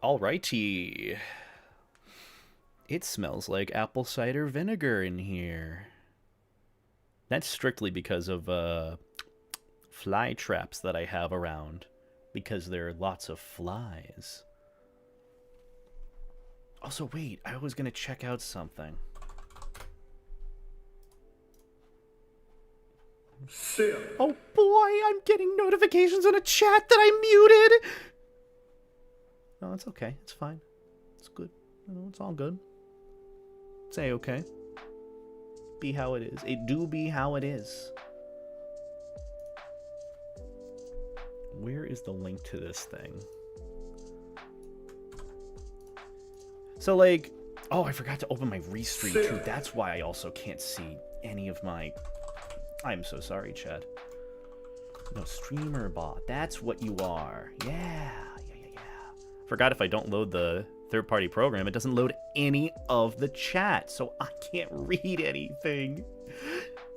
Alrighty. It smells like apple cider vinegar in here. That's strictly because of fly traps that I have around. Because there are lots of flies. Also, wait, I was gonna check out something. Oh boy, I'm getting notifications in a chat that I muted! No, it's okay. It's fine. It's good. It's all good. It's A-okay. Be how it is. It do be how it is. Where is the link to this thing? So, like... Oh, I forgot to open my restream, too. That's why I also can't see any of my... I'm so sorry, Chad. No, streamer bot. That's what you are. Yeah. Forgot if I don't load the third-party program, it doesn't load any of the chat, so I can't read anything.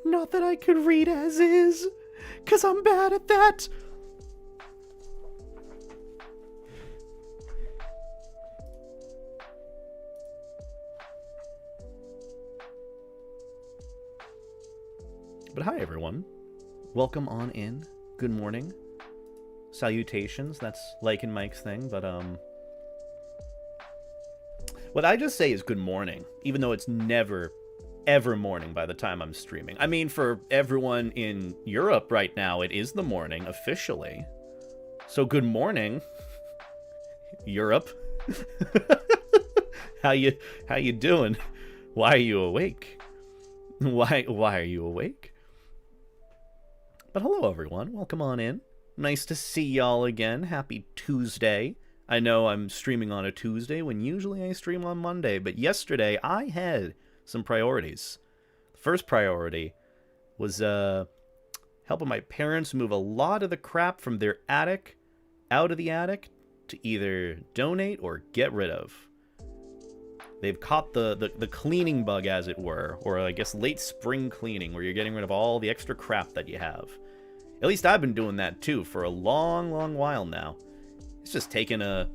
Not that I could read as is, because I'm bad at that. But hi, everyone. Welcome on in. Good morning. Salutations. That's like in Mike's thing, but what I just say is good morning, even though it's never ever morning by the time I'm streaming. I mean, for everyone in Europe right now, it is the morning officially. So good morning, Europe. How you doing? Why are you awake? Why are you awake? But hello everyone, welcome on in. Nice to see y'all again. Happy Tuesday. I know I'm streaming on a Tuesday when usually I stream on Monday, but yesterday I had some priorities. The first priority was helping my parents move a lot of the crap from their attic out of the attic to either donate or get rid of. They've caught the cleaning bug, as it were, or I guess late spring cleaning, where you're getting rid of all the extra crap that you have. At least I've been doing that, too, for a long while now. It's just taken a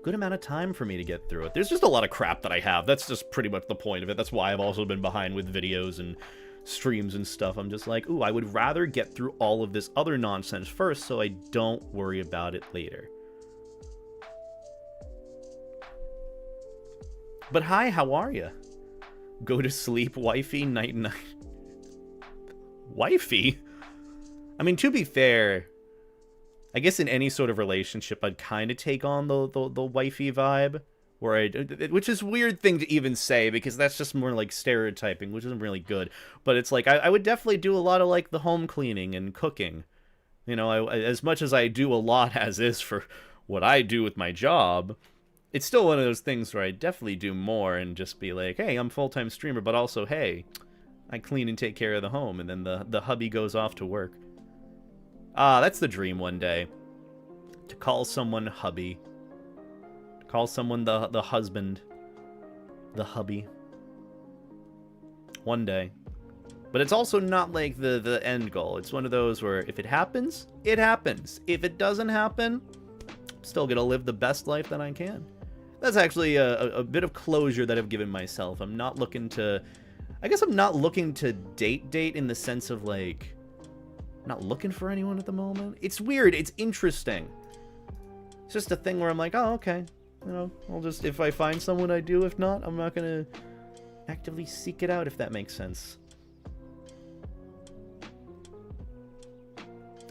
good amount of time for me to get through it. There's just a lot of crap that I have. That's just pretty much the point of it. That's why I've also been behind with videos and streams and stuff. I'm just like, ooh, I would rather get through all of this other nonsense first so I don't worry about it later. But hi, how are you? Go to sleep, wifey, night-night. Wifey? I mean, to be fair, I guess in any sort of relationship, I'd kind of take on the wifey vibe, which is a weird thing to even say, because that's just more like stereotyping, which isn't really good. But it's like, I would definitely do a lot of like the home cleaning and cooking. You know, as much as I do a lot as is for what I do with my job, it's still one of those things where I definitely do more and just be like, hey, I'm a full-time streamer, but also, hey, I clean and take care of the home, and then the hubby goes off to work. That's the dream one day. To call someone hubby. To call someone the husband. The hubby. One day. But it's also not like the end goal. It's one of those where if it happens, it happens. If it doesn't happen, I'm still gonna live the best life that I can. That's actually a bit of closure that I've given myself. I'm not looking to... I guess I'm not looking to date in the sense of, like... not looking for anyone at the moment. It's weird. It's interesting. It's just a thing where I'm like, oh, okay. You know, I'll just... if I find someone, I do. If not, I'm not gonna actively seek it out, if that makes sense.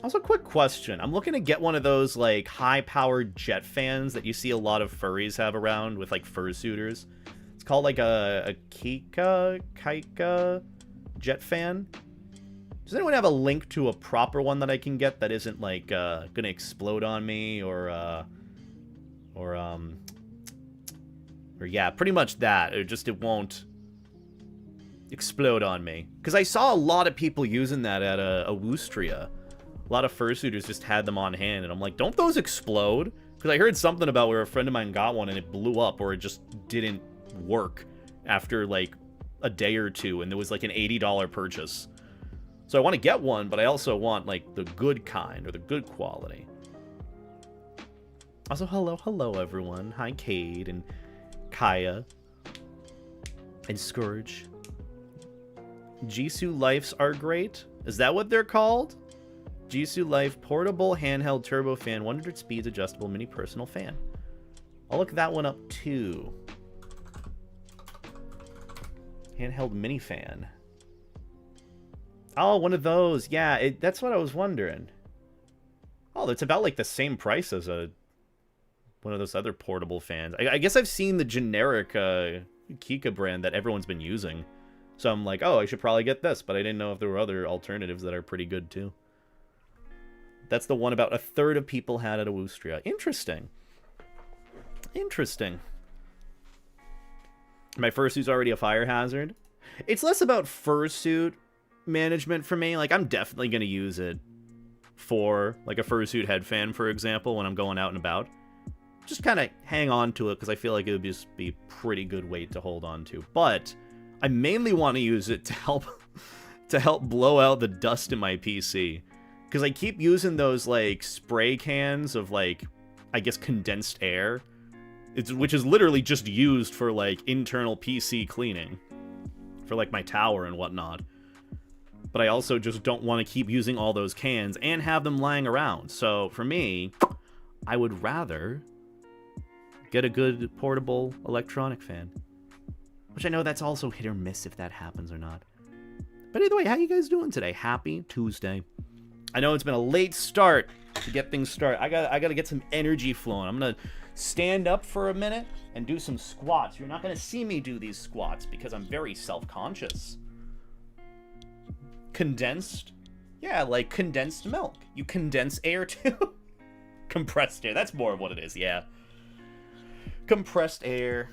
Also, quick question. I'm looking to get one of those, like, high-powered jet fans that you see a lot of furries have around with, like, fursuiters. It's called, like, a Kaika jet fan. Does anyone have a link to a proper one that I can get that isn't, like, gonna explode on me, or yeah, pretty much that. It won't explode on me. Because I saw a lot of people using that at a Woostria. A lot of fursuiters just had them on hand, and I'm like, don't those explode? Because I heard something about where a friend of mine got one and it blew up, or it just didn't work after, like, a day or two, and there was, like, an $80 purchase. So I want to get one, but I also want, like, the good kind, or the good quality. Also, hello everyone. Hi Cade and Kaya and Scourge. Jisoo Lifes are great. Is that what they're called? Jisoo Life portable handheld turbo fan, 100 speeds, adjustable mini personal fan. I'll look that one up too. Handheld mini fan. Oh, one of those. Yeah, that's what I was wondering. Oh, it's about like the same price as one of those other portable fans. I guess I've seen the generic Kika brand that everyone's been using. So I'm like, oh, I should probably get this, but I didn't know if there were other alternatives that are pretty good too. That's the one about a third of people had at Awustria. Interesting. Interesting. My fursuit's already a fire hazard. It's less about fursuit management for me. Like, I'm definitely going to use it for, like, a fursuit head fan, for example, when I'm going out and about. Just kind of hang on to it, because I feel like it would just be a pretty good weight to hold on to. But I mainly want to use it to help blow out the dust in my PC. Because I keep using those, like, spray cans of, like, I guess condensed air. Which is literally just used for, like, internal PC cleaning. For, like, my tower and whatnot. But I also just don't want to keep using all those cans and have them lying around. So, for me, I would rather get a good portable electronic fan. Which I know that's also hit or miss if that happens or not. But either way, how you guys doing today? Happy Tuesday. I know it's been a late start to get things started. I gotta get some energy flowing. I'm gonna stand up for a minute and do some squats. You're not gonna see me do these squats because I'm very self-conscious. Condensed? Yeah, like condensed milk. You condense air too. Compressed air. That's more of what it is, yeah. Compressed air.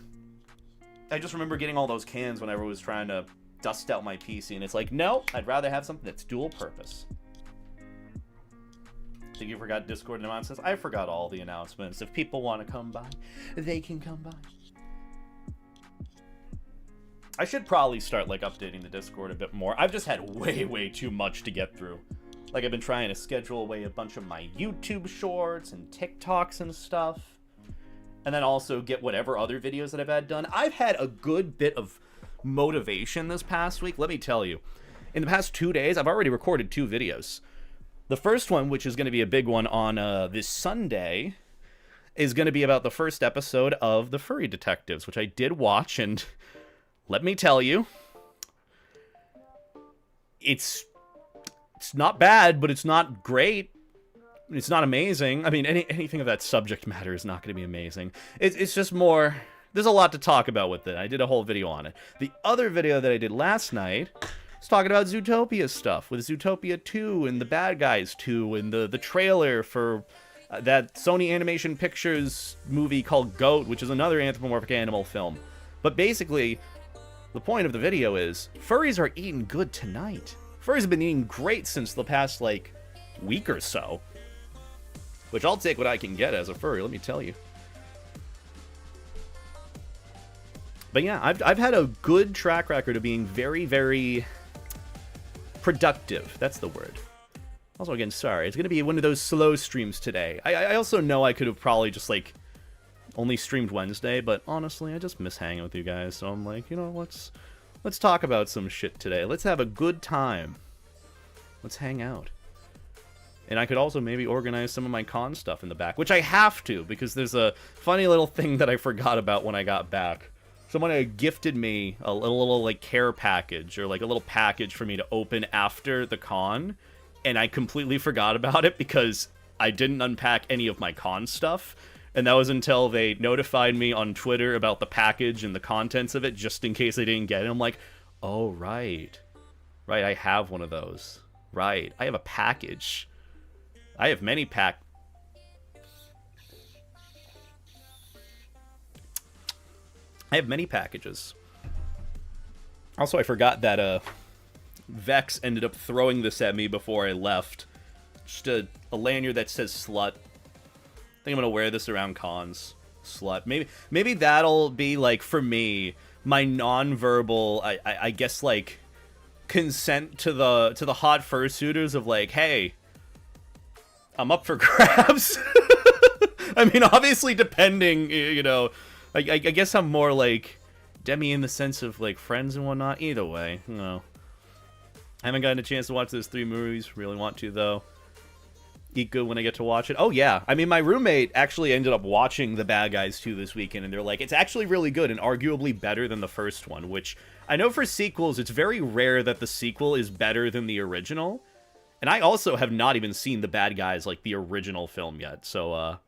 I just remember getting all those cans whenever I was trying to dust out my PC, and it's like, no, I'd rather have something that's dual purpose. I think you forgot Discord announcements. I forgot all the announcements. If people want to come by, they can come by. I should probably start, like, updating the Discord a bit more. I've just had way too much to get through. Like, I've been trying to schedule away a bunch of my YouTube shorts and TikToks and stuff. And then also get whatever other videos that I've had done. I've had a good bit of motivation this past week. Let me tell you. In the past 2 days, I've already recorded 2 videos. The first one, which is going to be a big one on this Sunday, is going to be about the first episode of The Furry Detectives, which I did watch, and let me tell you, it's not bad, but it's not great. It's not amazing. I mean, anything of that subject matter is not going to be amazing. It's just more, there's a lot to talk about with it. I did a whole video on it. The other video that I did last night was talking about Zootopia stuff, with Zootopia 2 and the Bad Guys 2 and the trailer for that Sony Animation Pictures movie called Goat, which is another anthropomorphic animal film. But basically, the point of the video is, furries are eating good tonight. Furries have been eating great since the past, like, week or so. Which I'll take what I can get as a furry, let me tell you. But yeah, I've had a good track record of being very productive. That's the word. Also, again, sorry. It's going to be one of those slow streams today. I also know I could have probably just, like, only streamed Wednesday, but honestly, I just miss hanging with you guys. So I'm like, you know, let's talk about some shit today. Let's have a good time. Let's hang out. And I could also maybe organize some of my con stuff in the back, which I have to, because there's a funny little thing that I forgot about when I got back. Someone had gifted me a little like, care package, or, like, a little package for me to open after the con, and I completely forgot about it because I didn't unpack any of my con stuff, and that was until they notified me on Twitter about the package and the contents of it, just in case I didn't get it. I'm like, oh, right. Right, I have one of those. Right, I have a package. I have many packages. Also, I forgot that Vex ended up throwing this at me before I left. Just a lanyard that says slut. I think I'm gonna wear this around cons. Slut. Maybe that'll be, like, for me, my non-verbal, I guess, like, consent to the hot fursuiters of, like, hey, I'm up for grabs. I mean, obviously, depending, you know, I guess I'm more like Demi in the sense of like friends and whatnot. Either way, you know. I haven't gotten a chance to watch those 3 movies. Really want to, though. Eat good when I get to watch it. Oh, yeah. I mean, my roommate actually ended up watching The Bad Guys 2 this weekend, and they're like, it's actually really good and arguably better than the first one, which I know for sequels, it's very rare that the sequel is better than the original. And I also have not even seen The Bad Guys, like, the original film yet, so,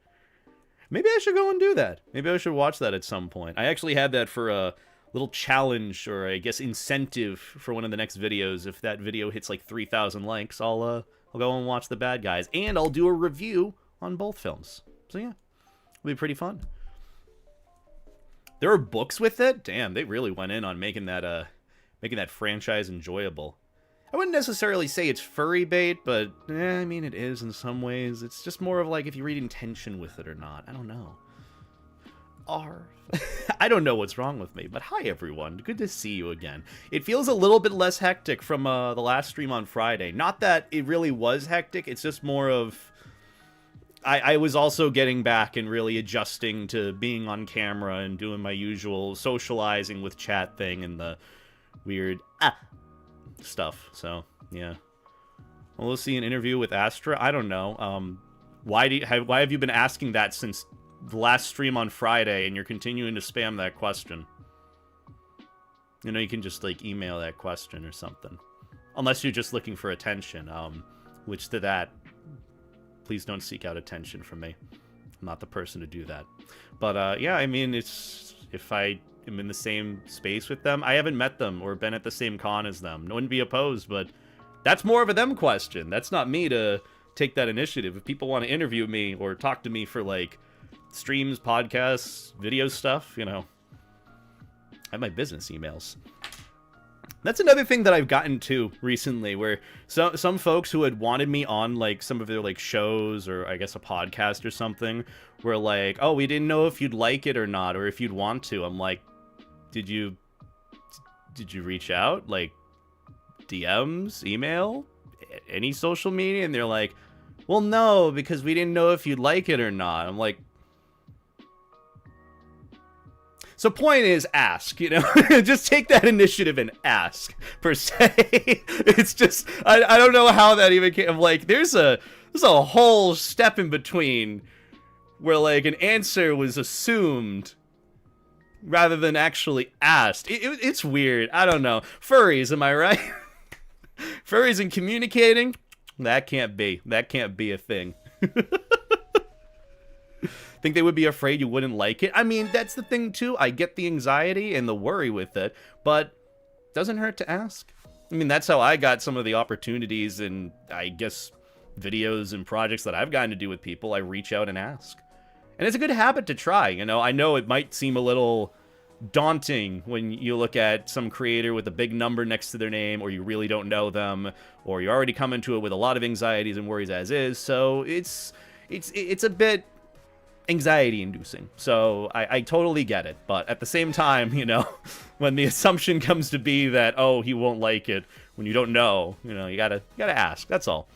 maybe I should go and do that. Maybe I should watch that at some point. I actually had that for a little challenge, or I guess incentive, for one of the next videos. If that video hits, like, 3,000 likes, I'll go and watch The Bad Guys, and I'll do a review on both films. So, yeah, it'll be pretty fun. There are books with it? Damn, they really went in on making that franchise enjoyable. I wouldn't necessarily say it's furry bait, but, I mean, it is in some ways. It's just more of like if you read intention with it or not. I don't know. I don't know what's wrong with me, but hi, everyone. Good to see you again. It feels a little bit less hectic from the last stream on Friday. Not that it really was hectic, it's just more of... I was also getting back and really adjusting to being on camera and doing my usual socializing with chat thing and the weird stuff. So, yeah. Well, we'll see an interview with Astra. I don't know. Why have you been asking that since the last stream on Friday and you're continuing to spam that question? You know, you can just, like, email that question or something. Unless you're just looking for attention, which to that, please don't seek out attention from me. I'm not the person to do that. But, yeah, I mean, it's... If I am in the same space with them, I haven't met them or been at the same con as them. No one would be opposed, but that's more of a them question. That's not me to take that initiative. If people want to interview me or talk to me for, like, streams, podcasts, video stuff, you know, I have my business emails. That's another thing that I've gotten to recently, where some folks who had wanted me on, like, some of their, like, shows, or I guess a podcast or something, were like, oh, we didn't know if you'd like it or not, or if you'd want to. I'm like, did you reach out? Like, DMs, email, any social media? And they're like, well, no, because we didn't know if you'd like it or not. I'm like, so point is, ask, you know, just take that initiative and ask, per se. It's just, I don't know how that even came, like, there's a whole step in between where, like, an answer was assumed rather than actually asked. It's weird, I don't know. Furries, am I right? Furries and communicating? That can't be a thing. Think they would be afraid you wouldn't like it? I mean, that's the thing, too. I get the anxiety and the worry with it, but doesn't hurt to ask. I mean, that's how I got some of the opportunities and, I guess, videos and projects that I've gotten to do with people. I reach out and ask. And it's a good habit to try, you know? I know it might seem a little daunting when you look at some creator with a big number next to their name, or you really don't know them, or you already come into it with a lot of anxieties and worries as is, so it's a bit anxiety-inducing, so I totally get it, but at the same time, you know, when the assumption comes to be that, oh, he won't like it, when you don't know, you know, you gotta ask, that's all.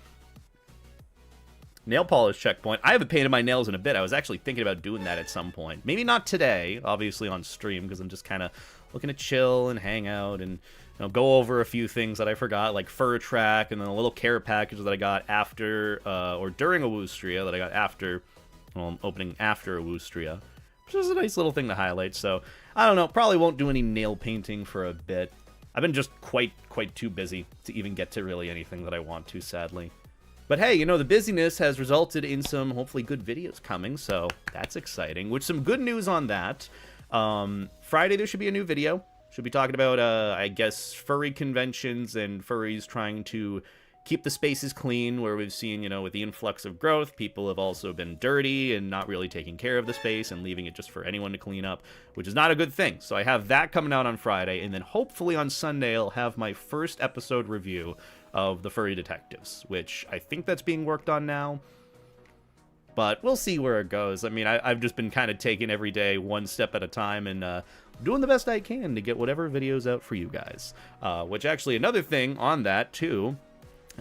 Nail polish checkpoint. I haven't painted my nails in a bit. I was actually thinking about doing that at some point. Maybe not today, obviously on stream, because I'm just kind of looking to chill and hang out and, you know, go over a few things that I forgot, like FurTrack, and then a little care package that I got after, or during a Woostria that I got after, well, opening after a Woostria, which is a nice little thing to highlight. So, I don't know, probably won't do any nail painting for a bit. I've been just quite too busy to even get to really anything that I want to, sadly. But hey, you know, the busyness has resulted in some hopefully good videos coming, so that's exciting. With some good news on that, Friday there should be a new video. Should be talking about, I guess, furry conventions and furries trying to keep the spaces clean, where we've seen, you know, with the influx of growth, people have also been dirty and not really taking care of the space and leaving it just for anyone to clean up, which is not a good thing. So I have that coming out on Friday, and then hopefully on Sunday I'll have my first episode review of the Furry Detectives, which I think that's being worked on now. But we'll see where it goes. I mean, I've just been kind of taking every day one step at a time and doing the best I can to get whatever videos out for you guys. Which actually, another thing on that, too,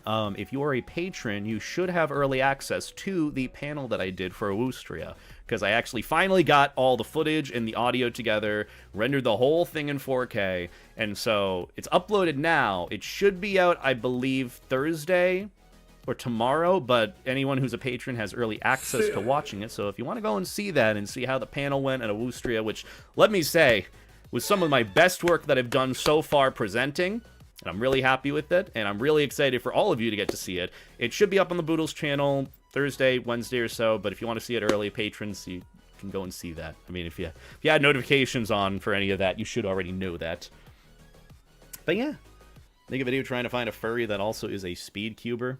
if you are a patron, you should have early access to the panel that I did for Awustria, because I actually finally got all the footage and the audio together, rendered the whole thing in 4K, and so it's uploaded now. It should be out, I believe, Thursday or tomorrow, but anyone who's a patron has early access to watching it, so if you want to go and see that and see how the panel went at Awustria, which, let me say, was some of my best work that I've done so far presenting, and I'm really happy with it, and I'm really excited for all of you to get to see it. It should be up on the Boodles channel Thursday, Wednesday or so, but if you want to see it early, patrons, you can go and see that. I mean, if you had notifications on for any of that, you should already know that. But yeah, make a video trying to find a furry that also is a speed cuber.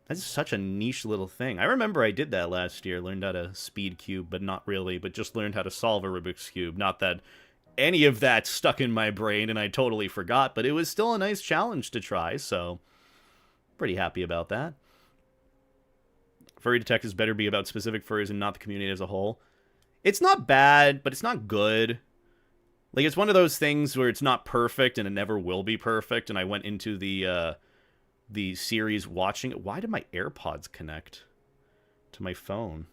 That's such a niche little thing. I remember I did that last year, learned how to speed cube, but not really, but just learned how to solve a Rubik's Cube. Not that any of that stuck in my brain and I totally forgot, but it was still a nice challenge to try, so pretty happy about that. Furry detectives better be about specific furries and not the community as a whole. It's not bad, but it's not good. Like, it's one of those things where it's not perfect and it never will be perfect, and I went into the series watching it. Why did my AirPods connect to my phone?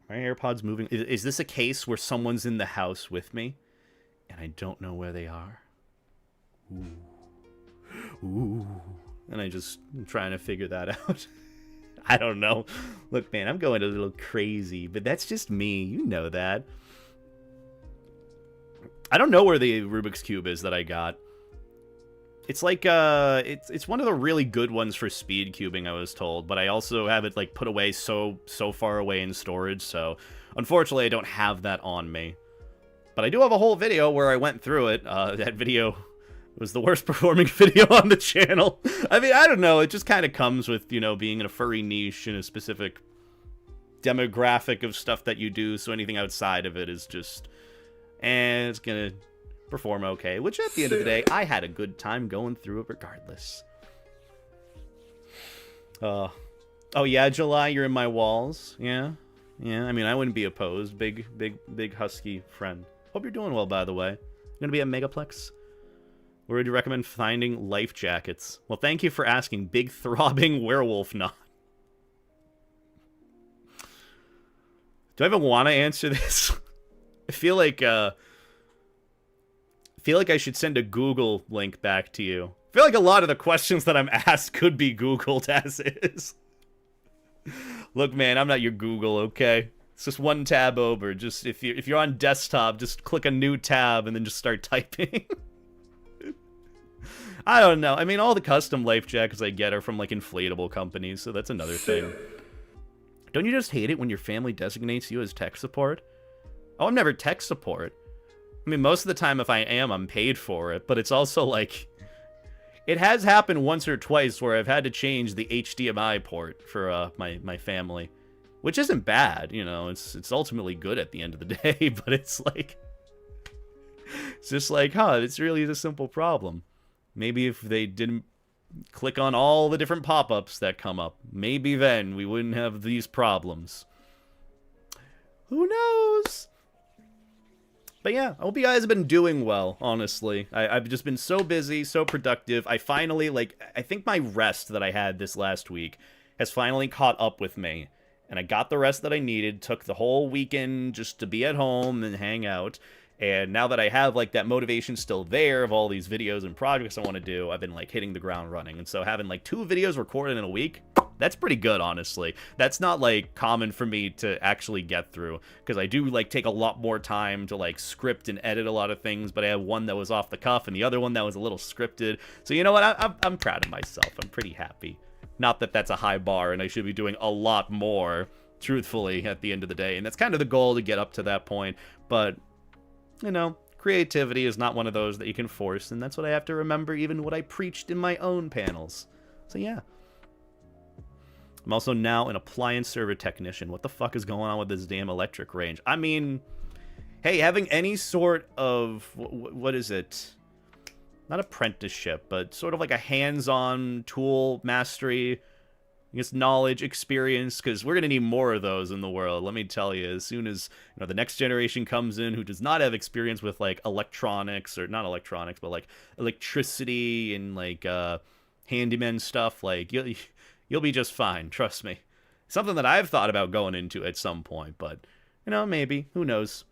My AirPods moving. Is this a case where someone's in the house with me and I don't know where they are? Ooh. Ooh. And I'm trying to figure that out. I don't know. Look, man, I'm going a little crazy, but that's just me. You know that. I don't know where the Rubik's Cube is that I got. It's like, it's one of the really good ones for speed cubing, I was told, but I also have it, like, put away so far away in storage, so unfortunately I don't have that on me. But I do have a whole video where I went through it. That video was the worst performing video on the channel. I mean, I don't know, it just kind of comes with, you know, being in a furry niche and a specific demographic of stuff that you do, so anything outside of it is just, it's gonna perform okay, which at the end of the day, I had a good time going through it regardless. Oh yeah, July, you're in my walls. Yeah, I mean, I wouldn't be opposed. Big husky friend. Hope you're doing well, by the way. You're gonna be at Megaplex? Where would you recommend finding life jackets? Well, thank you for asking, big throbbing werewolf knot. Do I even want to answer this? I feel like I should send a Google link back to you. I feel like a lot of the questions that I'm asked could be Googled as is. Look, man, I'm not your Google, okay? It's just one tab over. Just if you're on desktop, just click a new tab and then just start typing. I don't know. I mean, all the custom life jackets I get are from, like, inflatable companies, so that's another thing. Don't you just hate it when your family designates you as tech support? Oh, I'm never tech support. I mean, most of the time, if I am, I'm paid for it, but it's also, like, it has happened once or twice where I've had to change the HDMI port for my family, which isn't bad, you know, it's ultimately good at the end of the day, but it's like, it's just like, it's really a simple problem. Maybe if they didn't click on all the different pop-ups that come up, maybe then we wouldn't have these problems. Who knows? But yeah, I hope you guys have been doing well, honestly. I've just been so busy, so productive. I finally, like, I think my rest that I had this last week has finally caught up with me. And I got the rest that I needed, took the whole weekend just to be at home and hang out. And now that I have, like, that motivation still there of all these videos and projects I want to do, I've been, like, hitting the ground running. And so having, like, 2 videos recorded in a week, that's pretty good, honestly. That's not, like, common for me to actually get through, because I do, like, take a lot more time to, like, script and edit a lot of things, but I have one that was off the cuff and the other one that was a little scripted. So, you know what? I'm proud of myself. I'm pretty happy. Not that that's a high bar, and I should be doing a lot more, truthfully, at the end of the day. And that's kind of the goal, to get up to that point, but you know, creativity is not one of those that you can force, and that's what I have to remember, even what I preached in my own panels. So yeah. I'm also now an appliance server technician. What the fuck is going on with this damn electric range? I mean, hey, having any sort of, what is it? Not apprenticeship, but sort of like a hands-on tool mastery, I guess knowledge, experience, because we're going to need more of those in the world. Let me tell you, as soon as the next generation comes in who does not have experience with like electronics, or not electronics, but like electricity and like handyman stuff, like you'll be just fine. Trust me. Something that I've thought about going into at some point, but maybe, who knows?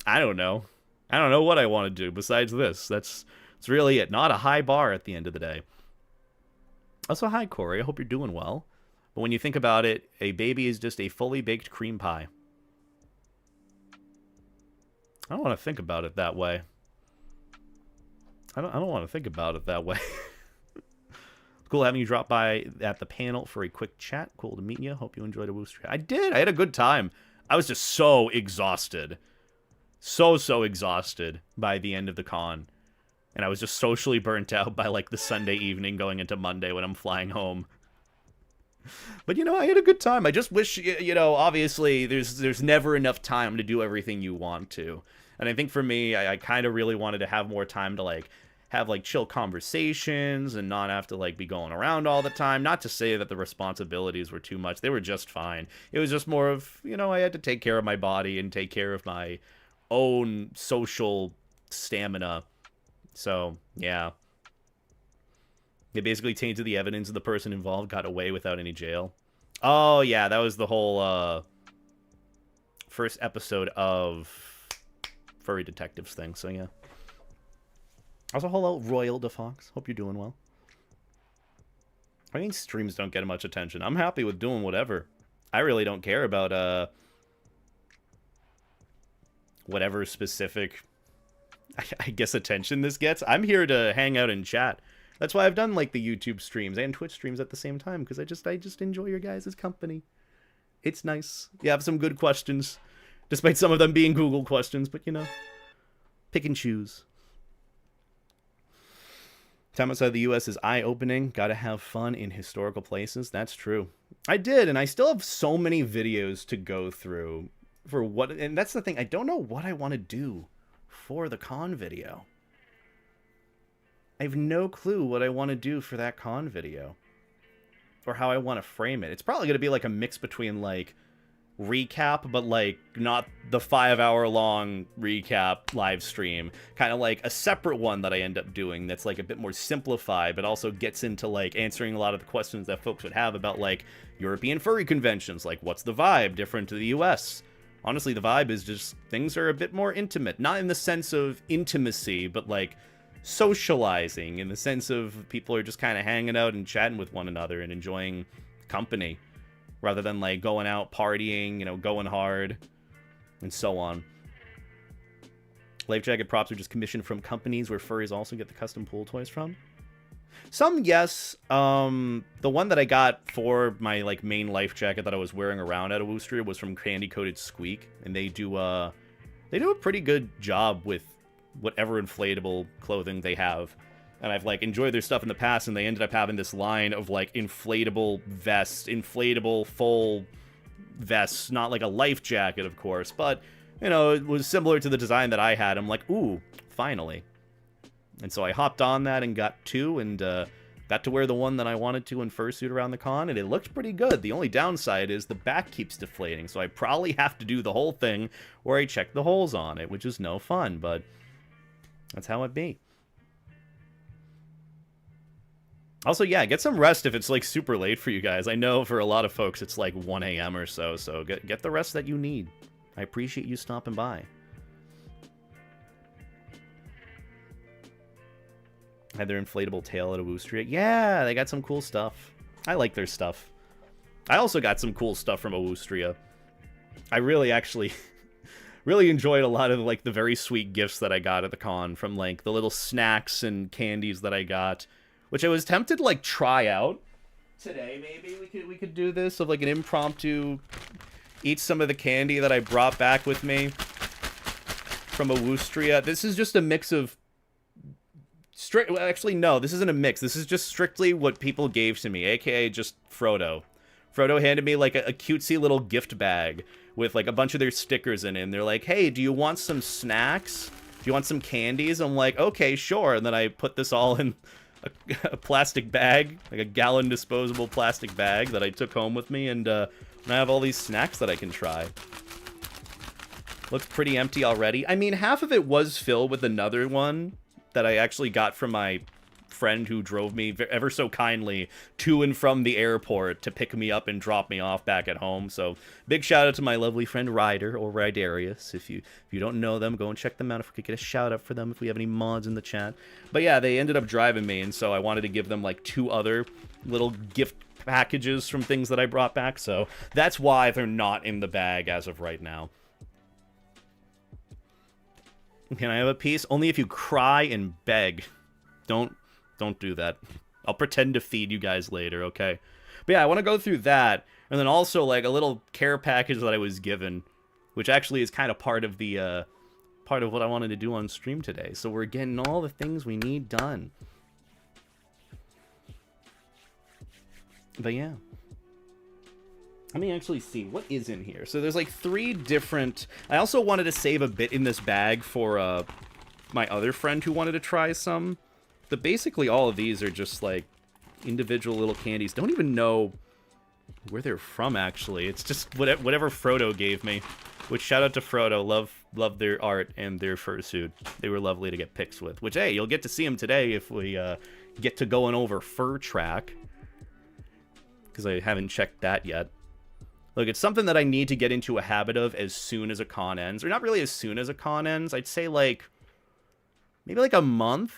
I don't know. I don't know what I want to do besides this. That's really it. Not a high bar at the end of the day. Also, hi, Corey. I hope you're doing well. But when you think about it, a baby is just a fully baked cream pie. I don't want to think about it that way. I don't want to think about it that way. Cool having you drop by at the panel for a quick chat. Cool to meet you. Hope you enjoyed a Woo Street. I did. I had a good time. I was just so exhausted. So exhausted by the end of the con. And I was just socially burnt out by, like, the Sunday evening going into Monday when I'm flying home. But, I had a good time. I just wish, obviously, there's never enough time to do everything you want to. And I think for me, I kind of really wanted to have more time to, like, have, like, chill conversations and not have to, like, be going around all the time. Not to say that the responsibilities were too much. They were just fine. It was just more of, I had to take care of my body and take care of my own social stamina. So, yeah. They basically tainted the evidence and the person involved got away without any jail. Oh, yeah, that was the whole first episode of Furry Detectives thing, so yeah. Also, hello, Royal DeFox. Hope you're doing well. I think streams don't get much attention. I'm happy with doing whatever. I really don't care about whatever specific, I guess, attention this gets. I'm here to hang out and chat. That's why I've done, like, the YouTube streams and Twitch streams at the same time, because I just enjoy your guys' company. It's nice. You have some good questions, despite some of them being Google questions, but, pick and choose. Time outside the U.S. is eye-opening. Gotta have fun in historical places. That's true. I did, and I still have so many videos to go through for what... And that's the thing. I don't know what I want to do for the con video. I have no clue what I want to do for that con video. Or how I want to frame it. It's probably going to be like a mix between, like, recap, but, like, not the 5-hour-long recap live stream. Kind of like a separate one that I end up doing that's, like, a bit more simplified, but also gets into, like, answering a lot of the questions that folks would have about, like, European furry conventions. Like, what's the vibe different to the US? Honestly, the vibe is just things are a bit more intimate. Not in the sense of intimacy, but, like, socializing in the sense of people are just kind of hanging out and chatting with one another and enjoying company rather than, like, going out partying, going hard and so on. Life jacket props are just commissioned from companies where furries also get the custom pool toys from. Some, yes. The one that I got for my, like, main life jacket that I was wearing around at a Woostria was from Candy Coated Squeak, and they do a pretty good job with whatever inflatable clothing they have. And I've, like, enjoyed their stuff in the past, and they ended up having this line of, like, inflatable vests, inflatable full vests, not like a life jacket, of course, but, it was similar to the design that I had. I'm like, ooh, finally. And so I hopped on that and got two, and got to wear the one that I wanted to in Fursuit around the con, and it looked pretty good. The only downside is the back keeps deflating, so I probably have to do the whole thing where I check the holes on it, which is no fun, but that's how it be. Also, yeah, get some rest if it's, like, super late for you guys. I know for a lot of folks it's, like, 1 a.m. or so get the rest that you need. I appreciate you stopping by. Had their inflatable tail at a Woostria. Yeah, they got some cool stuff. I like their stuff. I also got some cool stuff from a Woostria. I really actually... really enjoyed a lot of, like, the very sweet gifts that I got at the con from, like, the little snacks and candies that I got, which I was tempted to, like, try out today. Maybe we could do this of, like, an impromptu eat some of the candy that I brought back with me from a Woostria. This is just a mix of actually, no, this isn't a mix. This is just strictly what people gave to me, aka just Frodo. Frodo handed me, like, a cutesy little gift bag with, like, a bunch of their stickers in it. And they're like, hey, do you want some snacks? Do you want some candies? I'm like, okay, sure. And then I put this all in a plastic bag, like a gallon disposable plastic bag that I took home with me, and I have all these snacks that I can try. Looks pretty empty already. I mean, half of it was filled with another one that I actually got from my friend who drove me ever so kindly to and from the airport to pick me up and drop me off back at home. So big shout out to my lovely friend Ryder, or Rydarius. If you don't know them, go and check them out. If we could get a shout out for them, if we have any mods in the chat. But yeah, they ended up driving me, and so I wanted to give them like 2 other little gift packages from things that I brought back. So that's why they're not in the bag as of right now. Can I have a piece? Only if you cry and beg. Don't do that. I'll pretend to feed you guys later, okay? But yeah, I want to go through that, and then also like a little care package that I was given, which actually is kind of part of the part of what I wanted to do on stream today. So we're getting all the things we need done. But yeah. Let me actually see what is in here. So there's like 3 different... I also wanted to save a bit in this bag for my other friend who wanted to try some. But basically all of these are just like individual little candies. Don't even know where they're from, actually. It's just whatever Frodo gave me. Which, shout out to Frodo. Love their art and their fursuit. They were lovely to get pics with. Which, hey, you'll get to see them today if we get to going over FurTrack. Because I haven't checked that yet. Look, it's something that I need to get into a habit of as soon as a con ends. Or not really as soon as a con ends. I'd say like... maybe like a month?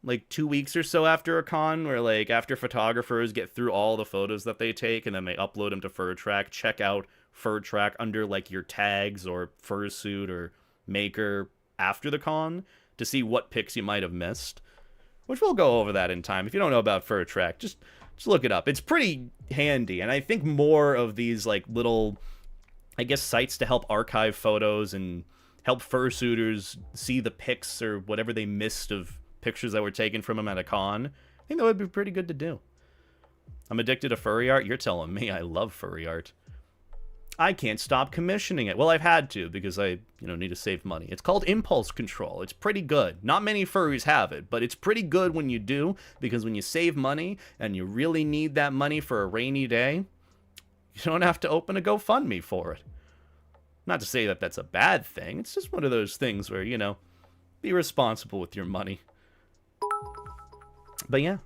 Like 2 weeks or so after a con, where like after photographers get through all the photos that they take and then they upload them to FurTrack, check out FurTrack under like your tags or fursuit or maker after the con to see what pics you might have missed. Which we'll go over that in time. If you don't know about FurTrack, just look it up. It's pretty handy, and I think more of these like little, I guess, sites to help archive photos and help fursuiters see the pics or whatever they missed of pictures that were taken from him at a con. I think that would be pretty good to do. I'm addicted to furry art. You're telling me I love furry art. I can't stop commissioning it. Well, I've had to because I, need to save money. It's called impulse control. It's pretty good. Not many furries have it, but it's pretty good when you do, because when you save money and you really need that money for a rainy day, you don't have to open a GoFundMe for it. Not to say that that's a bad thing. It's just one of those things where, be responsible with your money. But yeah,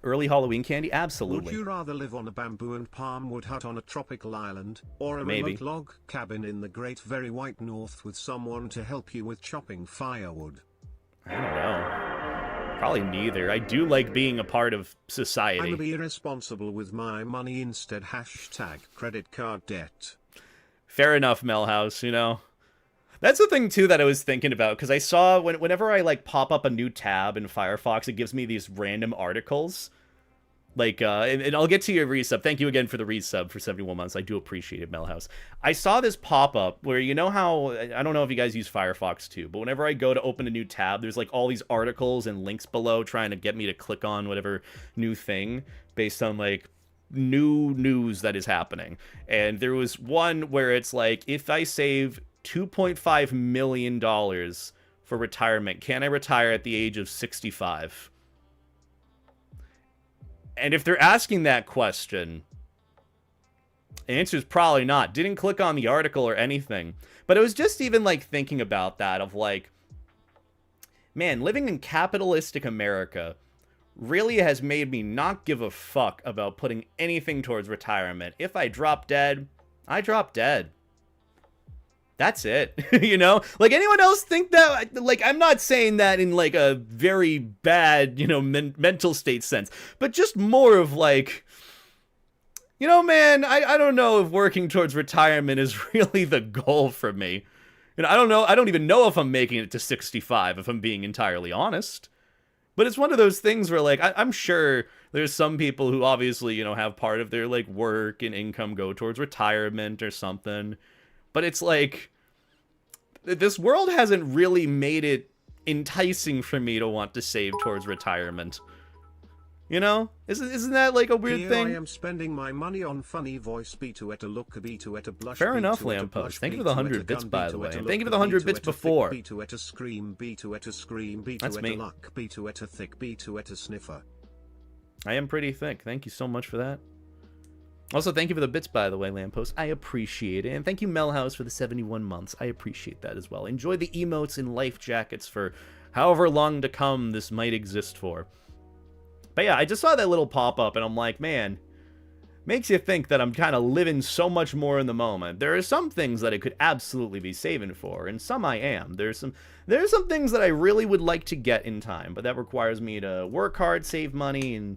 early Halloween candy, absolutely. Would you rather live on a bamboo and palm wood hut on a tropical island, or a remote log cabin in the Great Very White North with someone to help you with chopping firewood? I don't know. Probably neither. I do like being a part of society. I'm be irresponsible with my money instead. # credit card debt. Fair enough, Melhouse, That's the thing, too, that I was thinking about, because I saw, whenever I, like, pop up a new tab in Firefox, it gives me these random articles. Like, and I'll get to your resub. Thank you again for the resub for 71 months. I do appreciate it, Melhouse. I saw this pop-up where, how, I don't know if you guys use Firefox, too, but whenever I go to open a new tab, there's, like, all these articles and links below trying to get me to click on whatever new thing based on, like, new news that is happening. And there was one where it's like, if I save $2.5 million for retirement, can I retire at the age of 65? And if they're asking that question, the answer is probably not. Didn't click on the article or anything. But it was just even like thinking about that of like, man, living in capitalistic America really has made me not give a fuck about putting anything towards retirement. If I drop dead, I drop dead. That's it. Like, anyone else think that? Like, I'm not saying that in like a very bad, mental state sense, but just more of like, man, I don't know if working towards retirement is really the goal for me. I don't know. I don't even know if I'm making it to 65, if I'm being entirely honest. But it's one of those things where, like, I'm sure there's some people who obviously, have part of their, like, work and income go towards retirement or something. But it's like, this world hasn't really made it enticing for me to want to save towards retirement. You know? Isn't that like a weird Here thing? I am spending my money on funny voice B2 look B2 blush. Fair enough, Lamppost. Thank you for the 100 bits, by the way. And thank you for the 100 bits before. B2 scream B2 scream B2 luck B2 thick B2 sniffer. I am pretty thick. Thank you so much for that. Also, thank you for the bits, by the way, Lamppost. I appreciate it. And thank you, Melhouse, for the 71 months. I appreciate that as well. Enjoy the emotes and life jackets for however long to come this might exist for. But yeah, I just saw that little pop-up, and I'm like, man, makes you think that I'm kind of living so much more in the moment. There are some things that I could absolutely be saving for, and some I am. There's some things that I really would like to get in time, but that requires me to work hard, save money, and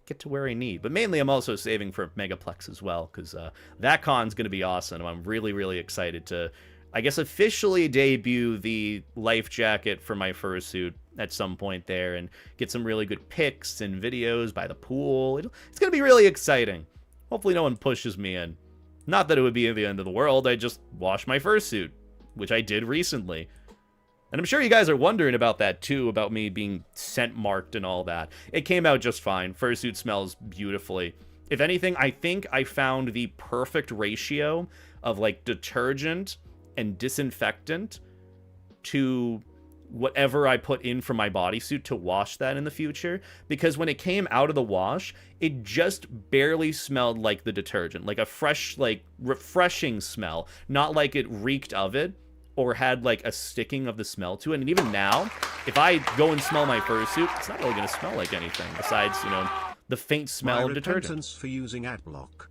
get to where I need. But mainly I'm also saving for Megaplex as well, because that con's going to be awesome. I'm really, really excited to, I guess, officially debut the life jacket for my fursuit at some point there and get some really good pics and videos by the pool. It's going to be really exciting. Hopefully no one pushes me in. Not that it would be the end of the world. I just washed my fursuit, which I did recently. And I'm sure you guys are wondering about that too, about me being scent marked and all that. It came out just fine. Fursuit smells beautifully. If anything, I think I found the perfect ratio of like detergent and disinfectant to whatever I put in for my bodysuit to wash that in the future, because when it came out of the wash, it just barely smelled like the detergent, like a fresh, like refreshing smell, not like it reeked of it or had like a sticking of the smell to it. And even now, if I go and smell my fursuit, it's not really going to smell like anything besides, you know, the faint smell of detergent. For using adblock.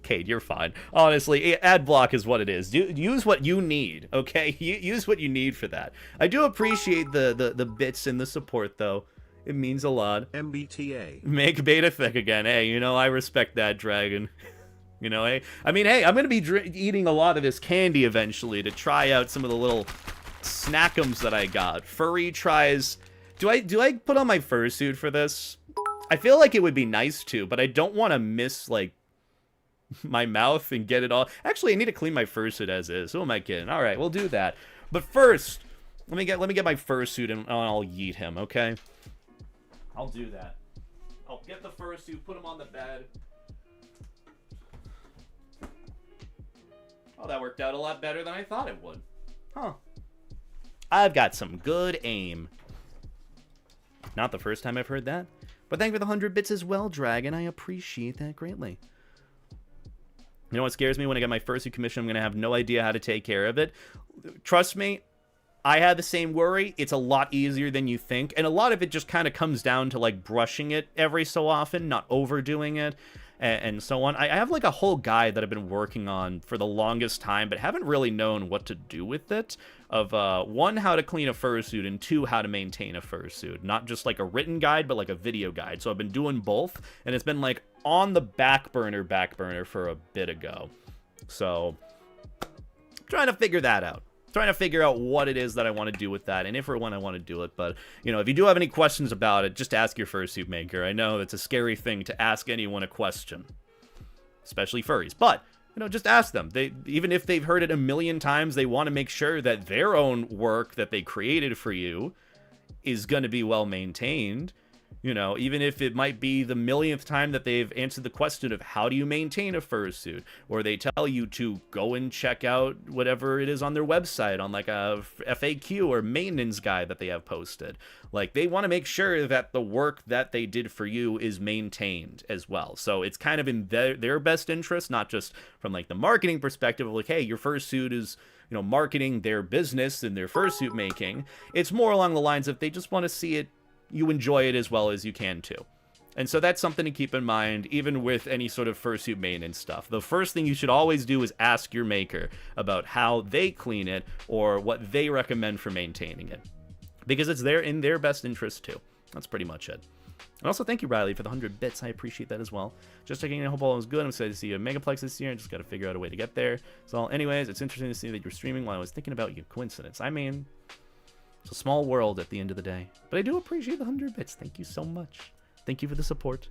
Kate, you're fine. Honestly, ad block is what it is. Use what you need, okay? Use what you need for that. I do appreciate the bits and the support, though. It means a lot. MBTA. Make beta thick again. Hey, you know, I respect that, Dragon. You know, hey? I mean, hey, I'm going to be eating a lot of this candy eventually to try out some of the little snackums that I got. Furry tries... Do I put on my fursuit for this? I feel like it would be nice to, but I don't want to miss, like, my mouth and get it all. Actually, I need to clean my fursuit as is. Who am I kidding? All right, we'll do that. But first, let me get my fursuit and I'll yeet him. Okay, I'll do that. I'll get the fursuit, put him on the bed. Oh, that worked out a lot better than I thought it would. Huh? I've got some good aim. Not the first time I've heard that, but thank you for the 100 bits as well, Dragon. I appreciate that greatly. You know what scares me? When I get my fursuit commission, I'm going to have no idea how to take care of it. Trust me, I had the same worry. It's a lot easier than you think. And a lot of it just kind of comes down to, like, brushing it every so often, not overdoing it, and so on. I have, like, a whole guide that I've been working on for the longest time, but haven't really known what to do with it. Of, one, how to clean a fursuit, and two, how to maintain a fursuit. Not just, like, a written guide, but, like, a video guide. So I've been doing both, and it's been, like, on the back burner for a bit ago. So, trying to figure that out. Trying to figure out what it is that I want to do with that, and if or when I want to do it. But, you know, if you do have any questions about it, just ask your fursuit maker. I know it's a scary thing to ask anyone a question, especially furries. But, you know, just ask them. Even if they've heard it a million times, they want to make sure that their own work that they created for you is going to be well maintained. You know, even if it might be the millionth time that they've answered the question of how do you maintain a fursuit, or they tell you to go and check out whatever it is on their website on like a FAQ or maintenance guide that they have posted. Like, they want to make sure that the work that they did for you is maintained as well. So it's kind of in their best interest, not just from like the marketing perspective of like, hey, your fursuit is, you know, marketing their business and their fursuit making. It's more along the lines of they just want to see it, you enjoy it as well as you can too. And so that's something to keep in mind, even with any sort of fursuit maintenance stuff. The first thing you should always do is ask your maker about how they clean it or what they recommend for maintaining it, because it's in their best interest too. That's pretty much it. And also thank you, Riley, for the 100 bits. I appreciate that as well. Just checking in. I hope all was good. I'm excited to see you at Megaplex this year. I just got to figure out a way to get there. So anyways, it's interesting to see that you're streaming while I was thinking about you. Coincidence. I mean, it's a small world at the end of the day. But I do appreciate the 100 bits. Thank you so much. Thank you for the support.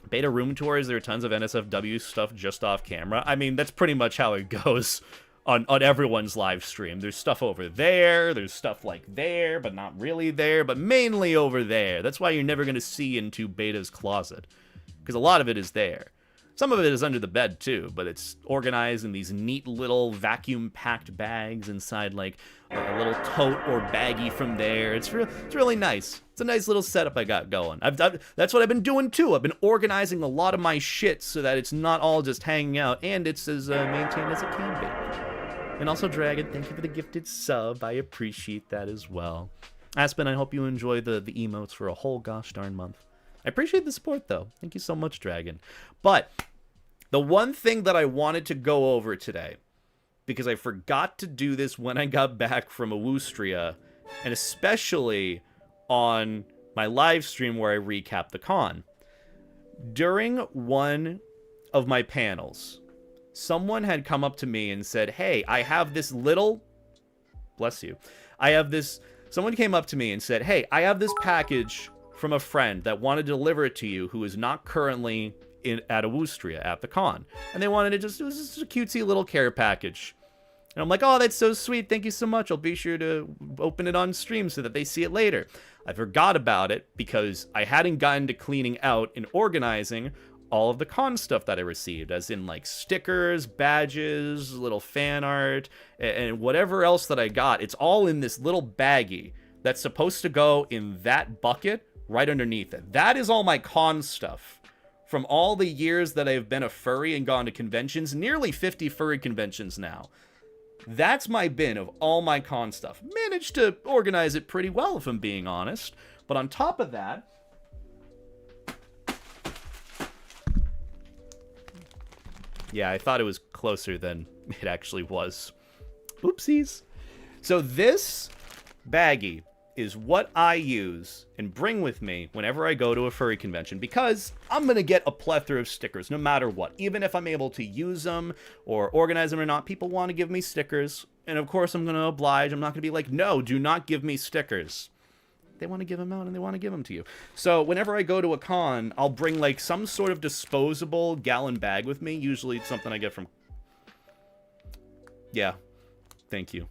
Beta room tours. There are tons of NSFW stuff just off camera. I mean, that's pretty much how it goes on everyone's live stream. There's stuff over there, there's stuff like there, but not really there, but mainly over there. That's why you're never going to see into Beta's closet, because a lot of it is there. Some of it is under the bed too, but it's organized in these neat little vacuum-packed bags inside like a little tote or baggie from there. It's really nice. It's a nice little setup I got going. That's what I've been doing too. I've been organizing a lot of my shit so that it's not all just hanging out, and it's as maintained as it can be. And also, Dragon, thank you for the gifted sub. I appreciate that as well. Aspen, I hope you enjoy the emotes for a whole gosh darn month. I appreciate the support, though. Thank you so much, Dragon. But the one thing that I wanted to go over today, because I forgot to do this when I got back from Awustria, and especially on my live stream where I recap the con. During one of my panels, someone had come up to me and said, hey, I have this little... Bless you. Someone came up to me and said, hey, I have this package from a friend that wanted to deliver it to you who is not currently at Awustria at the con. And they wanted to it was just a cutesy little care package. And I'm like, oh, that's so sweet. Thank you so much. I'll be sure to open it on stream so that they see it later. I forgot about it because I hadn't gotten to cleaning out and organizing all of the con stuff that I received, as in like stickers, badges, little fan art, and whatever else that I got. It's all in this little baggie that's supposed to go in that bucket right underneath it. That is all my con stuff from all the years that I've been a furry and gone to conventions, nearly 50 furry conventions now. That's my bin of all my con stuff. Managed to organize it pretty well, if I'm being honest. But on top of that, yeah, I thought it was closer than it actually was. Oopsies. So this baggie is what I use and bring with me whenever I go to a furry convention, because I'm going to get a plethora of stickers no matter what. Even if I'm able to use them or organize them or not, people want to give me stickers. And of course I'm going to oblige. I'm not going to be like, no, do not give me stickers. They want to give them out and they want to give them to you. So whenever I go to a con, I'll bring like some sort of disposable gallon bag with me. Usually it's something I get from... Yeah. Thank you.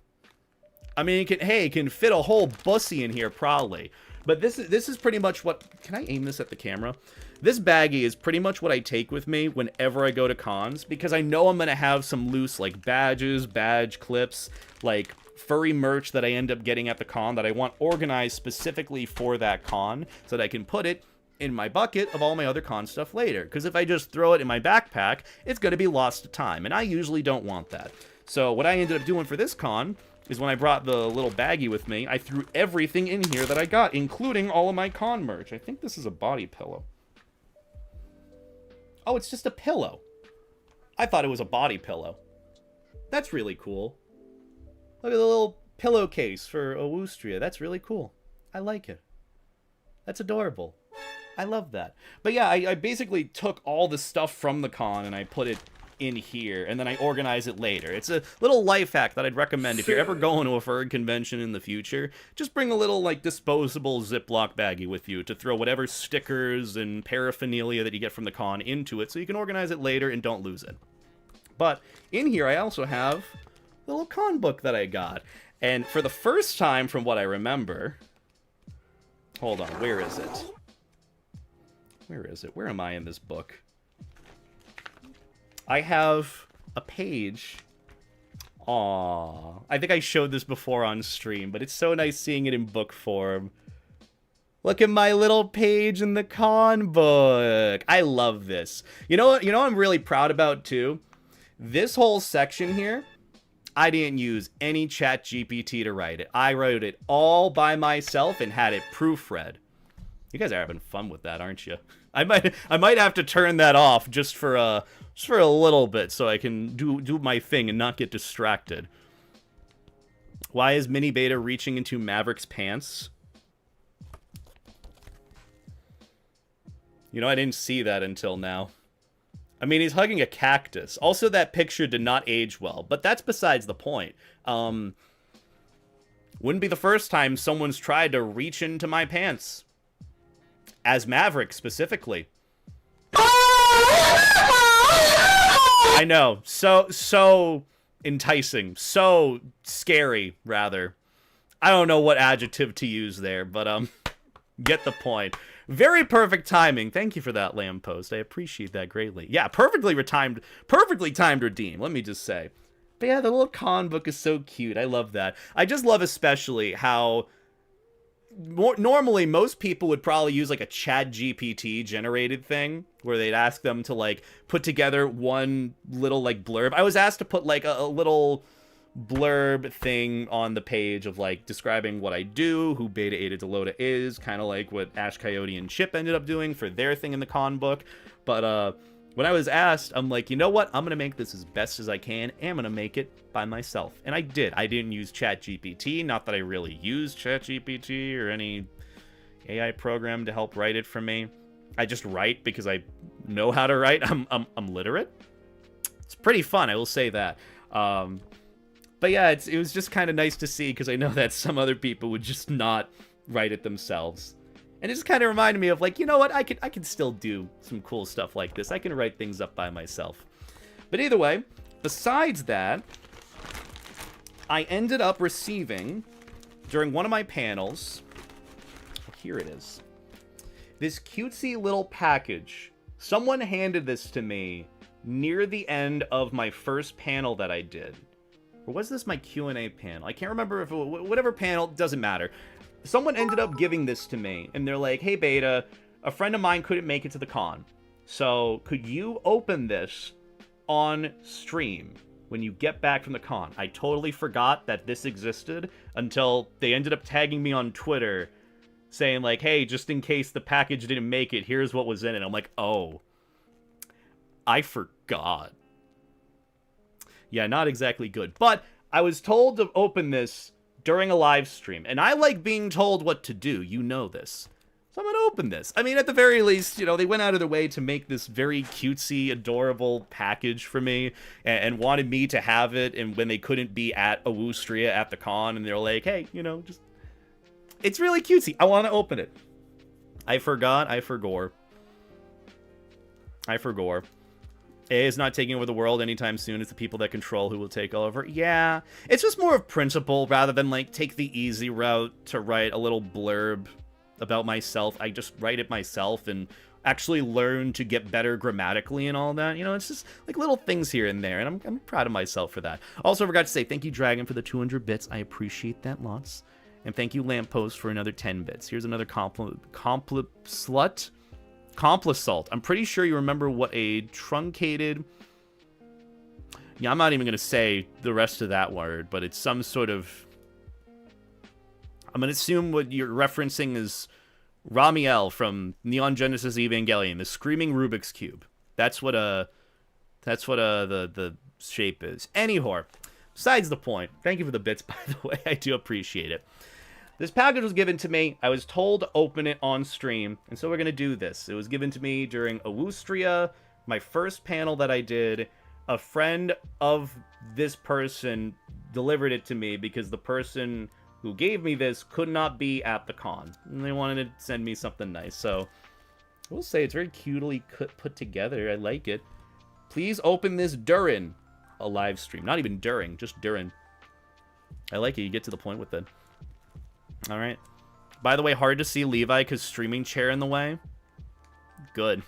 I mean, it can fit a whole bussy in here, probably. But this is pretty much what... Can I aim this at the camera? This baggie is pretty much what I take with me whenever I go to cons, because I know I'm going to have some loose, like, badges, badge clips, like, furry merch that I end up getting at the con that I want organized specifically for that con, so that I can put it in my bucket of all my other con stuff later. Because if I just throw it in my backpack, it's going to be lost to time, and I usually don't want that. So what I ended up doing for this con is when I brought the little baggie with me, I threw everything in here that I got, including all of my con merch. I think this is a body pillow. Oh, it's just a pillow. I thought it was a body pillow. That's really cool. Look at the little pillowcase for Awustria. That's really cool. I like it. That's adorable. I love that. But yeah, I basically took all the stuff from the con and I put it in here, and then I organize it later. It's a little life hack that I'd recommend if you're ever going to a furry convention in the future. Just bring a little, like, disposable Ziploc baggie with you to throw whatever stickers and paraphernalia that you get from the con into it, so you can organize it later and don't lose it. But in here, I also have the little con book that I got. And for the first time, from what I remember... Hold on, where is it? Where is it? Where am I in this book? I have a page. Aww. I think I showed this before on stream, but it's so nice seeing it in book form. Look at my little page in the con book. I love this. You know what I'm really proud about too? This whole section here, I didn't use any chat GPT to write it. I wrote it all by myself and had it proofread. You guys are having fun with that, aren't you? I might have to turn that off just for a little bit so I can do my thing and not get distracted. Why is Mini Beta reaching into Maverick's pants? You know, I didn't see that until now. I mean, he's hugging a cactus. Also, that picture did not age well, but that's besides the point. Wouldn't be the first time someone's tried to reach into my pants. As Maverick, specifically. I know. So enticing, so scary, rather. I don't know what adjective to use there, but, get the point. Very perfect timing. Thank you for that lamppost. I appreciate that greatly. Yeah, perfectly timed redeem, let me just say. But yeah, the little con book is so cute. I love that. I just love especially how normally most people would probably use like a ChatGPT generated thing where they'd ask them to like put together one little like blurb. I was asked to put like a little blurb thing on the page of like describing what I do, who Beta Eta Delota is, kind of like what Ash Coyote and Chip ended up doing for their thing in the con book. But when I was asked, I'm like, you know what? I'm gonna make this as best as I can, and I'm gonna make it by myself. And I did. I didn't use ChatGPT, not that I really use ChatGPT or any AI program to help write it for me. I just write because I know how to write. I'm literate. It's pretty fun, I will say that. But yeah, it was just kind of nice to see, because I know that some other people would just not write it themselves. And it just kind of reminded me of like, you know what, I can still do some cool stuff like this. I can write things up by myself. But either way, besides that, I ended up receiving, during one of my panels, here it is, this cutesy little package. Someone handed this to me near the end of my first panel that I did. Or was this my Q&A panel? I can't remember if it was, whatever panel, doesn't matter. Someone ended up giving this to me, and they're like, hey, Beta, a friend of mine couldn't make it to the con. So, could you open this on stream when you get back from the con? I totally forgot that this existed until they ended up tagging me on Twitter saying, like, hey, just in case the package didn't make it, here's what was in it. I'm like, oh, I forgot. Yeah, not exactly good. But I was told to open this during a live stream, and I like being told what to do. You know this. So I'm gonna open this. I mean, at the very least, you know, they went out of their way to make this very cutesy, adorable package for me, and wanted me to have it, and when they couldn't be at Awustria at the con, and they're like, hey, you know, just... It's really cutesy. I want to open it. I forgot. I forgore. A is not taking over the world anytime soon. It's the people that control who will take over. Yeah, it's just more of principle rather than, like, take the easy route to write a little blurb about myself. I just write it myself and actually learn to get better grammatically and all that. You know, it's just, like, little things here and there, and I'm proud of myself for that. Also, I forgot to say thank you, Dragon, for the 200 bits. I appreciate that lots. And thank you, Lamppost, for another 10 bits. Here's another Complisalt. I'm pretty sure you remember what a truncated... Yeah, I'm not even going to say the rest of that word, but it's some sort of... I'm going to assume what you're referencing is Ramiel from Neon Genesis Evangelion, the screaming Rubik's Cube. That's what the shape is. Anyhow, besides the point, thank you for the bits, by the way. I do appreciate it. This package was given to me. I was told to open it on stream, and so we're going to do this. It was given to me during Awustria, my first panel that I did. A friend of this person delivered it to me because the person who gave me this could not be at the con, and they wanted to send me something nice. So, we'll say it's very cutely put together. I like it. Please open this during a live stream. Not even during, just during. I like it. You get to the point with it. All right. By the way, hard to see Levi because streaming chair in the way. Good.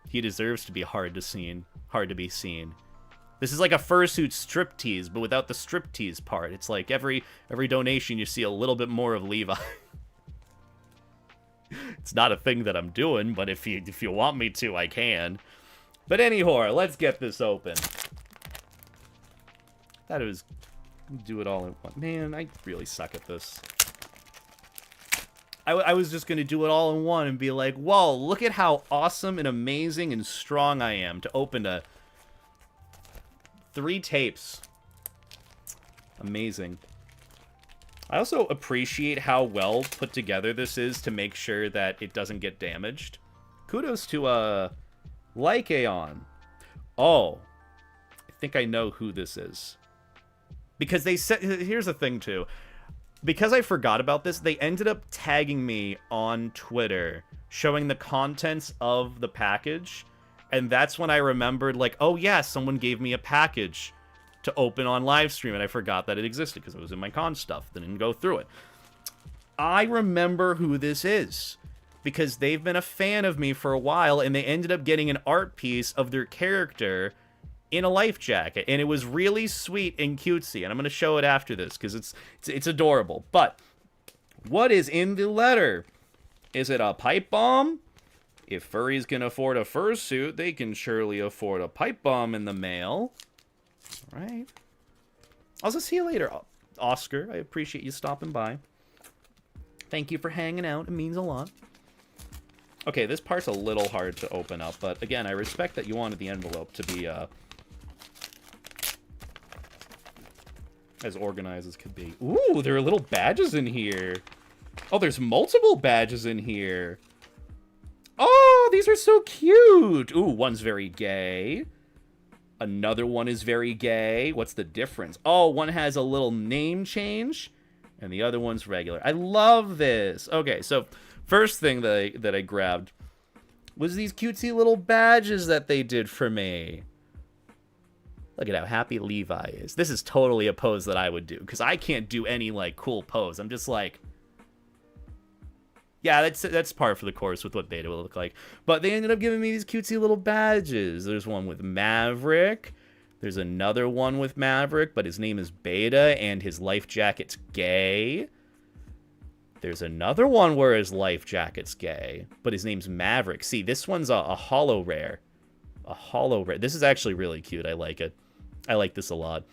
He deserves to be hard to be seen. This is like a fursuit striptease, but without the striptease part. It's like every donation you see a little bit more of Levi. It's not a thing that I'm doing, but if you want me to, I can. But anyhow, let's get this open. Thought it was do it all in one. Man, I really suck at this. I was just going to do it all in one and be like, whoa, look at how awesome and amazing and strong I am to open 3 tapes. Amazing. I also appreciate how well put together this is to make sure that it doesn't get damaged. Kudos to Lycaon. Oh, I think I know who this is. Because they said, here's the thing too. Because I forgot about this, they ended up tagging me on Twitter, showing the contents of the package, and that's when I remembered, like, oh yeah, someone gave me a package to open on live stream, and I forgot that it existed because it was in my con stuff. Didn't go through it. I remember who this is because they've been a fan of me for a while, and they ended up getting an art piece of their character in a life jacket, and it was really sweet and cutesy, and I'm going to show it after this because it's adorable. But what is in the letter? Is it a pipe bomb? If furries can afford a fursuit, they can surely afford a pipe bomb in the mail. All right. I'll see you later, Oscar. I appreciate you stopping by. Thank you for hanging out. It means a lot. Okay, this part's a little hard to open up, but again, I respect that you wanted the envelope to be as organized as could be. Ooh, there are little badges in here. Oh, there's multiple badges in here. Oh, these are so cute. Ooh, one's very gay. Another one is very gay. What's the difference? Oh, one has a little name change, and the other one's regular. I love this. Okay, so first thing that I grabbed was these cutesy little badges that they did for me. Look at how happy Levi is. This is totally a pose that I would do, because I can't do any, like, cool pose. I'm just like... Yeah, that's par for the course with what Beta will look like. But they ended up giving me these cutesy little badges. There's one with Maverick. There's another one with Maverick, but his name is Beta, and his life jacket's gay. There's another one where his life jacket's gay, but his name's Maverick. See, this one's a holo rare. A holo rare. This is actually really cute. I like it. I like this a lot.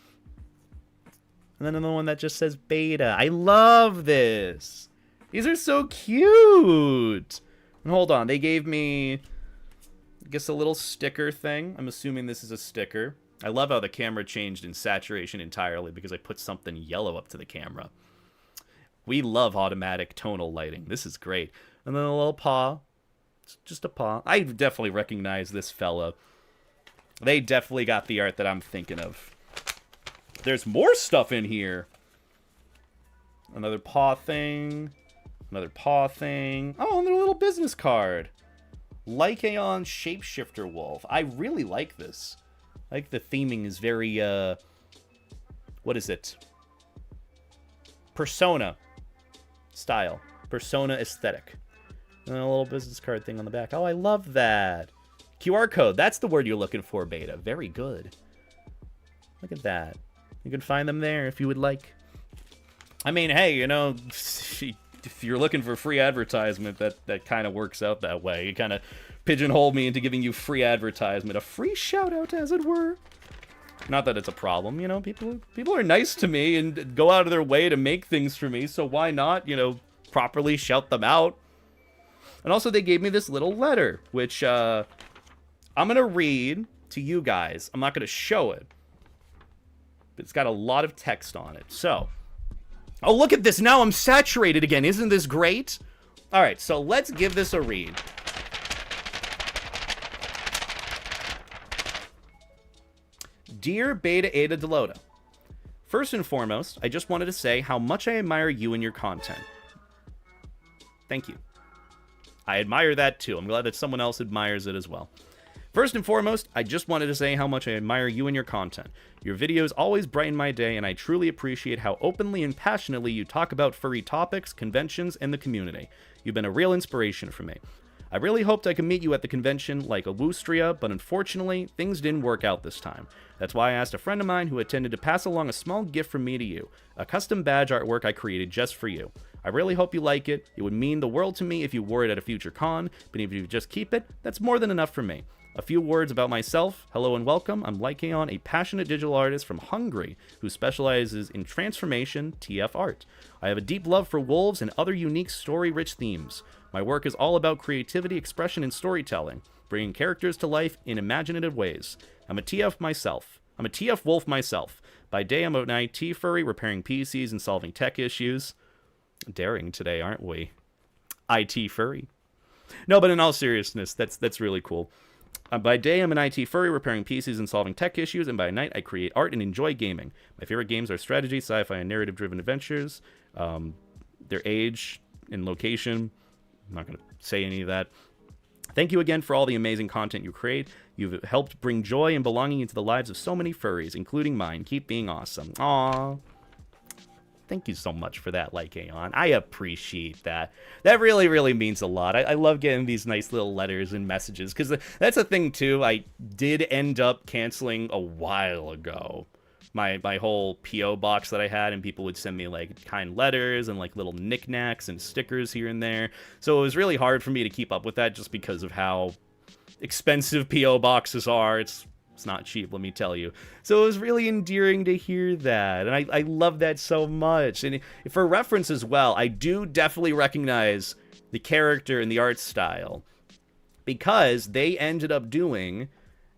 And then another one that just says Beta. I love this. These are so cute. And hold on. They gave me, I guess, a little sticker thing. I'm assuming this is a sticker. I love how the camera changed in saturation entirely because I put something yellow up to the camera. We love automatic tonal lighting. This is great. And then a little paw. It's just a paw. I definitely recognize this fella. They definitely got the art that I'm thinking of. There's more stuff in here. Another paw thing. Another paw thing. Oh, and a little business card. Lycaon Shapeshifter Wolf. I really like this. I like the theming is very, what is it? Persona style. Persona aesthetic. And a little business card thing on the back. Oh, I love that. QR code. That's the word you're looking for, Beta. Very good. Look at that. You can find them there if you would like. I mean, hey, you know, if you're looking for free advertisement, that kind of works out that way. You kind of pigeonhole me into giving you free advertisement. A free shout-out, as it were. Not that it's a problem, you know. People are nice to me and go out of their way to make things for me, so why not, you know, properly shout them out? And also, they gave me this little letter, which I'm going to read to you guys. I'm not going to show it. But it's got a lot of text on it. So, oh, look at this. Now I'm saturated again. Isn't this great? All right, so let's give this a read. Dear Beta Ada Delota, first and foremost, I just wanted to say how much I admire you and your content. Thank you. I admire that too. I'm glad that someone else admires it as well. First and foremost, I just wanted to say how much I admire you and your content. Your videos always brighten my day, and I truly appreciate how openly and passionately you talk about furry topics, conventions, and the community. You've been a real inspiration for me. I really hoped I could meet you at the convention like a Woostria, but unfortunately, things didn't work out this time. That's why I asked a friend of mine who attended to pass along a small gift from me to you, a custom badge artwork I created just for you. I really hope you like it. It would mean the world to me if you wore it at a future con, but if you just keep it, that's more than enough for me. A few words about myself. Hello and welcome. I'm Lycaon, a passionate digital artist from Hungary who specializes in transformation TF art. I have a deep love for wolves and other unique story-rich themes. My work is all about creativity, expression, and storytelling, bringing characters to life in imaginative ways. I'm a TF myself. I'm a TF wolf myself. By day, I'm an IT furry, repairing PCs and solving tech issues. Daring today, aren't we? IT furry. No, but in all seriousness, that's really cool. By day, I'm an IT furry, repairing PCs and solving tech issues, and by night, I create art and enjoy gaming. My favorite games are strategy, sci-fi, and narrative-driven adventures. Their age and location, I'm not going to say any of that. Thank you again for all the amazing content you create. You've helped bring joy and belonging into the lives of so many furries, including mine. Keep being awesome. Aww. Thank you so much for that, Lycaon. I appreciate that. That really, really means a lot. I love getting these nice little letters and messages, because that's a thing, too. I did end up canceling a while ago my whole P.O. box that I had, and people would send me, like, kind letters and, like, little knickknacks and stickers here and there. So it was really hard for me to keep up with that just because of how expensive P.O. boxes are. It's not cheap, let me tell you. So it was really endearing to hear that, and I love that so much. And for reference as well, I do definitely recognize the character and the art style, because they ended up doing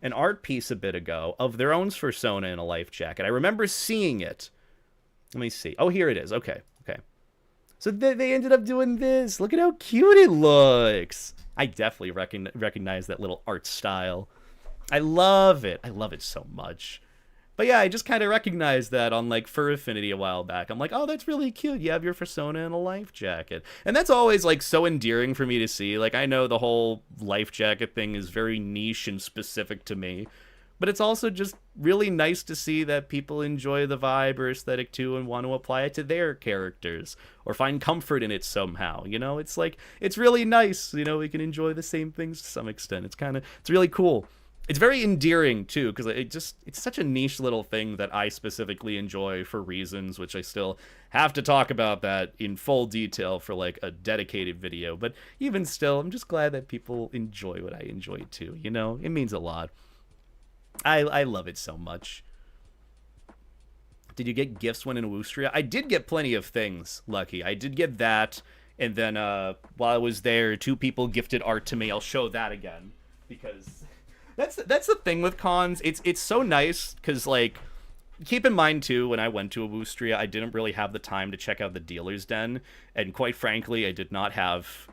an art piece a bit ago of their own Fursona in a life jacket. I remember seeing it. Let me see. Oh, here it is. Okay. So they ended up doing this. Look at how cute it looks. I definitely recognize that little art style. I love it. I love it so much. But yeah, I just kind of recognized that on, like, Fur Affinity a while back. I'm like, oh, that's really cute. You have your Fursona in a life jacket. And that's always, like, so endearing for me to see. Like, I know the whole life jacket thing is very niche and specific to me. But it's also just really nice to see that people enjoy the vibe or aesthetic too and want to apply it to their characters or find comfort in it somehow. You know, it's like, it's really nice. You know, we can enjoy the same things to some extent. It's really cool. It's very endearing, too, because it's such a niche little thing that I specifically enjoy for reasons, which I still have to talk about that in full detail for, like, a dedicated video. But even still, I'm just glad that people enjoy what I enjoy, too, you know? It means a lot. I love it so much. Did you get gifts when in Woostria? I did get plenty of things, Lucky. I did get that, and then while I was there, 2 people gifted art to me. I'll show that again, because that's the thing with cons. It's so nice because, like, keep in mind too, when I went to a Woostria, I didn't really have the time to check out the dealer's den, and quite frankly, I did not have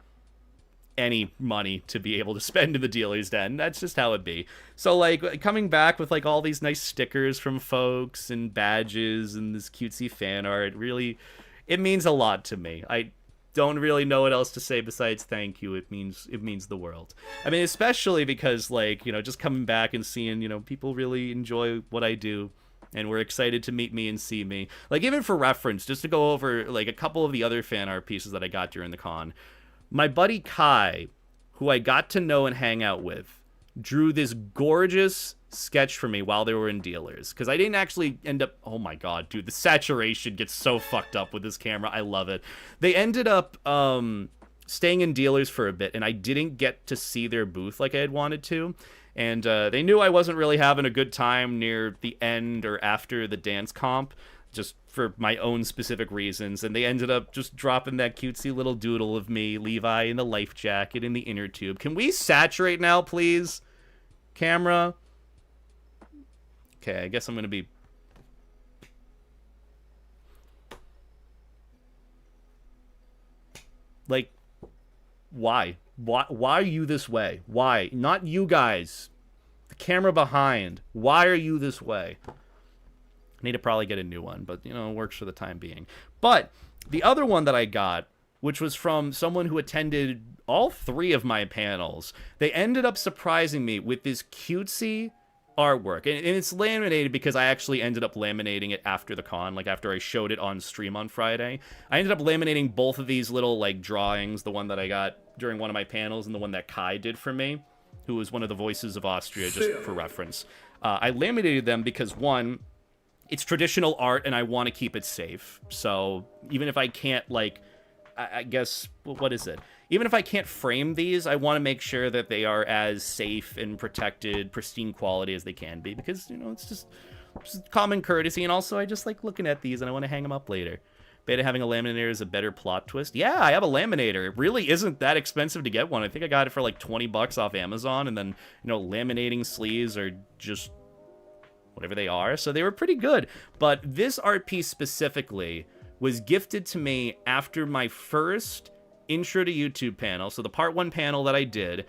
any money to be able to spend in the dealer's den. That's just how it be. So, like, coming back with, like, all these nice stickers from folks and badges and this cutesy fan art, really, it means a lot to me. I don't really know what else to say besides thank you. It means the world. I mean, especially because, like, you know, just coming back and seeing, you know, people really enjoy what I do and we're excited to meet me and see me. Like, even for reference, just to go over, like, a couple of the other fan art pieces that I got during the con, my buddy Kai, who I got to know and hang out with, drew this gorgeous sketch for me while they were in dealers, because I didn't actually end up... Oh my god, dude, the saturation gets so fucked up with this camera. I love it. They ended up staying in dealers for a bit, and I didn't get to see their booth like I had wanted to, and they knew I wasn't really having a good time near the end or after the dance comp, just for my own specific reasons, and they ended up just dropping that cutesy little doodle of me, Levi, in the life jacket, in the inner tube. Can we saturate now, please? Camera? Okay, I guess I'm gonna be... Like, why? Why are you this way? Why? Not you guys. The camera behind. Why are you this way? I need to probably get a new one, but, you know, it works for the time being. But the other one that I got, which was from someone who attended all 3 of my panels, they ended up surprising me with this cutesy artwork. And it's laminated because I actually ended up laminating it after the con, like after I showed it on stream on Friday. I ended up laminating both of these little, like, drawings, the one that I got during one of my panels and the one that Kai did for me, who was one of the voices of Austria, just for reference. I laminated them because, one, it's traditional art, and I want to keep it safe. So even if I can't, like, I guess, what is it? Even if I can't frame these, I want to make sure that they are as safe and protected, pristine quality as they can be, because, you know, it's just common courtesy, and also I just like looking at these, and I want to hang them up later. Beta having a laminator is a better plot twist. Yeah, I have a laminator. It really isn't that expensive to get one. I think I got it for like 20 bucks off Amazon, and then, you know, laminating sleeves are just whatever they are, so they were pretty good. But this art piece specifically was gifted to me after my first intro to YouTube panel, so the part 1 panel that I did.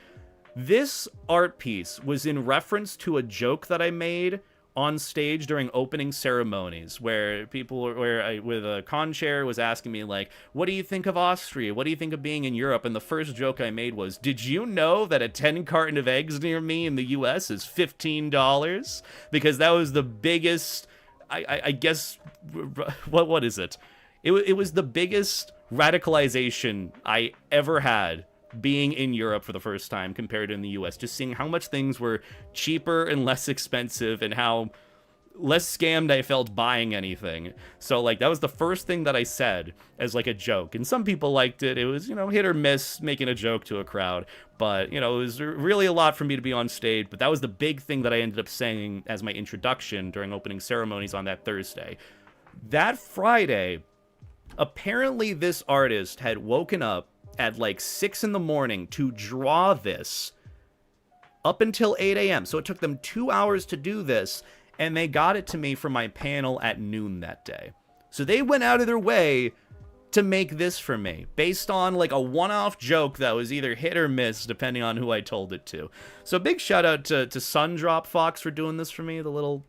This art piece was in reference to a joke that I made on stage during opening ceremonies where with a con chair was asking me, like, what do you think of Austria? What do you think of being in Europe? And the first joke I made was, did you know that a 10 carton of eggs near me in the US is $15? Because that was the biggest, I guess, what is it? It was the biggest radicalization I ever had being in Europe for the first time compared to in the US, just seeing how much things were cheaper and less expensive and how less scammed I felt buying anything. So like that was the first thing that I said as like a joke, and some people liked it. It was, you know, hit or miss making a joke to a crowd, but you know, it was really a lot for me to be on stage. But that was the big thing that I ended up saying as my introduction during opening ceremonies on that Thursday. That Friday, apparently this artist had woken up at like 6 in the morning to draw this up until 8 a.m. So it took them 2 hours to do this, and they got it to me for my panel at noon that day. So they went out of their way to make this for me, based on like a one-off joke that was either hit or miss, depending on who I told it to. So big shout out to Sundrop Fox for doing this for me, the little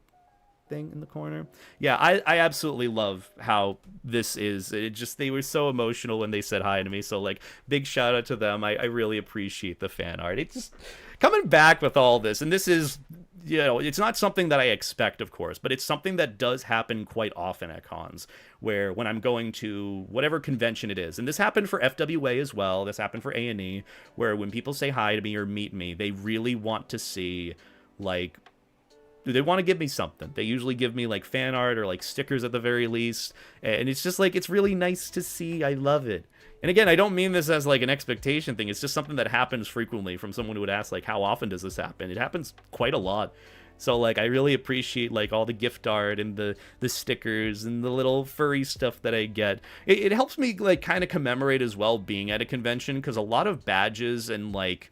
thing in the corner. Yeah, I absolutely love how this is. They were so emotional when they said hi to me, so like big shout out to them. I really appreciate the fan art. It's just coming back with all this, and this is, you know, it's not something that I expect, of course, but it's something that does happen quite often at cons, where when I'm going to whatever convention it is, and this happened for FWA as well, this happened for A&E, where when people say hi to me or meet me, they really want to see, like, they want to give me something. They usually give me like fan art or like stickers at the very least. And it's just like, it's really nice to see. I love it. And again, I don't mean this as like an expectation thing. It's just something that happens frequently from someone who would ask like, how often does this happen? It happens quite a lot. So like, I really appreciate like all the gift art and the stickers and the little furry stuff that I get. It helps me like kind of commemorate as well being at a convention, because a lot of badges and like,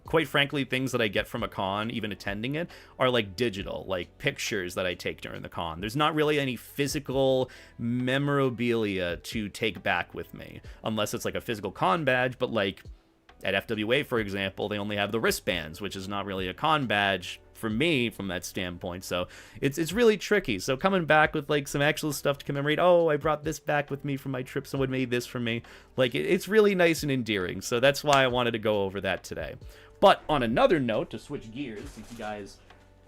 quite frankly, things that I get from a con, even attending it, are like digital, like pictures that I take during the con. There's not really any physical memorabilia to take back with me, unless it's like a physical con badge. But like at FWA, for example, they only have the wristbands, which is not really a con badge for me from that standpoint. So it's really tricky. So coming back with like some actual stuff to commemorate, oh, I brought this back with me from my trip, someone made this for me, like it's really nice and endearing. So that's why I wanted to go over that today. But on another note, to switch gears, since you guys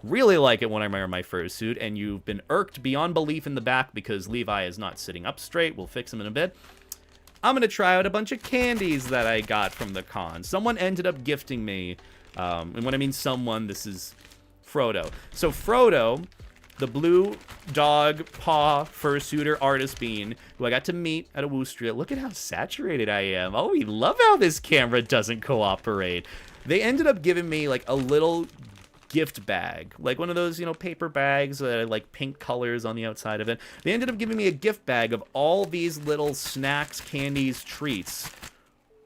really like it when I wear my fursuit, and you've been irked beyond belief in the back because Levi is not sitting up straight, we'll fix him in a bit, I'm going to try out a bunch of candies that I got from the con. Someone ended up gifting me, and when I mean someone, this is Frodo. So Frodo, the blue dog paw fursuiter artist bean, who I got to meet at a Woostria. Look at how saturated I am. Oh, we love how this camera doesn't cooperate. They ended up giving me like a little gift bag, like one of those, you know, paper bags that are like pink colors on the outside of it. They ended up giving me a gift bag of all these little snacks, candies, treats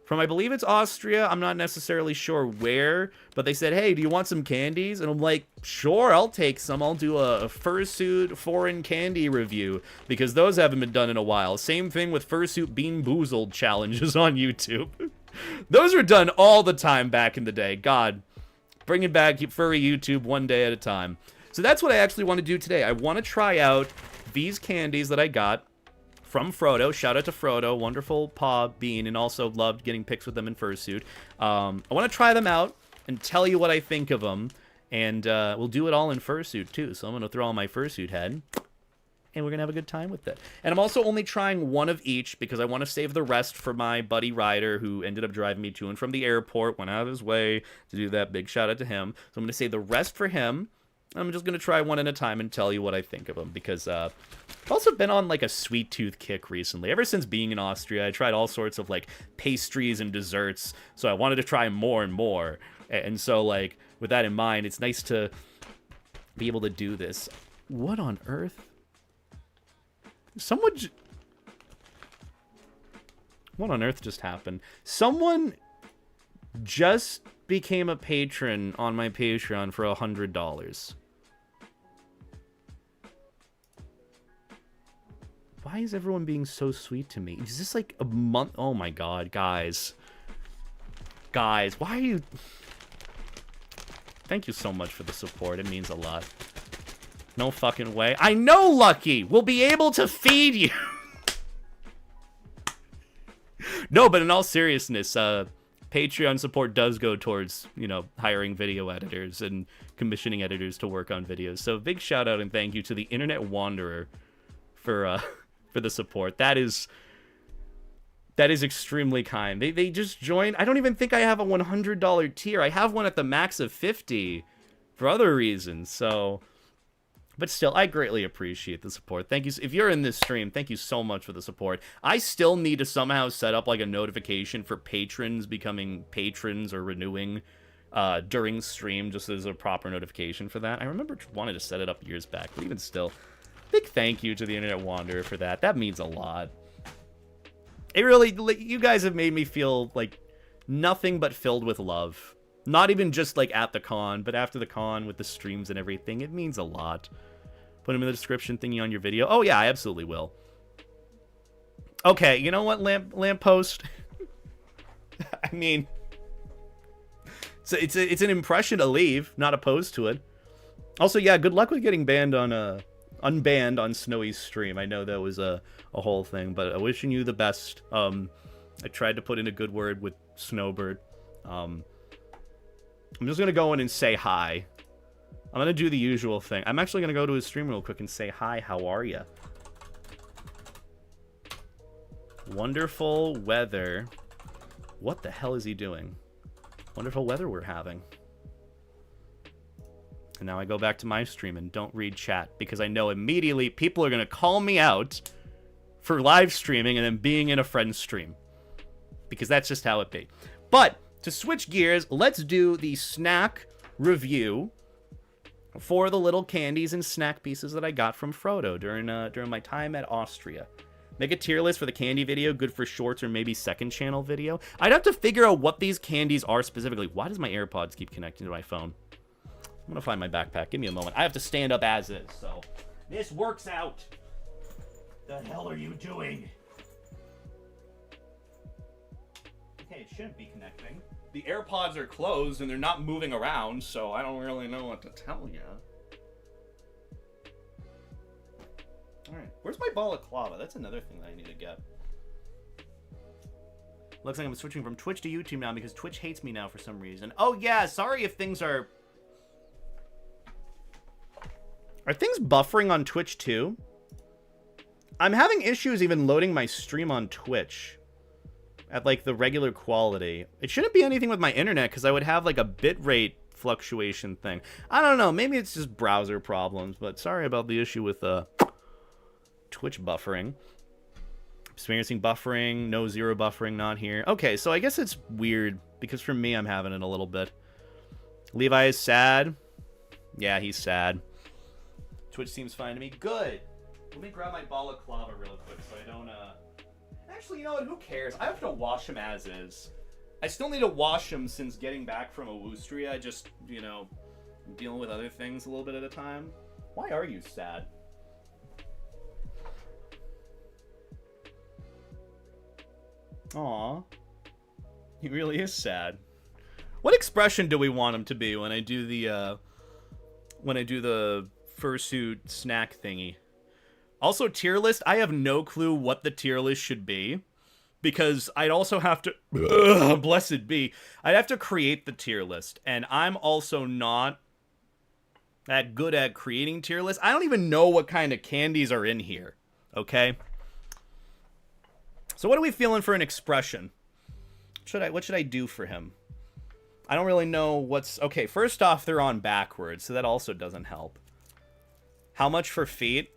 from, I believe it's Austria. I'm not necessarily sure where, but they said, hey, do you want some candies? And I'm like, sure, I'll take some. I'll do a fursuit foreign candy review, because those haven't been done in a while. Same thing with fursuit Bean Boozled challenges on YouTube. Those were done all the time back in the day. God, bringing back furry YouTube one day at a time. So that's what I actually want to do today. I want to try out these candies that I got from Frodo. Shout out to Frodo, wonderful paw bean, and also loved getting pics with them in fursuit. I want to try them out and tell you what I think of them, and we'll do it all in fursuit too. So I'm going to throw on my fursuit head, and we're going to have a good time with it. And I'm also only trying one of each because I want to save the rest for my buddy Ryder, who ended up driving me to and from the airport, went out of his way to do that. Big shout out to him. So I'm going to save the rest for him. I'm just going to try one at a time and tell you what I think of them, because I've also been on like a sweet tooth kick recently. Ever since being in Austria, I tried all sorts of like pastries and desserts, so I wanted to try more and more. And so like with that in mind, it's nice to be able to do this. What on earth? What on earth just happened? Someone just became a patron on my Patreon for $100. Why is everyone being so sweet to me? Is this like a month? Oh my god, guys. Guys, why are you... Thank you so much for the support. It means a lot. No fucking way. I know, Lucky! We'll be able to feed you! No, but in all seriousness, Patreon support does go towards, you know, hiring video editors and commissioning editors to work on videos. So big shout out and thank you to the Internet Wanderer for the support. That is extremely kind. They just joined. I don't even think I have a $100 tier. I have one at the max of 50 for other reasons. So, but still, I greatly appreciate the support. Thank you. If you're in this stream, thank you so much for the support. I still need to somehow set up like a notification for patrons becoming patrons or renewing during stream, just as a proper notification for that. I remember wanting to set it up years back, but even still, big thank you to the Internet Wanderer for that. That means a lot. It really, you guys have made me feel like nothing but filled with love. Not even just like at the con, but after the con with the streams and everything. It means a lot. Put them in the description thingy on your video. Oh yeah, I absolutely will. Okay, you know what, lamppost? I mean, it's an impression to leave, not opposed to it. Also, yeah, good luck with getting banned on unbanned on Snowy's stream. I know that was a whole thing, but wishing you the best. I tried to put in a good word with Snowbird. I'm just going to go in and say hi. I'm going to do the usual thing. I'm actually going to go to his stream real quick and say, hi, how are ya? Wonderful weather. What the hell is he doing? Wonderful weather we're having. And now I go back to my stream and don't read chat because I know immediately people are going to call me out for live streaming and then being in a friend's stream. Because that's just how it be. But to switch gears, let's do the snack review for the little candies and snack pieces that I got from Frodo during my time at Austria. Make a tier list for the candy video, good for shorts or maybe second channel video. I'd have to figure out what these candies are specifically. Why does my AirPods keep connecting to my phone? I'm gonna find my backpack. Give me a moment. I have to stand up as is, so this works out. The hell are you doing? Okay, it shouldn't be connecting. The AirPods are closed and they're not moving around, so I don't really know what to tell you. Alright, where's my balaclava? That's another thing that I need to get. Looks like I'm switching from Twitch to YouTube now because Twitch hates me now for some reason. Oh yeah, sorry if things are... Are things buffering on Twitch too? I'm having issues even loading my stream on Twitch at like the regular quality. It shouldn't be anything with my internet because I would have like a bitrate fluctuation thing. I don't know, maybe it's just browser problems, but sorry about the issue with Twitch buffering. Experiencing buffering, no zero buffering, not here. Okay, so I guess it's weird because for me I'm having it a little bit. Levi is sad. Yeah, he's sad. Twitch seems fine to me. Good. Let me grab my balaclava real quick so I don't Actually, you know what? Who cares? I have to wash him as is. I still need to wash him since getting back from Austria. I just, you know, dealing with other things a little bit at a time. Why are you sad? Aw. He really is sad. What expression do we want him to be when I do the fursuit snack thingy? Also, tier list, I have no clue what the tier list should be. Because I'd also have to... blessed be. I'd have to create the tier list. And I'm also not that good at creating tier lists. I don't even know what kind of candies are in here. Okay? So what are we feeling for an expression? What should I do for him? I don't really know what's... Okay, first off, they're on backwards. So that also doesn't help. How much for feet?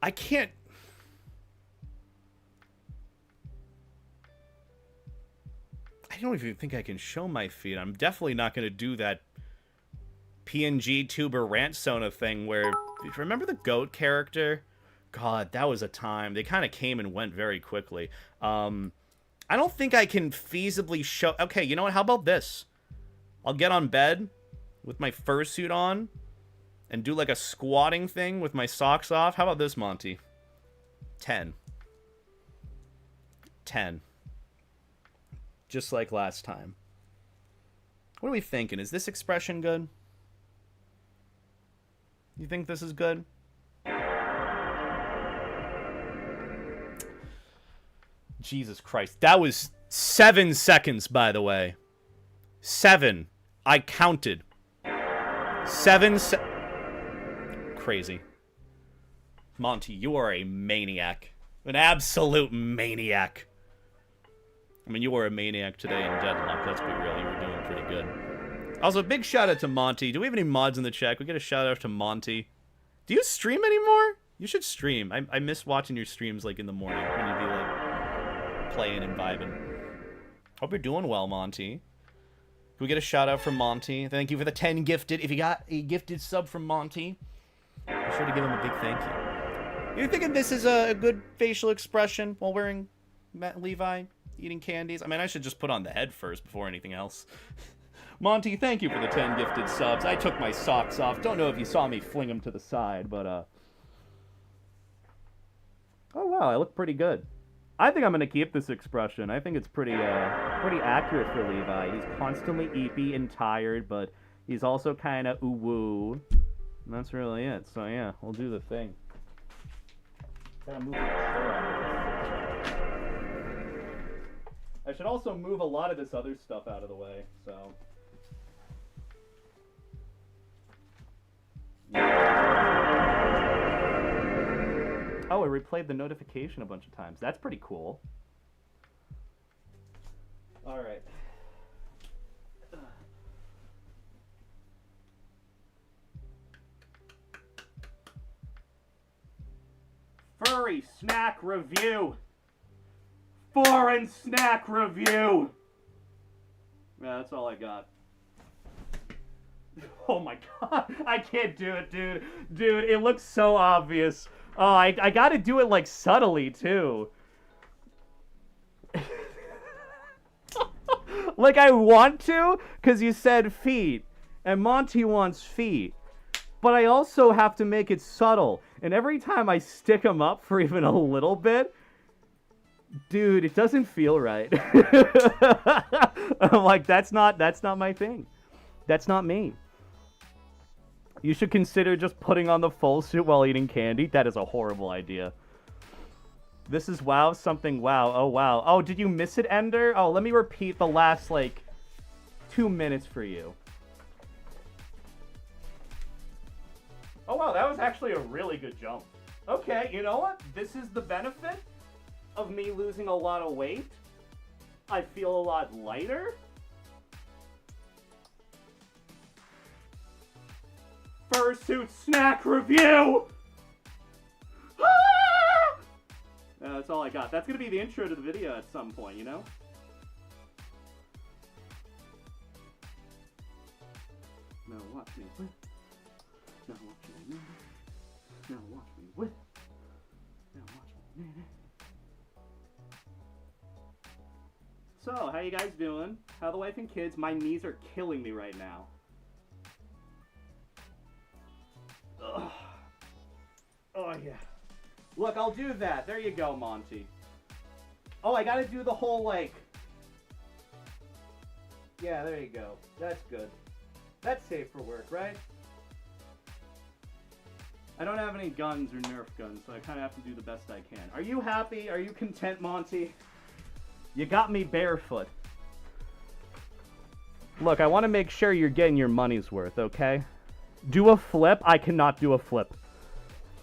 I can't... I don't even think I can show my feet. I'm definitely not going to do that PNG tuber rant Sona thing where... Remember the goat character? God, that was a time. They kind of came and went very quickly. I don't think I can feasibly show... Okay, you know what? How about this? I'll get on bed with my fursuit on and do like a squatting thing with my socks off. How about this, Monty? 10. 10. Just like last time. What are we thinking? Is this expression good? You think this is good? Jesus Christ. That was 7 seconds, by the way. 7. I counted. 7 Crazy. Monty, you are a maniac. An absolute maniac. I mean, you were a maniac today in Deadlock. Let's be real. You were doing pretty good. Also, big shout out to Monty. Do we have any mods in the chat? Can we get a shout out to Monty? Do you stream anymore? You should stream. I miss watching your streams like in the morning when you'd be like playing and vibing. Hope you're doing well, Monty. Can we get a shout out from Monty? Thank you for the 10 gifted. If you got a gifted sub from Monty, be sure to give him a big thank you. You're thinking this is a good facial expression while wearing Levi, eating candies? I mean, I should just put on the head first before anything else. Monty, thank you for the 10 gifted subs. I took my socks off. Don't know if you saw me fling them to the side, but, oh, wow, I look pretty good. I think I'm going to keep this expression. I think it's pretty accurate for Levi. He's constantly eepy and tired, but he's also kind of ooh-woo. And that's really it. So, yeah, we'll do the thing. Gotta move the chair out of this. I should also move a lot of this other stuff out of the way, so... Oh, I replayed the notification a bunch of times. That's pretty cool. Alright. Furry snack review! Foreign snack review! Yeah, that's all I got. Oh my god, I can't do it, dude. Dude, it looks so obvious. Oh, I gotta do it, like, subtly, too. Like, I want to, because you said feet, and Monty wants feet. But I also have to make it subtle. And every time I stick them up for even a little bit, dude, it doesn't feel right. I'm like, that's not my thing. That's not me. You should consider just putting on the full suit while eating candy. That is a horrible idea. This is wow, something wow. Oh, wow. Oh, did you miss it, Ender? Oh, let me repeat the last, like, 2 minutes for you. Oh, wow, that was actually a really good jump. Okay, you know what? This is the benefit of me losing a lot of weight. I feel a lot lighter. Fursuit snack review! Ah! That's all I got. That's gonna be the intro to the video at some point, you know? Now watch me whip. Now watch me. Now watch me whip. Now watch me. So, how you guys doing? How the wife and kids? My knees are killing me right now. Ugh. Oh, yeah. Look, I'll do that. There you go, Monty. Oh, I gotta do the whole, like... Yeah, there you go. That's good. That's safe for work, right? I don't have any guns or Nerf guns, so I kind of have to do the best I can. Are you happy? Are you content, Monty? You got me barefoot. Look, I want to make sure you're getting your money's worth, okay? Do a flip? I cannot do a flip.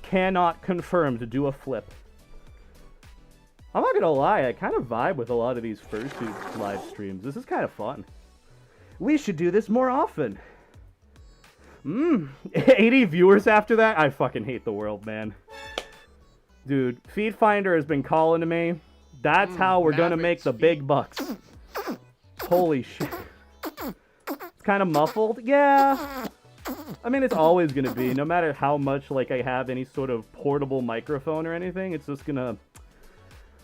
Cannot confirm to do a flip. I'm not gonna lie, I kind of vibe with a lot of these Fursuit live streams. This is kind of fun. We should do this more often. 80 viewers after that? I fucking hate the world, man. Dude, Feed Finder has been calling to me. That's how we're gonna make the big bucks. Holy shit. It's kind of muffled? Yeah. I mean, it's always gonna be. No matter how much, like, I have any sort of portable microphone or anything, it's just gonna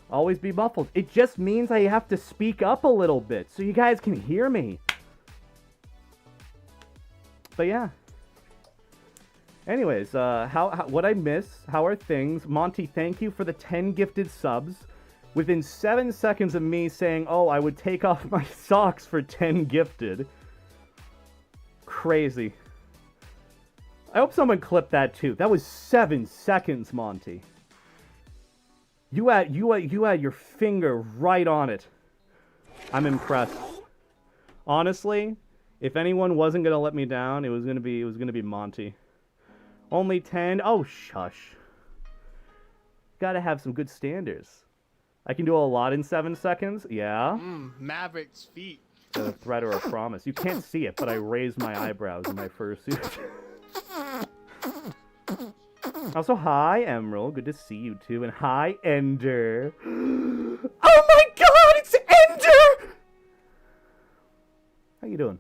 always be muffled. It just means I have to speak up a little bit so you guys can hear me. But yeah. Anyways, what I miss? How are things? Monty, thank you for the 10 gifted subs. Within 7 seconds of me saying, oh, I would take off my socks for 10 gifted. crazy. I hope someone clipped that too. That was 7 seconds, Monty. You had your finger right on it. I'm impressed. Honestly, if anyone wasn't gonna let me down, it was gonna be Monty. Only 10. Oh, shush. Gotta have some good standards. I can do a lot in 7 seconds. Yeah. Maverick's feet. A threat or a promise. You can't see it, but I raised my eyebrows in my fursuit. Also, hi, Emerald. Good to see you, too. And hi, Ender. Oh, my God! It's Ender! How you doing?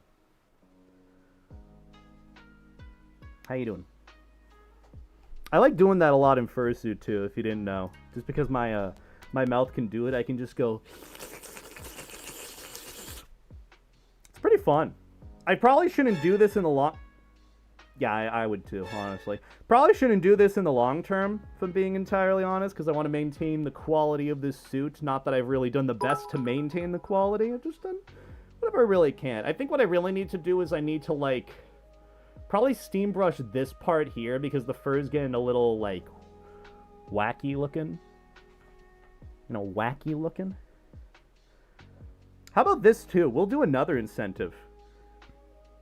How you doing? I like doing that a lot in fursuit, too, if you didn't know. Just because my mouth can do it, I can just go... It's pretty fun. I probably shouldn't do this in the long... Yeah, I would too, honestly. Probably shouldn't do this in the long term, if I'm being entirely honest, because I want to maintain the quality of this suit. Not that I've really done the best to maintain the quality. I've just done whatever I really can. I think what I really need to do is I need to, like, probably steam brush this part here, because the fur's getting a little, like, wacky looking. You know, wacky looking. How about this, too? We'll do another incentive.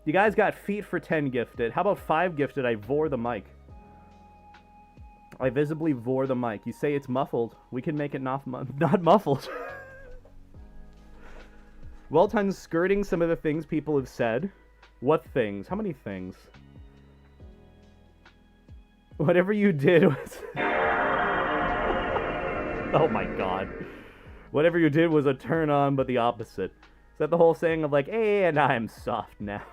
You guys got feet for 10 gifted. How about 5 gifted? I vor the mic. I visibly vor the mic. You say it's muffled. We can make it not muffled. Well done skirting some of the things people have said. What things? How many things? Whatever you did was... Oh my god. Whatever you did was a turn on, but the opposite. Is that the whole saying of like, hey, and I'm soft now?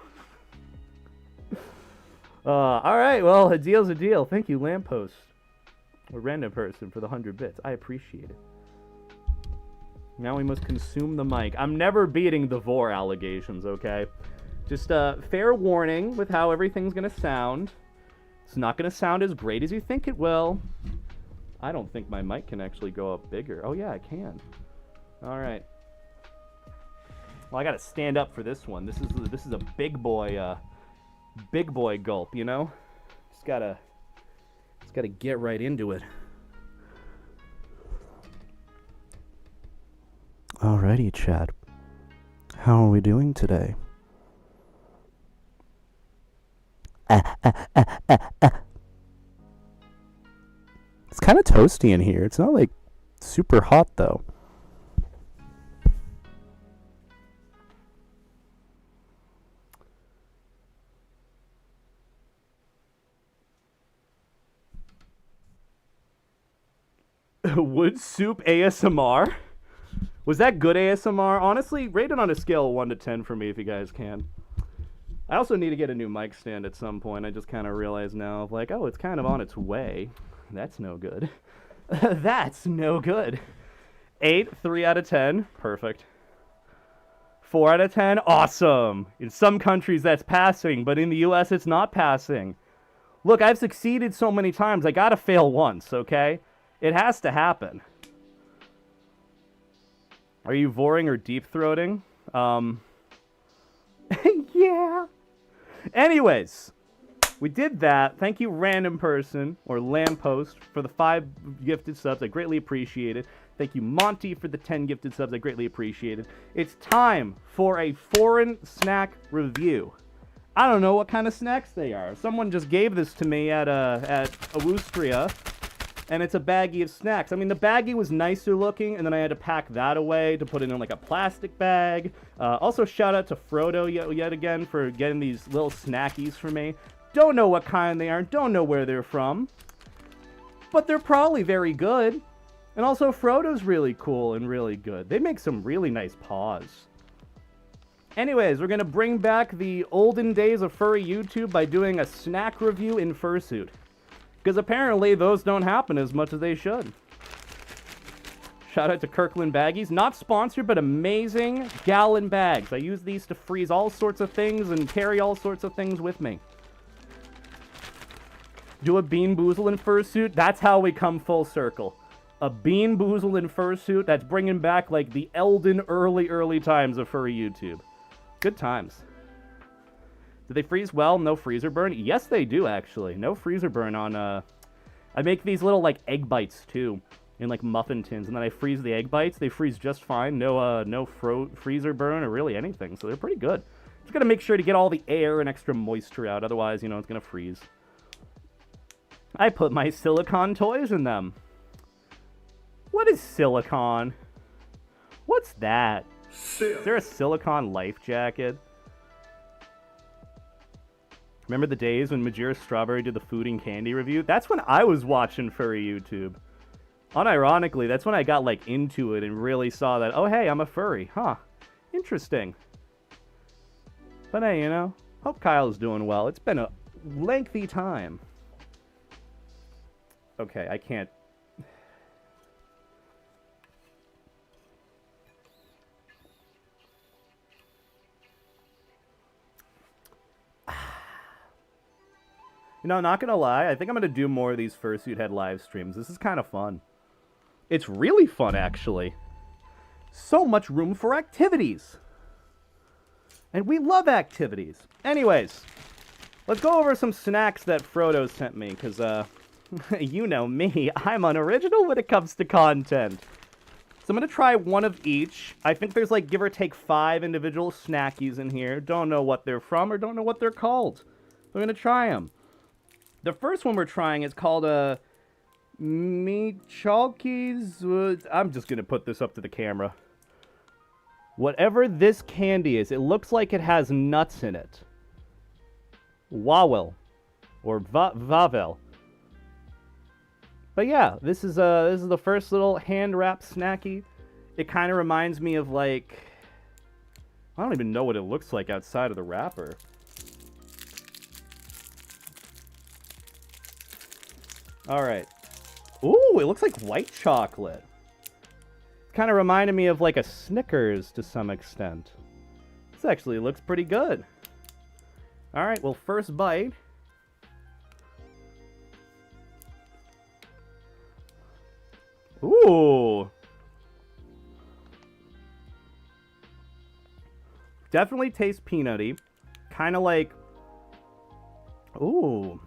Alright, well, a deal's a deal. Thank you, Lamppost. Or random person for the 100 bits. I appreciate it. Now we must consume the mic. I'm never beating the vor allegations, okay? Just fair warning with how everything's gonna sound. It's not gonna sound as great as you think it will. I don't think my mic can actually go up bigger. Oh yeah, I can. Alright. Well, I gotta stand up for this one. This is a big boy gulp, you know? Just gotta get right into it. Alrighty, Chad. How are we doing today? It's kind of toasty in here. It's not like super hot though. Wood soup ASMR? Was that good ASMR? Honestly, rate it on a scale of 1 to 10 for me if you guys can. I also need to get a new mic stand at some point. I just kind of realized now, like, oh, it's kind of on its way. That's no good. That's no good. 8, 3 out of 10. Perfect. 4 out of 10. Awesome. In some countries, that's passing, but in the US, it's not passing. Look, I've succeeded so many times. I gotta fail once, okay? It has to happen. Are you voring or deep-throating? Yeah. Anyways, we did that. Thank you, random person, or lamppost, for the 5 gifted subs. I greatly appreciate it. Thank you, Monty, for the 10 gifted subs. I greatly appreciate it. It's time for a foreign snack review. I don't know what kind of snacks they are. Someone just gave this to me at Austria. And it's a baggie of snacks. I mean, the baggie was nicer looking, and then I had to pack that away to put it in like a plastic bag. Also, shout out to Frodo yet again for getting these little snackies for me. Don't know what kind they are, don't know where they're from. But they're probably very good. And also, Frodo's really cool and really good. They make some really nice paws. Anyways, we're going to bring back the olden days of furry YouTube by doing a snack review in fursuit. Because apparently those don't happen as much as they should. Shout out to Kirkland Baggies. Not sponsored, but amazing gallon bags. I use these to freeze all sorts of things and carry all sorts of things with me. Do a Bean Boozle in fursuit. That's how we come full circle. A Bean Boozle in fursuit. That's bringing back like the Elden early times of furry YouTube. Good times. Do they freeze well? No freezer burn? Yes, they do, actually. No freezer burn on, I make these little, like, egg bites, too, in, like, muffin tins, and then I freeze the egg bites. They freeze just fine. No freezer burn or really anything, so they're pretty good. Just gotta make sure to get all the air and extra moisture out, otherwise, you know, it's gonna freeze. I put my silicone toys in them. What is silicone? What's that? Is there a silicone life jacket? Remember the days when Majira Strawberry did the food and candy review? That's when I was watching furry YouTube. Unironically, that's when I got, like, into it and really saw that, oh, hey, I'm a furry. Huh. Interesting. But hey, you know, hope Kyle's doing well. It's been a lengthy time. Okay, I can't... You know, not gonna lie, I think I'm gonna do more of these Fursuit Head live streams. This is kind of fun. It's really fun, actually. So much room for activities. And we love activities. Anyways, let's go over some snacks that Frodo sent me, because, you know me, I'm unoriginal when it comes to content. So I'm gonna try one of each. I think there's, like, give or take 5 individual snackies in here. Don't know what they're from or don't know what they're called. We're gonna try them. The first one we're trying is called Michalki's. I'm just gonna put this up to the camera. Whatever this candy is, it looks like it has nuts in it. Wawel, or Vavel. But yeah, this is the first little hand wrap snacky. It kind of reminds me of, like, I don't even know what it looks like outside of the wrapper. Alright. Ooh, it looks like white chocolate. It kind of reminded me of, like, a Snickers to some extent. This actually looks pretty good. Alright, well, first bite. Ooh. Definitely tastes peanutty. Kind of like... Ooh.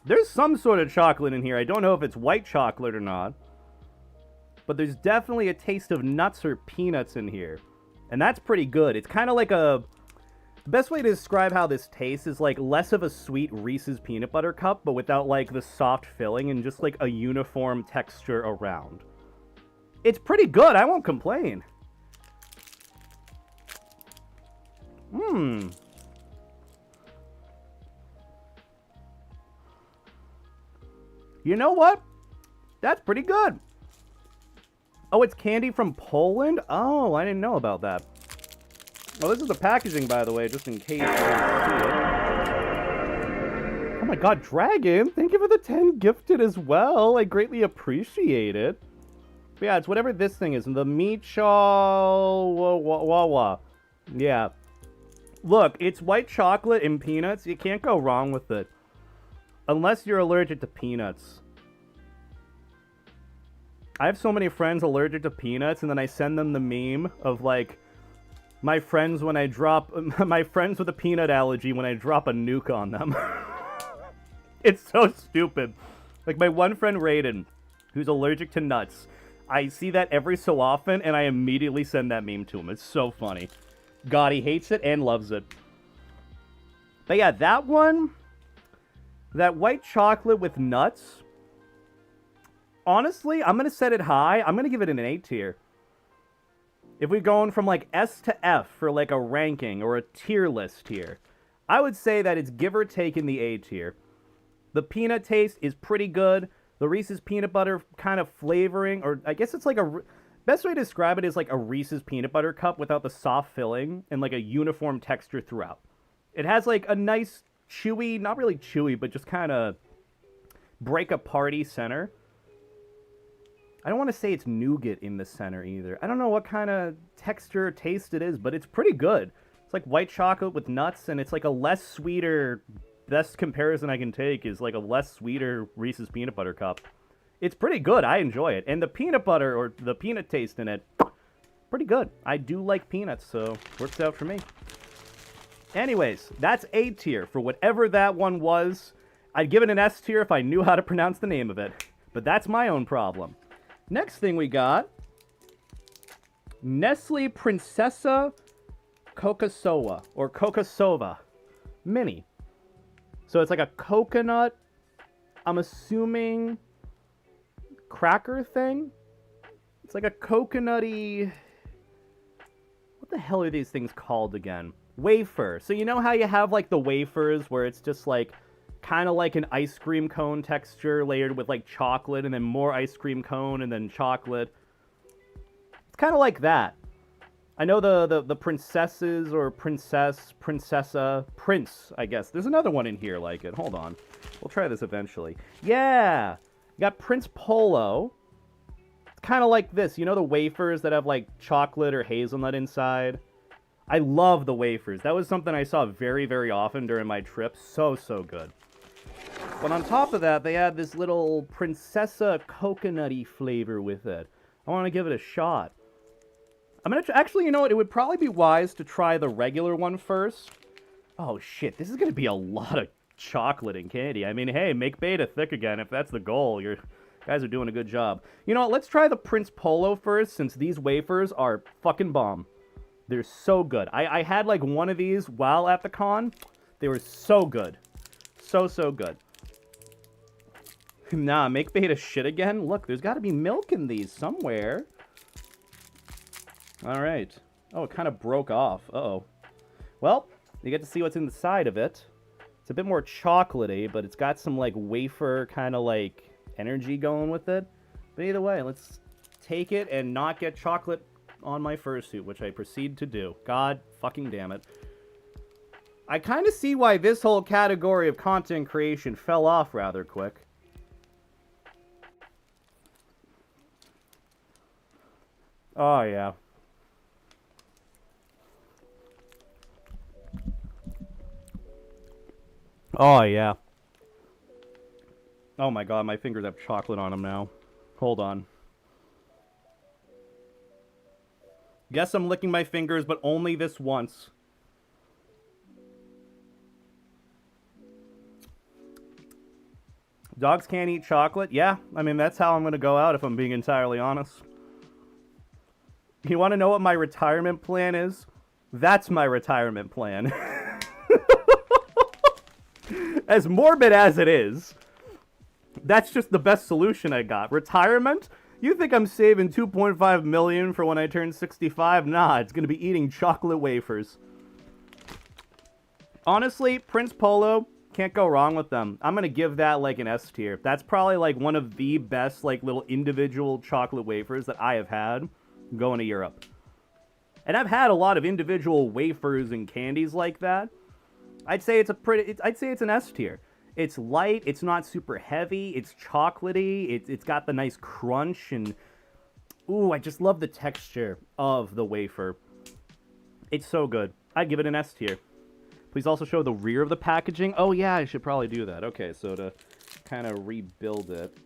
There's some sort of chocolate in here. I don't know if it's white chocolate or not. But there's definitely a taste of nuts or peanuts in here. And that's pretty good. It's kind of like a... The best way to describe how this tastes is like less of a sweet Reese's peanut butter cup, but without like the soft filling and just like a uniform texture around. It's pretty good. I won't complain. Mmm. You know what? That's pretty good. Oh, it's candy from Poland? Oh, I didn't know about that. Oh, this is the packaging, by the way, just in case you didn't see it. Oh my god, Dragon! Thank you for the 10 gifted as well. I greatly appreciate it. But yeah, it's whatever this thing is. The Wawa. Yeah. Look, it's white chocolate and peanuts. You can't go wrong with it. Unless you're allergic to peanuts. I have so many friends allergic to peanuts, and then I send them the meme of, like, my friends when I drop... My friends with a peanut allergy when I drop a nuke on them. It's so stupid. Like, my one friend, Raiden, who's allergic to nuts, I see that every so often, and I immediately send that meme to him. It's so funny. God, he hates it and loves it. But yeah, that one... That white chocolate with nuts, honestly, I'm going to set it high. I'm going to give it an A tier. If we're going from like S to F for like a ranking or a tier list here, I would say that it's give or take in the A tier. The peanut taste is pretty good. The Reese's peanut butter kind of flavoring, or I guess it's like a... Best way to describe it is like a Reese's peanut butter cup without the soft filling and like a uniform texture throughout. It has like a nice... chewy, not really chewy, but just kind of break a party center. I don't want to say it's nougat in the center either. I don't know what kind of texture or taste it is, but it's pretty good. It's like white chocolate with nuts, and it's like a less sweeter, best comparison I can take is like a less sweeter Reese's peanut butter cup. It's pretty good. I enjoy it. And the peanut butter, or the peanut taste in it, pretty good. I do like peanuts, so works out for me. Anyways, that's A tier for whatever that one was. I'd give it an S tier if I knew how to pronounce the name of it. But that's my own problem. Next thing we got, Nestle Princessa Kokosova, or Kokosova Mini. So it's like a coconut, I'm assuming, cracker thing? It's like a coconutty... What the hell are these things called again? Wafer. So you know how you have like the wafers where it's just like kind of like an ice cream cone texture layered with like chocolate and then more ice cream cone and then chocolate. It's kind of like that. I know the princesses or princessa, prince, I guess. There's another one in here like it. Hold on. We'll try this eventually. Yeah! You got Prince Polo. It's kind of like this. You know the wafers that have like chocolate or hazelnut inside? I love the wafers. That was something I saw very, very often during my trip. So good. But on top of that, they had this little Princessa coconutty flavor with it. I want to give it a shot. I'm going to... Actually, you know what? It would probably be wise to try the regular one first. Oh, shit. This is going to be a lot of chocolate and candy. I mean, hey, make beta thick again if that's the goal. You guys are doing a good job. You know what? Let's try the Prince Polo first, since these wafers are fucking bomb. They're so good. I had, like, one of these while at the con. They were so good. So good. Nah, make beta shit again? Look, there's got to be milk in these somewhere. Alright. Oh, it kind of broke off. Uh-oh. Well, you get to see what's inside of it. It's a bit more chocolatey, but it's got some, like, wafer kind of, like, energy going with it. But either way, let's take it and not get chocolate on my fursuit, which I proceed to do. God fucking damn it. I kind of see why this whole category of content creation fell off rather quick. Oh, yeah. Oh, yeah. Oh my god, my fingers have chocolate on them now. Hold on. Guess I'm licking my fingers, but only this once. Dogs can't eat chocolate? Yeah, I mean, that's how I'm going to go out if I'm being entirely honest. You want to know what my retirement plan is? That's my retirement plan. As morbid as it is, that's just the best solution I got. Retirement? You think I'm saving $2.5 million for when I turn 65? Nah, it's going to be eating chocolate wafers. Honestly, Prince Polo, can't go wrong with them. I'm going to give that like an S tier. That's probably like one of the best like little individual chocolate wafers that I have had going to Europe. And I've had a lot of individual wafers and candies like that. I'd say it's an S tier. It's light, it's not super heavy, it's chocolatey, it's got the nice crunch, and ooh, I just love the texture of the wafer. It's so good. I'd give it an S tier. Please also show the rear of the packaging. Oh yeah, I should probably do that. Okay, so to kind of rebuild it,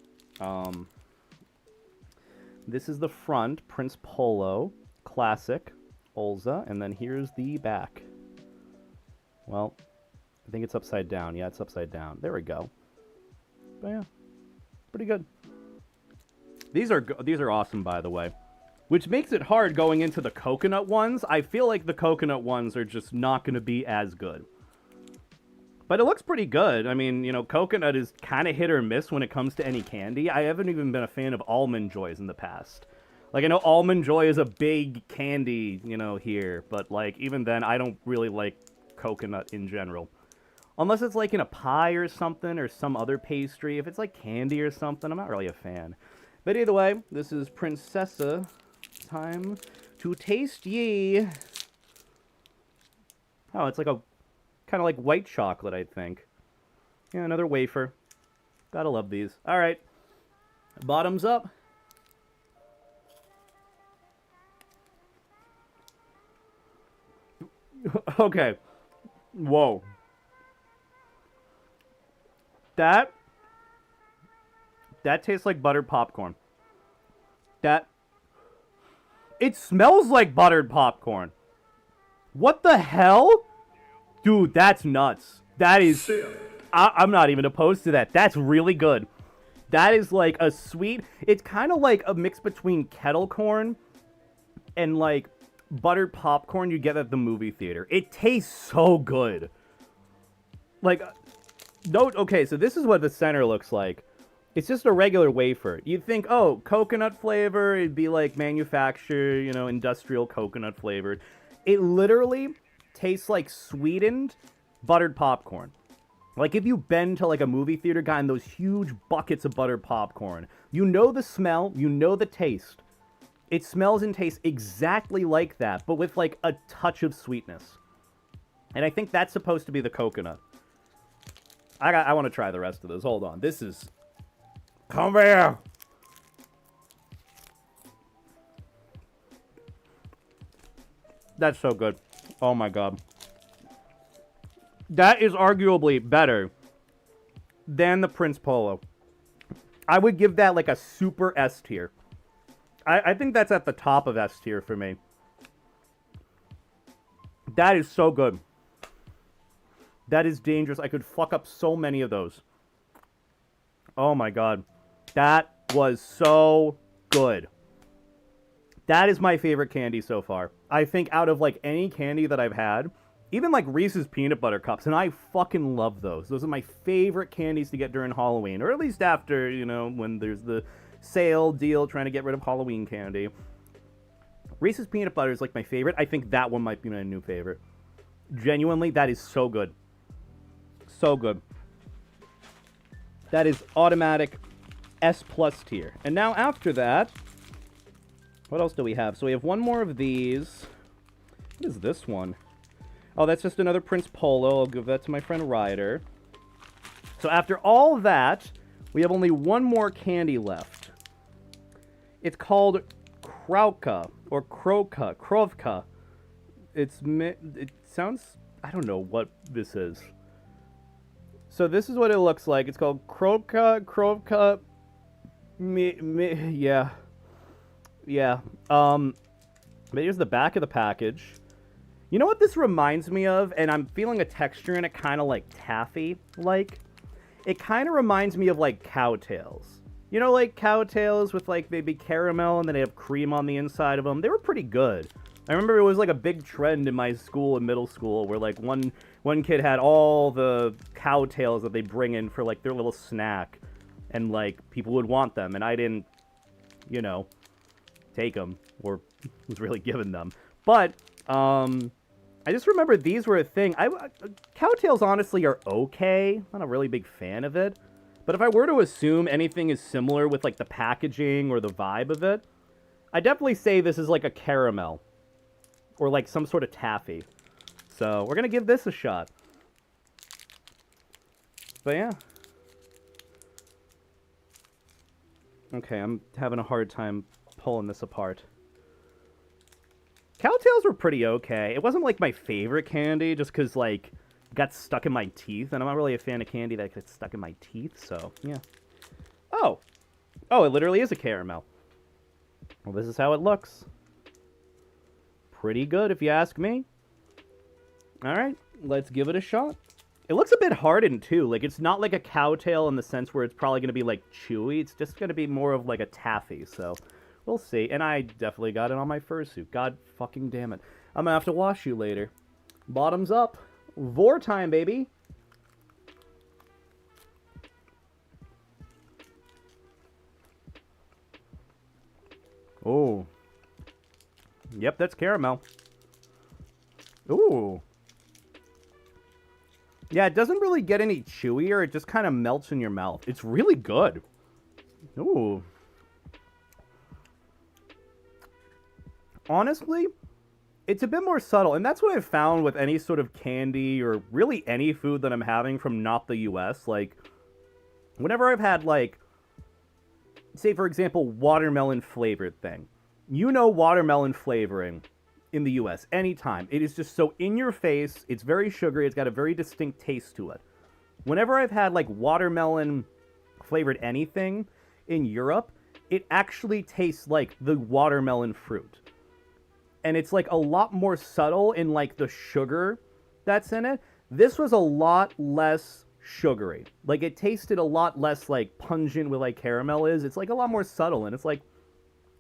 this is the front, Prince Polo, classic, Olza, and then here's the back. Well, I think it's upside down. Yeah, it's upside down. There we go. But yeah, pretty good. These are awesome, by the way. Which makes it hard going into the coconut ones. I feel like the coconut ones are just not going to be as good. But it looks pretty good. I mean, you know, coconut is kind of hit or miss when it comes to any candy. I haven't even been a fan of Almond Joys in the past. Like, I know Almond Joy is a big candy, you know, here. But, like, even then, I don't really like coconut in general. Unless it's like in a pie or something, or some other pastry. If it's like candy or something, I'm not really a fan. But either way, this is Princessa. Time to taste ye. Oh, it's like a kind of like white chocolate, I think. Yeah, another wafer. Gotta love these. Alright. Bottoms up. Okay. Whoa. That tastes like buttered popcorn. It smells like buttered popcorn. What the hell? Dude, that's nuts. That is... I'm not even opposed to that. That's really good. That is like a sweet... It's kind of like a mix between kettle corn and like buttered popcorn you get at the movie theater. It tastes so good. Like, no... Okay, so this is what the center looks like. It's just a regular wafer. You'd think, oh, coconut flavor, it'd be like manufactured, you know, industrial coconut flavored. It literally tastes like sweetened buttered popcorn. Like if you've been to like a movie theater, gotten those huge buckets of buttered popcorn, you know the smell, you know the taste. It smells and tastes exactly like that, but with like a touch of sweetness. And I think that's supposed to be the coconut. I want to try the rest of those. Hold on. This is... Come here! That's so good. Oh my god. That is arguably better than the Prince Polo. I would give that like a super S tier. I think that's at the top of S tier for me. That is so good. That is dangerous. I could fuck up so many of those. Oh my god. That was so good. That is my favorite candy so far. I think out of like any candy that I've had, even like Reese's Peanut Butter Cups, and I fucking love those. Those are my favorite candies to get during Halloween, or at least after, you know, when there's the sale deal trying to get rid of Halloween candy. Reese's Peanut Butter is like my favorite. I think that one might be my new favorite. Genuinely, that is so good. So good. That is automatic S+ tier. And now after that, what else do we have? So we have one more of these. What is this one? Oh, that's just another Prince Polo. I'll give that to my friend Ryder. So after all that, we have only one more candy left. It's called Krauka, or Krovka. It sounds... I don't know what this is. So this is what it looks like. It's called Krovka... Yeah. But here's the back of the package. You know what this reminds me of? And I'm feeling a texture in it kind of like taffy-like. It kind of reminds me of like cowtails. You know, like cowtails with like maybe caramel and then they have cream on the inside of them. They were pretty good. I remember it was like a big trend in my school in middle school where like one kid had all the cowtails that they bring in for like their little snack. And like people would want them and I didn't, you know, take them or was really given them. But I just remember these were a thing. Cowtails honestly are okay. I'm not a really big fan of it. But if I were to assume anything is similar with like the packaging or the vibe of it, I definitely say this is like a caramel or like some sort of taffy. So we're going to give this a shot. But yeah. Okay, I'm having a hard time pulling this apart. Cowtails were pretty okay. It wasn't like my favorite candy just because like it got stuck in my teeth. And I'm not really a fan of candy that gets stuck in my teeth. So, yeah. Oh, it literally is a caramel. Well, this is how it looks. Pretty good if you ask me. Alright, let's give it a shot. It looks a bit hardened too. Like it's not like a cowtail in the sense where it's probably going to be like chewy. It's just going to be more of like a taffy. So we'll see. And I definitely got it on my fursuit. God fucking damn it. I'm going to have to wash you later. Bottoms up. Vor time, baby. Oh. Yep, that's caramel. Ooh. Yeah, it doesn't really get any chewier. It just kind of melts in your mouth. It's really good. Ooh. Honestly, it's a bit more subtle. And that's what I've found with any sort of candy or really any food that I'm having from not the US. Like, whenever I've had, like, say, for example, watermelon flavored thing. You know watermelon flavoring in the US anytime. It is just so in your face. It's very sugary. It's got a very distinct taste to it. Whenever I've had like watermelon flavored anything in Europe, it actually tastes like the watermelon fruit. And it's like a lot more subtle in like the sugar that's in it. This was a lot less sugary. Like, it tasted a lot less, like, pungent with, like, caramel is. It's, like, a lot more subtle, and it's, like,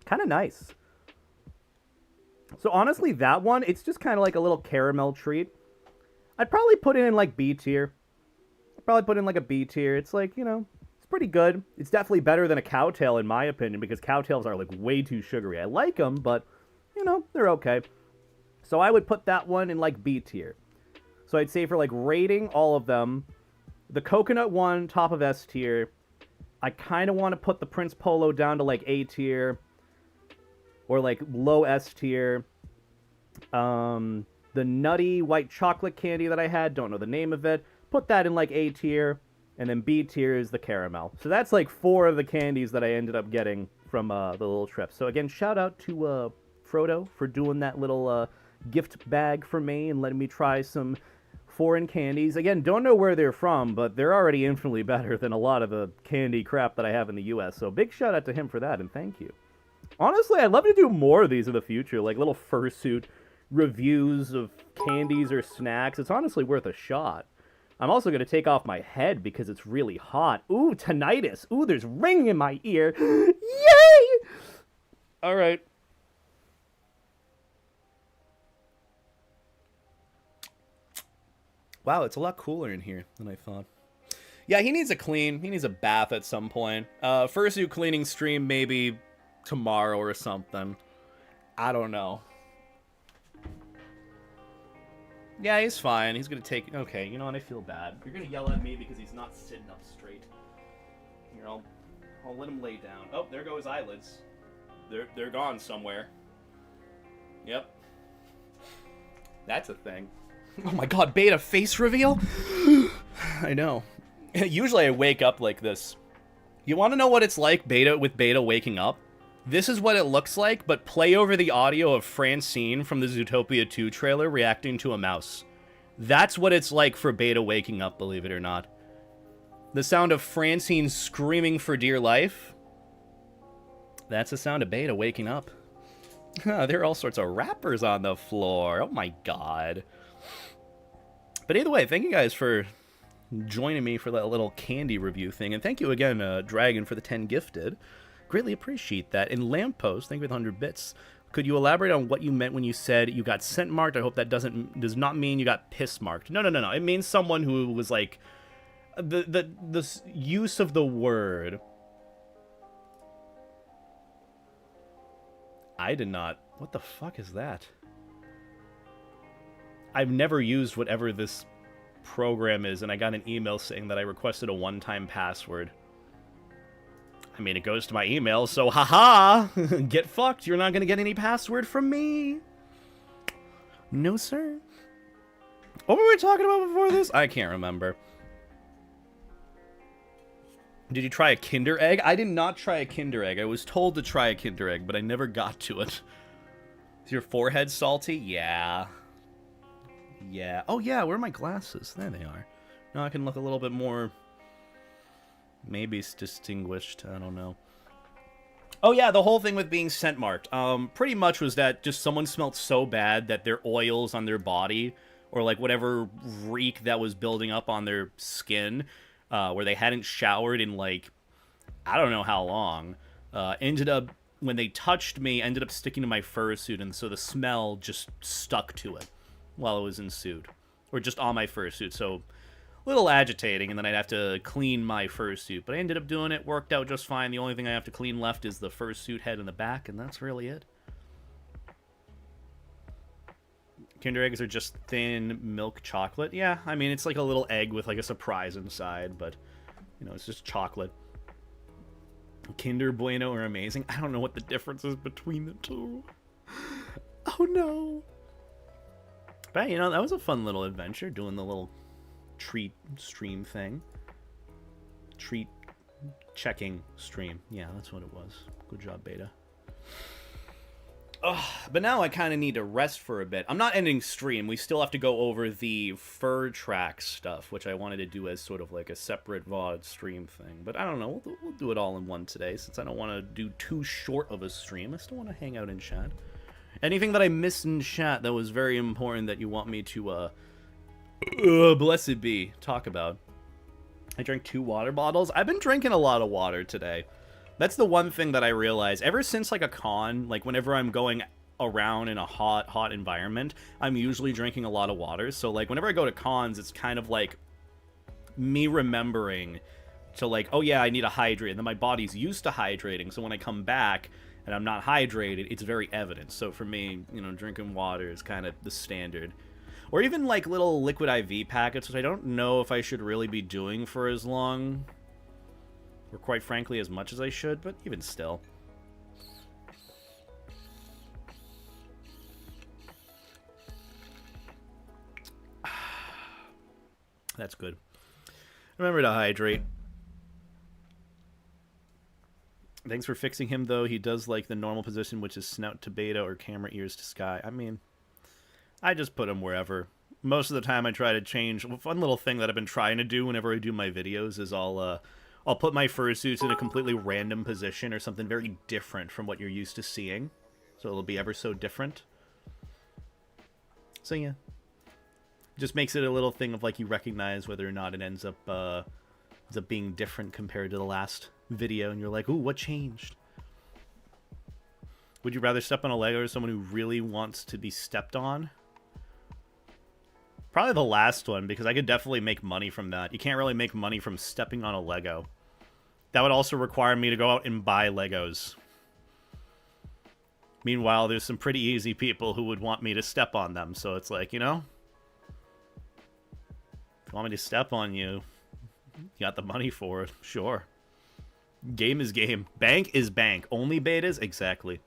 kind of nice. So, honestly, that one, it's just kind of like a little caramel treat. I'd probably put it in, like, B tier. I'd probably put it in, like, a B tier. It's, like, you know, it's pretty good. It's definitely better than a cowtail, in my opinion, because cowtails are, like, way too sugary. I like them, but, you know, they're okay. So, I would put that one in, like, B tier. So, I'd say for, like, rating all of them, the coconut one, top of S tier. I kind of want to put the Prince Polo down to, like, A tier. Or, like, low S tier. The nutty white chocolate candy that I had, don't know the name of it. Put that in, like, A tier. And then B tier is the caramel. So that's, like, 4 of the candies that I ended up getting from the little trip. So, again, shout out to Frodo for doing that little gift bag for me and letting me try some foreign candies. Again, don't know where they're from, but they're already infinitely better than a lot of the candy crap that I have in the US. So big shout out to him for that, and thank you. Honestly, I'd love to do more of these in the future, like little fursuit reviews of candies or snacks. It's honestly worth a shot. I'm also going to take off my head because it's really hot. Ooh, tinnitus. Ooh, there's ringing in my ear. Yay! All right. Wow, it's a lot cooler in here than I thought. Yeah, he needs a clean. He needs a bath at some point. Fursuit cleaning stream maybe tomorrow or something. I don't know. Yeah, he's fine. He's gonna take... Okay, you know what? I feel bad. You're gonna yell at me because he's not sitting up straight. Here, I'll let him lay down. Oh, there go his eyelids. They're gone somewhere. Yep. That's a thing. Oh my god, beta face reveal? I know. Usually I wake up like this. You want to know what it's like with beta waking up? This is what it looks like, but play over the audio of Francine from the Zootopia 2 trailer reacting to a mouse. That's what it's like for beta waking up, believe it or not. The sound of Francine screaming for dear life. That's the sound of beta waking up. There are all sorts of rappers on the floor. Oh my god. But either way, thank you guys for joining me for that little candy review thing. And thank you again, Dragon, for the 10 gifted. Greatly appreciate that. And Lamppost, thank you for the 100 bits. Could you elaborate on what you meant when you said you got scent marked? I hope that does not mean you got piss marked. No. It means someone who was like... The use of the word... I did not... What the fuck is that? I've never used whatever this program is, and I got an email saying that I requested a one-time password. I mean, it goes to my email, so haha! Get fucked, you're not gonna get any password from me! No, sir. What were we talking about before this? I can't remember. Did you try a Kinder Egg? I did not try a Kinder Egg. I was told to try a Kinder Egg, but I never got to it. Is your forehead salty? Yeah. Yeah. Oh, yeah, where are my glasses? There they are. Now I can look a little bit more... Maybe it's distinguished. I don't know. Oh, yeah, the whole thing with being scent marked. Pretty much was that just someone smelled so bad that their oils on their body, or like whatever reek that was building up on their skin, where they hadn't showered in like, I don't know how long, ended up, when they touched me, ended up sticking to my fursuit, and so the smell just stuck to it while it was in suit, or just on my fursuit, so a little agitating, and then I'd have to clean my fursuit, but I ended up doing it, worked out just fine. The only thing I have to clean left is the fursuit head and the back, and that's really it. Kinder Eggs are just thin milk chocolate. Yeah, I mean, it's like a little egg with like a surprise inside, but, you know, it's just chocolate. Kinder Bueno are amazing. I don't know what the difference is between the two. Oh, no. But, you know, that was a fun little adventure, doing the little treat stream thing. Treat checking stream. Yeah, that's what it was. Good job, Beta. But now I kind of need to rest for a bit. I'm not ending stream. We still have to go over the FurTrack stuff, which I wanted to do as sort of like a separate VOD stream thing. But I don't know. We'll do it all in one today, since I don't want to do too short of a stream. I still want to hang out in chat. Anything that I missed in chat that was very important that you want me to Blessed be. Talk about. I drank 2 water bottles. I've been drinking a lot of water today. That's the one thing that I realized. Ever since, like, a con, like, whenever I'm going around in a hot environment, I'm usually drinking a lot of water. So, like, whenever I go to cons, it's kind of like me remembering to, like, oh, yeah, I need to hydrate. And then my body's used to hydrating. So when I come back and I'm not hydrated, it's very evident. So for me, you know, drinking water is kind of the standard. Or even, like, little liquid IV packets, which I don't know if I should really be doing for as long, or quite frankly, as much as I should, but even still. That's good. Remember to hydrate. Thanks for fixing him, though. He does like the normal position, which is snout to beta or camera ears to sky. I mean, I just put him wherever. Most of the time I try to change. A fun little thing that I've been trying to do whenever I do my videos is I'll put my fursuits in a completely random position or something very different from what you're used to seeing. So it'll be ever so different. So yeah. Just makes it a little thing of like you recognize whether or not it ends up being different compared to the last video, and you're like, ooh, what changed? Would you rather step on a Lego or someone who really wants to be stepped on? Probably the last one, because I could definitely make money from that. You can't really make money from stepping on a Lego. That would also require me to go out and buy Legos. Meanwhile, there's some pretty easy people who would want me to step on them, so it's like, you know, if you want me to step on you, you got the money for it, sure. Game is game. Bank is bank. Only betas? Exactly.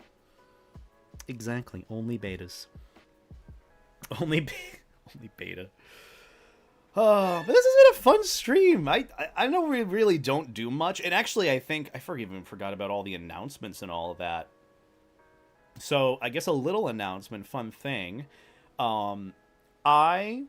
Exactly. Only betas. Only beta. Oh, but this has been a fun stream. I know we really don't do much. And actually, I think I even forgot about all the announcements and all of that. So, I guess a little announcement, fun thing. I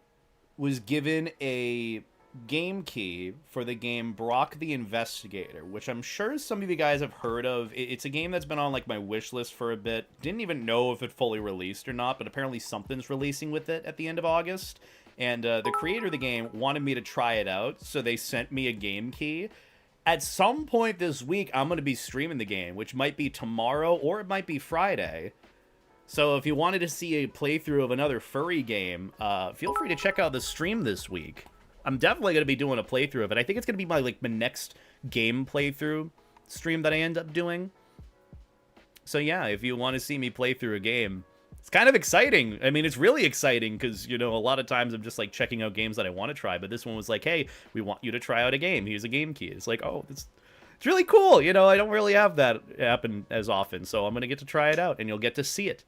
was given a game key for the game Brock the Investigator, which I'm sure some of you guys have heard of. It's a game that's been on like my wish list for a bit. Didn't even know if it fully released or not, but apparently something's releasing with it at the end of August. And the creator of the game wanted me to try it out, so they sent me a game key. At some point this week, I'm going to be streaming the game, which might be tomorrow or it might be Friday. So if you wanted to see a playthrough of another furry game, feel free to check out the stream this week. I'm definitely going to be doing a playthrough of it. I think it's going to be my next game playthrough stream that I end up doing. So yeah, if you want to see me play through a game, it's kind of exciting. I mean, it's really exciting because, you know, a lot of times I'm just like checking out games that I want to try. But this one was like, hey, we want you to try out a game. Here's a game key. It's like, oh, it's really cool. You know, I don't really have that happen as often. So I'm going to get to try it out and you'll get to see it.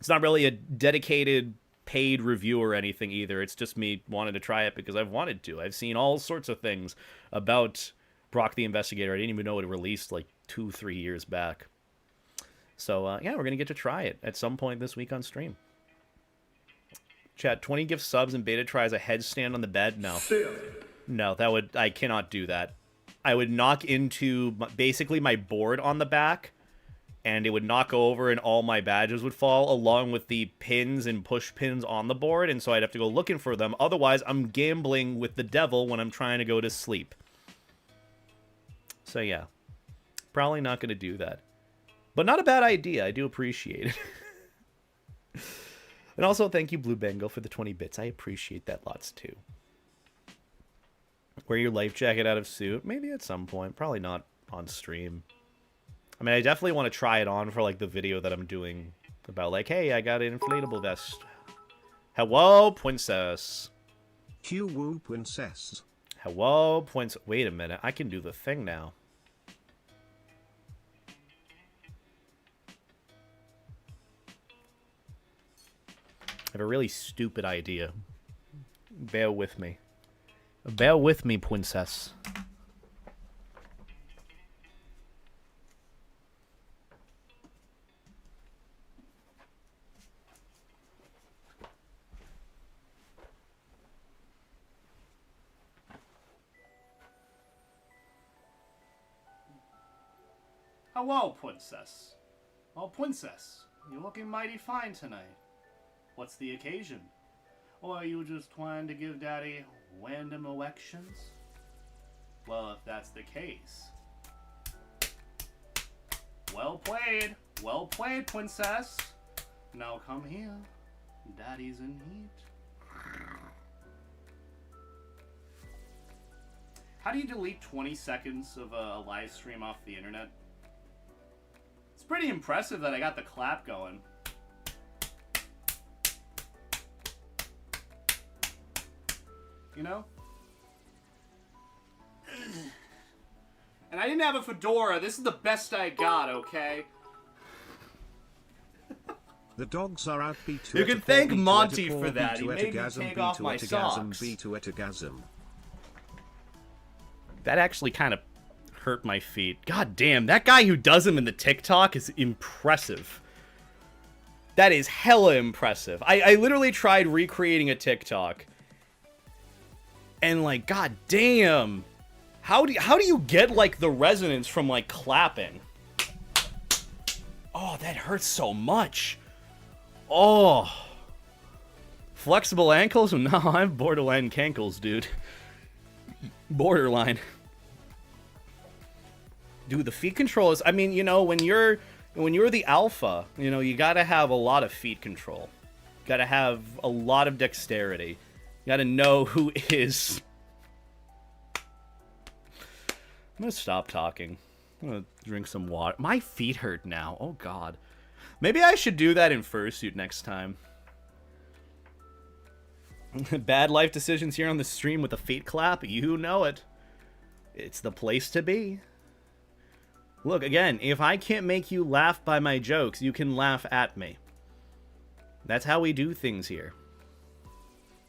It's not really a dedicated paid review or anything either. It's just me wanting to try it because I've wanted to. I've seen all sorts of things about Brock the Investigator. I didn't even know it released like 2-3 years back. So yeah, we're gonna get to try it at some point this week on stream. Chat, 20 gift subs and beta tries a headstand on the bed. No, I cannot do that. I would knock into basically my board on the back, and it would knock over and all my badges would fall along with the pins and push pins on the board, and so I'd have to go looking for them. Otherwise, I'm gambling with the devil when I'm trying to go to sleep. So yeah, probably not going to do that. But not a bad idea. I do appreciate it. And also, thank you, Blue Bengal, for the 20 bits. I appreciate that lots, too. Wear your life jacket out of suit? Maybe at some point. Probably not on stream. I mean, I definitely want to try it on for, like, the video that I'm doing about, like, hey, I got an inflatable vest. Hello, princess. Hello, princess. Hello, princess. Wait a minute. I can do the thing now. I have a really stupid idea. Bear with me. Bear with me, princess. Hello, princess. Oh, princess, you're looking mighty fine tonight. What's the occasion? Or are you just trying to give Daddy random erections? Well, if that's the case... Well played, princess. Now come here. Daddy's in heat. How do you delete 20 seconds of a live stream off the internet? It's pretty impressive that I got the clap going. You know? And I didn't have a fedora. This is the best I got, okay? The dogs are out. B to you can thank Monty for that. He made me take off my socks. B to etagasm. That actually kind of hurt my feet. God damn, that guy who does them in the TikTok is impressive. That is hella impressive. I literally tried recreating a TikTok. And like, god damn. How do you get like the resonance from like clapping? Oh, that hurts so much. Oh. Flexible ankles? No, I have borderline cankles, dude. Borderline. Dude, the feet control is... I mean, you know, when you're the alpha, you know, you gotta have a lot of feet control. You gotta have a lot of dexterity. You gotta know who is... I'm gonna stop talking. I'm gonna drink some water. My feet hurt now. Oh, God. Maybe I should do that in Fursuit next time. Bad life decisions here on the stream with a feet clap. You know it. It's the place to be. Look, again, if I can't make you laugh by my jokes, you can laugh at me. That's how we do things here.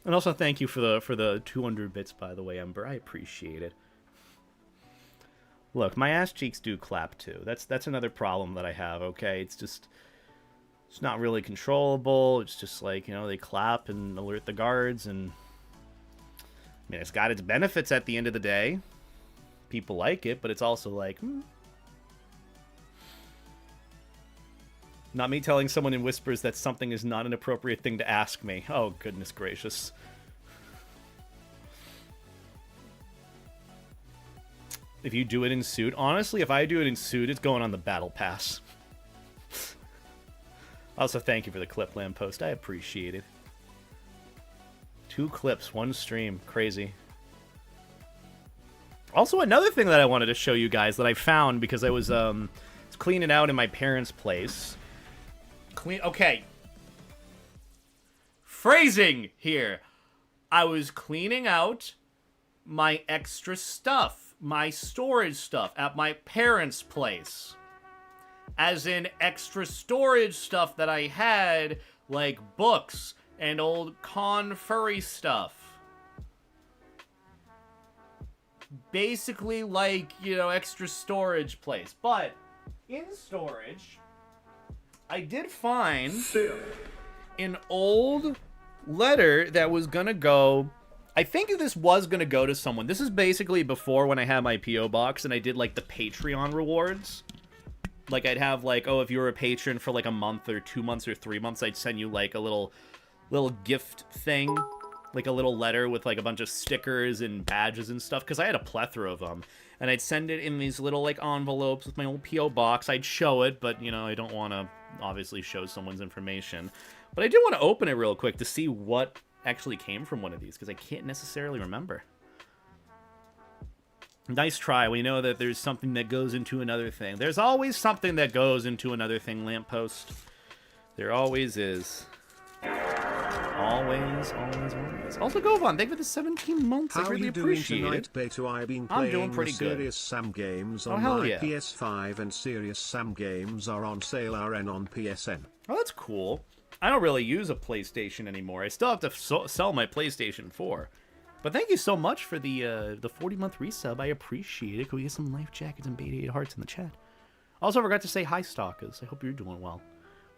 And also thank you for the 200 bits, by the way, Ember. I appreciate it. Look, my ass cheeks do clap too. That's another problem that I have, okay? It's not really controllable. It's just like, you know, they clap and alert the guards, and I mean, it's got its benefits at the end of the day. People like it, but it's also like, Not me telling someone in whispers that something is not an appropriate thing to ask me. Oh, goodness gracious. If you do it in suit, honestly, if I do it in suit, it's going on the battle pass. Also, thank you for the clip lamppost. I appreciate it. 2 clips, 1 stream. Crazy. Also, another thing that I wanted to show you guys that I found because I was cleaning out in my parents' place. Okay. Phrasing here. I was cleaning out my extra stuff, my storage stuff at my parents' place. As in extra storage stuff that I had, like books and old Furry stuff. Basically like, you know, extra storage place. But in storage, I did find an old letter that was gonna go... I think this was gonna go to someone. This is basically before when I had my P.O. box and I did like the Patreon rewards. Like, I'd have, like, oh, if you were a patron for, like, a month or 2 months or 3 months, I'd send you, like, a little gift thing. Like, a little letter with, like, a bunch of stickers and badges and stuff. Because I had a plethora of them. And I'd send it in these little, like, envelopes with my old P.O. box. I'd show it, but, you know, I don't want to, obviously, show someone's information. But I do want to open it real quick to see what actually came from one of these. Because I can't necessarily remember. Nice try. We know that there's something that goes into another thing. There's always something that goes into another thing, Lamppost. There always is. Always, always, always. Also, Govan, thank you for the 17 months. I really appreciate it. I've been I'm doing playing pretty good. Serious Sam games on hell my yeah. PS5, and Serious Sam games are on sale RN on PSN. Oh, that's cool. I don't really use a PlayStation anymore. I still have to sell my PlayStation 4. But thank you so much for the 40-month resub. I appreciate it. Can we get some life jackets and beta 8 hearts in the chat? Also, I forgot to say hi, Stalkers. I hope you're doing well.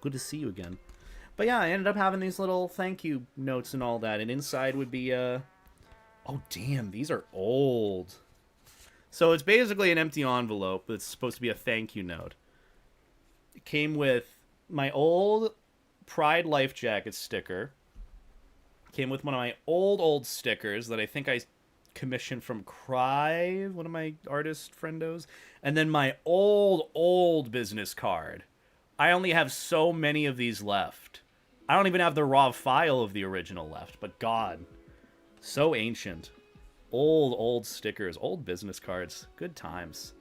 Good to see you again. But yeah, I ended up having these little thank you notes and all that. And inside would be, oh, damn, these are old. So it's basically an empty envelope that's supposed to be a thank you note. It came with my old Pride Life Jacket sticker. Came with one of my old stickers that I think I commissioned from Cry, one of my artist friendos. And then my old business card. I only have so many of these left. I don't even have the raw file of the original left, but God, so ancient. Old stickers, old business cards, good times.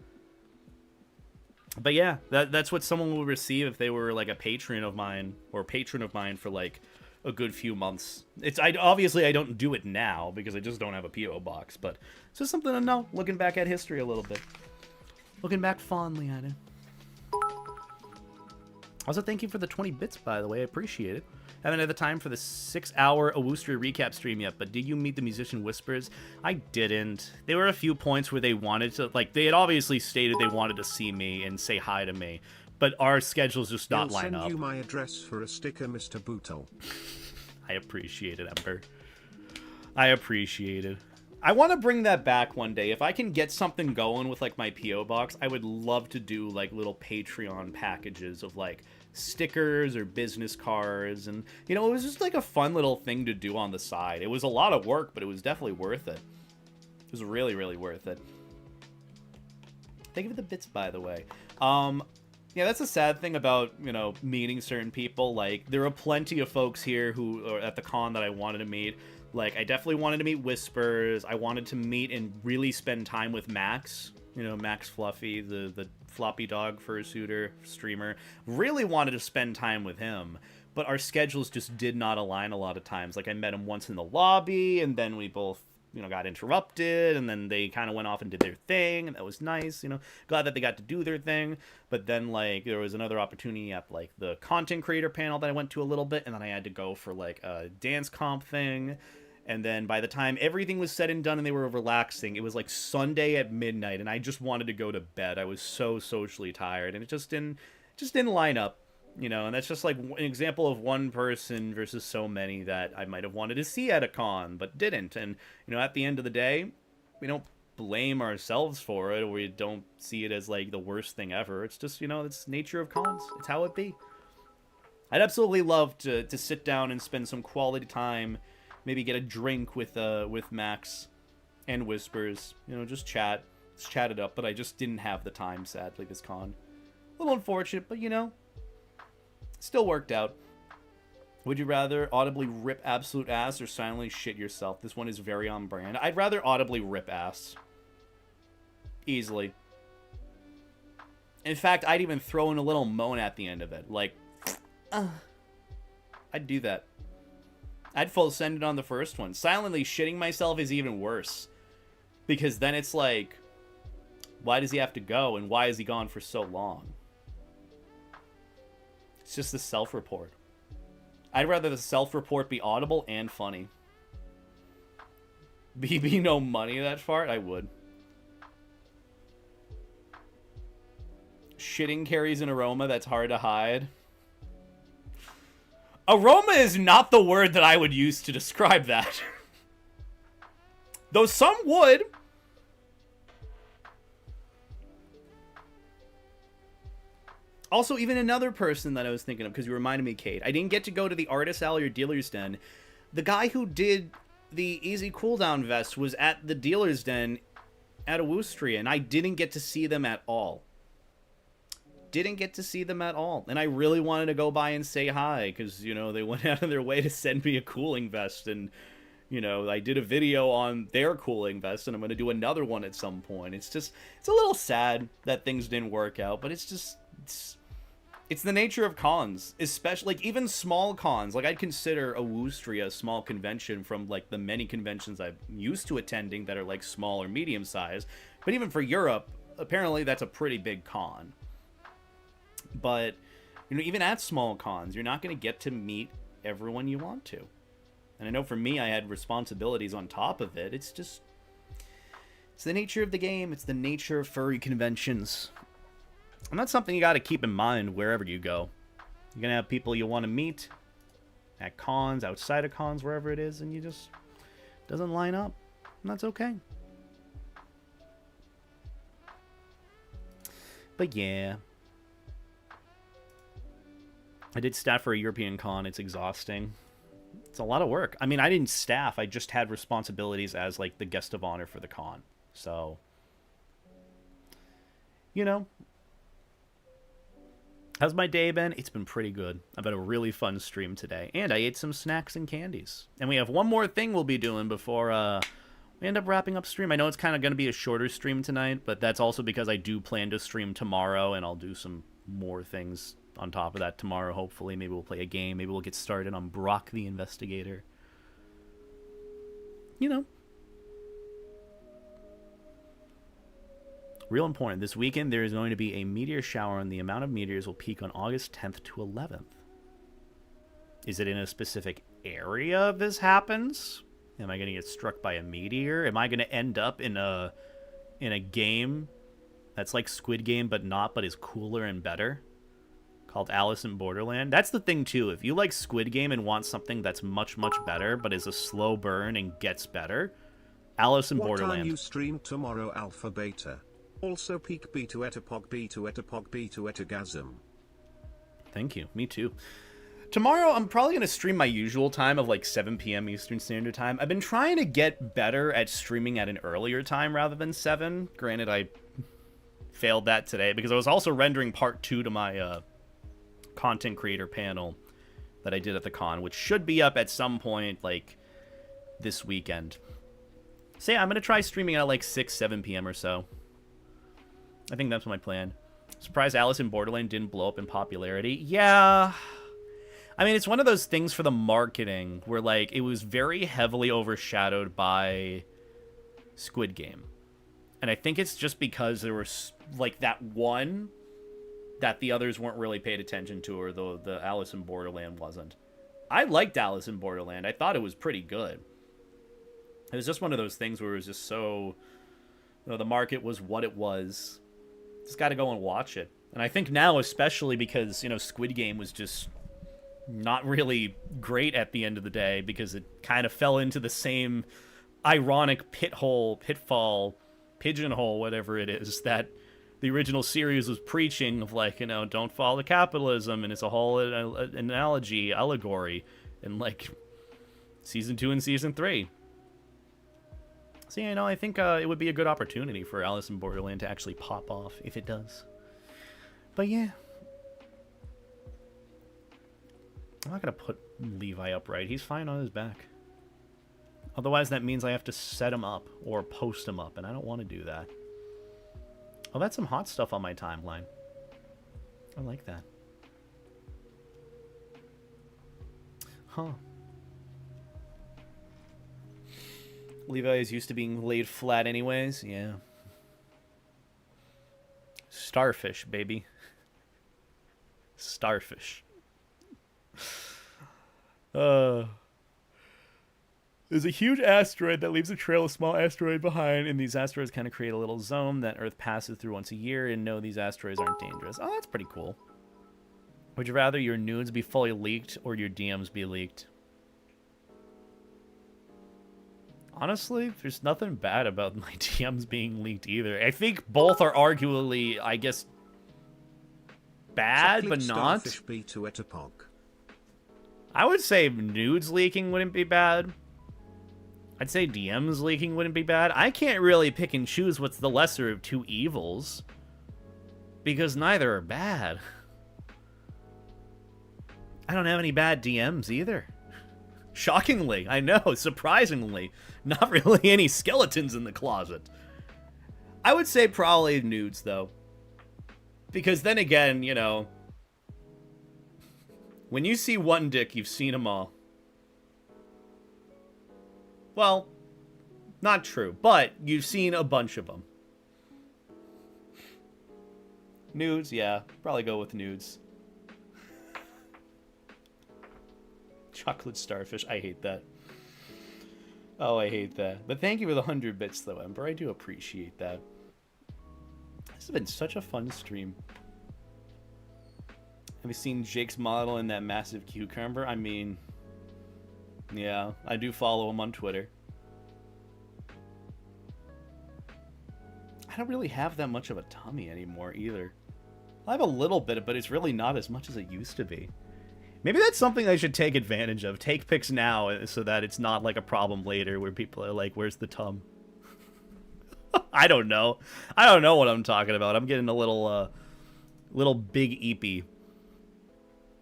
But yeah, that's what someone will receive if they were like a patron of mine for like a good few months. Obviously I don't do it now because I just don't have a PO box, but it's just something to know, looking back at history a little bit. Looking back fondly at it. Also, thank you for the 20 bits, by the way. I appreciate it. Haven't had the time for the 6-hour Awustria recap stream yet, but did you meet the musician Whispers? I didn't. There were a few points where they wanted to, like, they had obviously stated they wanted to see me and say hi to me, but our schedules just not line up. I'll send you my address for a sticker, Mr. Bootle. I appreciate it, Ember. I appreciate it. I want to bring that back one day. If I can get something going with, like, my P.O. box, I would love to do, like, little Patreon packages of, like, stickers or business cards. And, you know, it was just, like, a fun little thing to do on the side. It was a lot of work, but it was definitely worth it. It was really, really worth it. Thank you for the bits, by the way. Yeah, that's a sad thing about, you know, meeting certain people. Like, there are plenty of folks here who are at the con that I wanted to meet. Like, I definitely wanted to meet Whispers. I wanted to meet and really spend time with Max. You know, Max Fluffy, the floppy dog fursuiter streamer. Really wanted to spend time with him. But our schedules just did not align a lot of times. Like, I met him once in the lobby, and then we both, you know, got interrupted, and then they kind of went off and did their thing, and that was nice, you know. Glad that they got to do their thing. But then, like, there was another opportunity at, like, the content creator panel that I went to a little bit, and then I had to go for, like, a dance comp thing. And then by the time everything was said and done and they were relaxing, it was like Sunday at midnight, and I just wanted to go to bed. I was so socially tired, and it just didn't line up, you know. And that's just like an example of one person versus so many that I might have wanted to see at a con but didn't. And, you know, at the end of the day, we don't blame ourselves for it, or we don't see it as like the worst thing ever. It's just, you know, it's nature of cons. It's how it be. I'd absolutely love to sit down and spend some quality time. Maybe get a drink with Max and Whispers. You know, just chat. Just chat it up. But I just didn't have the time, sadly, this con. A little unfortunate, but, you know, still worked out. Would you rather audibly rip absolute ass or silently shit yourself? This one is very on brand. I'd rather audibly rip ass. Easily. In fact, I'd even throw in a little moan at the end of it. Like, I'd do that. I'd full send it on the first one. Silently shitting myself is even worse. Because then it's like, why does he have to go? And why is he gone for so long? It's just the self-report. I'd rather the self-report be audible and funny. Be no money that fart? I would. Shitting carries an aroma that's hard to hide. Aroma is not the word that I would use to describe that. Though some would. Also, even another person that I was thinking of, because you reminded me, Kate. I didn't get to go to the Artist Alley or Dealer's Den. The guy who did the Easy Cooldown vest was at the Dealer's Den at Awustria, and I didn't get to see them at all. Didn't get to see them at all. And I really wanted to go by and say hi, because, you know, they went out of their way to send me a cooling vest, and, you know, I did a video on their cooling vest, and I'm going to do another one at some point. It's just, it's a little sad that things didn't work out, but it's just, it's the nature of cons, especially, like, even small cons. Like, I'd consider Awustria a small convention from, like, the many conventions I'm used to attending that are, like, small or medium-sized. But even for Europe, apparently that's a pretty big con. But, you know, even at small cons, you're not going to get to meet everyone you want to. And I know for me, I had responsibilities on top of it. It's just, it's the nature of the game. It's the nature of furry conventions. And that's something you got to keep in mind wherever you go. You're going to have people you want to meet at cons, outside of cons, wherever it is, and you just, doesn't line up. And that's okay. But yeah. I did staff for a European con. It's exhausting. It's a lot of work. I mean, I didn't staff. I just had responsibilities as, like, the guest of honor for the con. So, you know. How's my day been? It's been pretty good. I've had a really fun stream today. And I ate some snacks and candies. And we have one more thing we'll be doing before we end up wrapping up stream. I know it's kind of going to be a shorter stream tonight, but that's also because I do plan to stream tomorrow, and I'll do some more things on top of that tomorrow, hopefully. Maybe we'll play a game. Maybe we'll get started on Brock the Investigator. You know. Real important. This weekend, there is going to be a meteor shower, and the amount of meteors will peak on August 10th to 11th. Is it in a specific area this happens? Am I going to get struck by a meteor? Am I going to end up in a game that's like Squid Game but not, but is cooler and better? Called Alice in Borderland. That's the thing, too. If you like Squid Game and want something that's much, much better, but is a slow burn and gets better, Alice in Borderland. What time you stream tomorrow, Alpha Beta? Also peak B to etapog B to etapog B to etagasm. Thank you. Me too. Tomorrow, I'm probably going to stream my usual time of like 7 p.m. Eastern Standard Time. I've been trying to get better at streaming at an earlier time rather than 7. Granted, I failed that today because I was also rendering part 2 to my content creator panel that I did at the con, which should be up at some point like this weekend. So yeah, I'm going to try streaming at like 6, 7 p.m. or so. I think that's my plan. Surprised Alice in Borderland didn't blow up in popularity. Yeah. I mean, it's one of those things for the marketing where, like, it was very heavily overshadowed by Squid Game. And I think it's just because there was, like, that one that the others weren't really paid attention to, or the Alice in Borderland wasn't. I liked Alice in Borderland. I thought it was pretty good. It was just one of those things where it was just so... You know, the market was what it was. Just got to go and watch it. And I think now, especially because, you know, Squid Game was just not really great at the end of the day because it kind of fell into the same ironic pitfall, pigeonhole, whatever it is, that the original series was preaching of, like, you know, don't fall to capitalism, and it's a whole analogy, allegory, in, like, Season 2 and Season 3. So, yeah, you know, I think it would be a good opportunity for Alice in Borderland to actually pop off, if it does. But, yeah. I'm not going to put Levi upright. He's fine on his back. Otherwise, that means I have to set him up or post him up, and I don't want to do that. Oh, that's some hot stuff on my timeline. I like that. Huh. Levi is used to being laid flat anyways. Yeah. Starfish, baby. Starfish. There's a huge asteroid that leaves a trail of small asteroid behind, and these asteroids kind of create a little zone that Earth passes through once a year, and no, these asteroids aren't dangerous. Oh, that's pretty cool. Would you rather your nudes be fully leaked or your DMs be leaked? Honestly, there's nothing bad about my DMs being leaked either. I think both are arguably, I guess, bad, but not. I would say nudes leaking wouldn't be bad. I'd say DMs leaking wouldn't be bad. I can't really pick and choose what's the lesser of two evils, because neither are bad. I don't have any bad DMs either. Shockingly, I know, surprisingly, not really any skeletons in the closet. I would say probably nudes, though. Because then again, you know, when you see one dick, you've seen them all. Well, not true, but you've seen a bunch of them. Nudes, yeah, probably go with nudes. Chocolate starfish, I hate that. Oh, I hate that. But thank you for the 100 bits, though, Ember. I do appreciate that. This has been such a fun stream. Have you seen Jake's model in that massive cucumber? I mean, yeah, I do follow him on Twitter. I don't really have that much of a tummy anymore, either. I have a little bit, but it's really not as much as it used to be. Maybe that's something I should take advantage of. Take pics now so that it's not like a problem later where people are like, where's the tum? I don't know. I don't know what I'm talking about. I'm getting a little big eepy.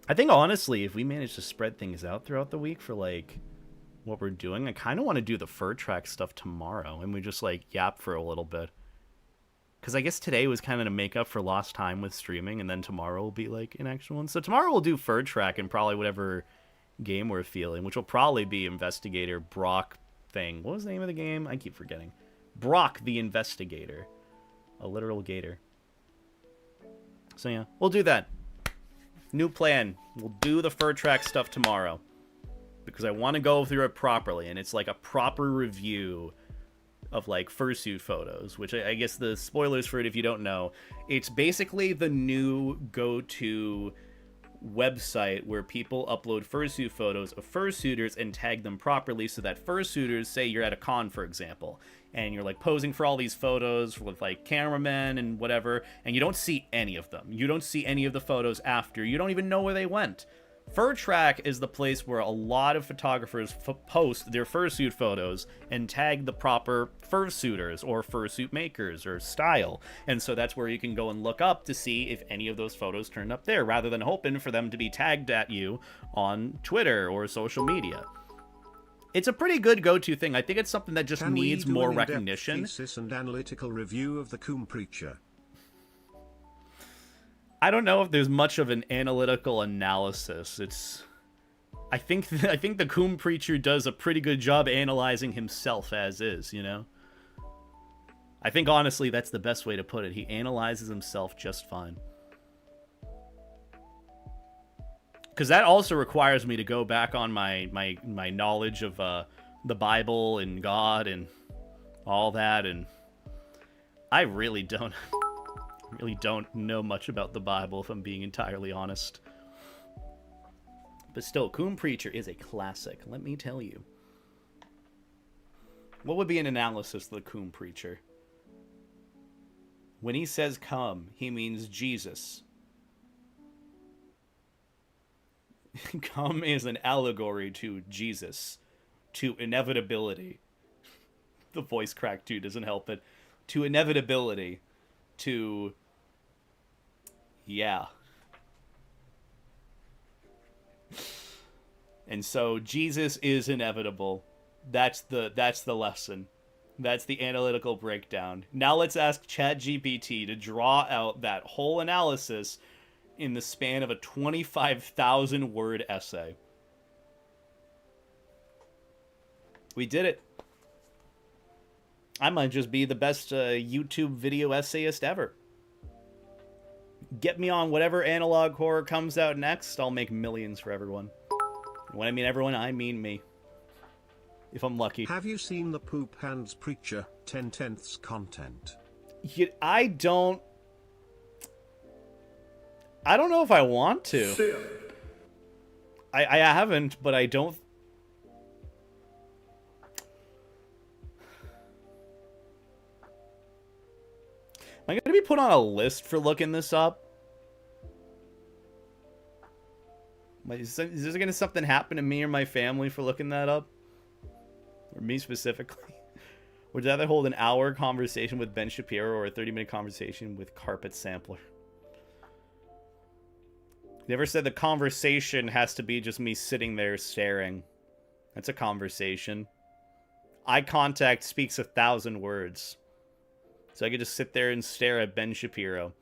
I think, honestly, if we manage to spread things out throughout the week for, like, what we're doing, I kind of want to do the FurTrack stuff tomorrow, and we just, like, yap for a little bit. Because I guess today was kind of to make up for lost time with streaming, and then tomorrow will be, like, an actual one. So tomorrow we'll do FurTrack and probably whatever game we're feeling, which will probably be Investigator Brock thing. What was the name of the game? I keep forgetting. Brock the Investigator. A literal gator. So, yeah, we'll do that. New plan. We'll do the FurTrack stuff tomorrow. Because I want to go through it properly. And it's like a proper review of like fursuit photos. Which I guess the spoilers for it, if you don't know. It's basically the new go-to website where people upload fursuit photos of fursuiters and tag them properly so that fursuiters, say you're at a con, for example, and you're like posing for all these photos with like cameramen and whatever, and you don't see any of them. You don't see any of the photos after. You don't even know where they went. FurTrack is the place where a lot of photographers post their fursuit photos and tag the proper fursuiters or fursuit makers or style. And so that's where you can go and look up to see if any of those photos turned up there, rather than hoping for them to be tagged at you on Twitter or social media. It's a pretty good go-to thing. I think it's something that just needs more recognition. Thesis and analytical review of the Coom Preacher. I don't know if there's much of an analytical analysis. I think the Coom Preacher does a pretty good job analyzing himself as is, you know? I think, honestly, that's the best way to put it. He analyzes himself just fine. Because that also requires me to go back on my knowledge of the Bible and God and all that, and I really don't know much about the Bible, if I'm being entirely honest. But still, Coom Preacher is a classic, let me tell you. What would be an analysis of the Coom Preacher? When he says come, he means Jesus. Come is an allegory to Jesus, to inevitability. The voice crack too doesn't help it. To inevitability. To, yeah. And so Jesus is inevitable. That's the lesson. That's the analytical breakdown. Now let's ask ChatGPT to draw out that whole analysis in the span of a 25,000 word essay. We did it. I might just be the best YouTube video essayist ever. Get me on whatever analog horror comes out next. I'll make millions for everyone. When I mean everyone, I mean me. If I'm lucky. Have you seen the Poop Hands Preacher 10/10ths content? I don't know if I want to. I haven't, but I don't. Am I going to be put on a list for looking this up? Is this going to something happen to me or my family for looking that up? Or me specifically? Would you rather hold an hour conversation with Ben Shapiro or a 30-minute conversation with Carpet Sampler? Never said the conversation has to be just me sitting there staring. That's a conversation. Eye contact speaks 1,000 words. So I could just sit there and stare at Ben Shapiro.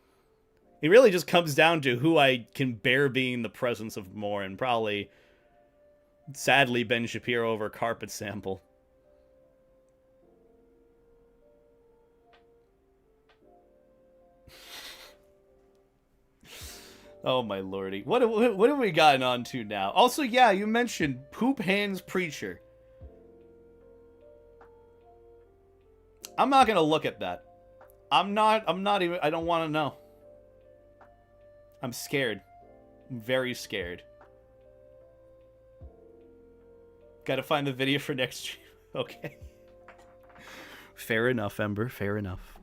It really just comes down to who I can bear being the presence of more, and probably, sadly, Ben Shapiro over Carpet Sample. Oh my lordy. What have we gotten on to now? Also, yeah, you mentioned Poop Hands Preacher. I'm not gonna look at that. I'm not even, I don't want to know. I'm scared. I'm very scared. Gotta find the video for next stream. Okay. Fair enough, Ember. Fair enough.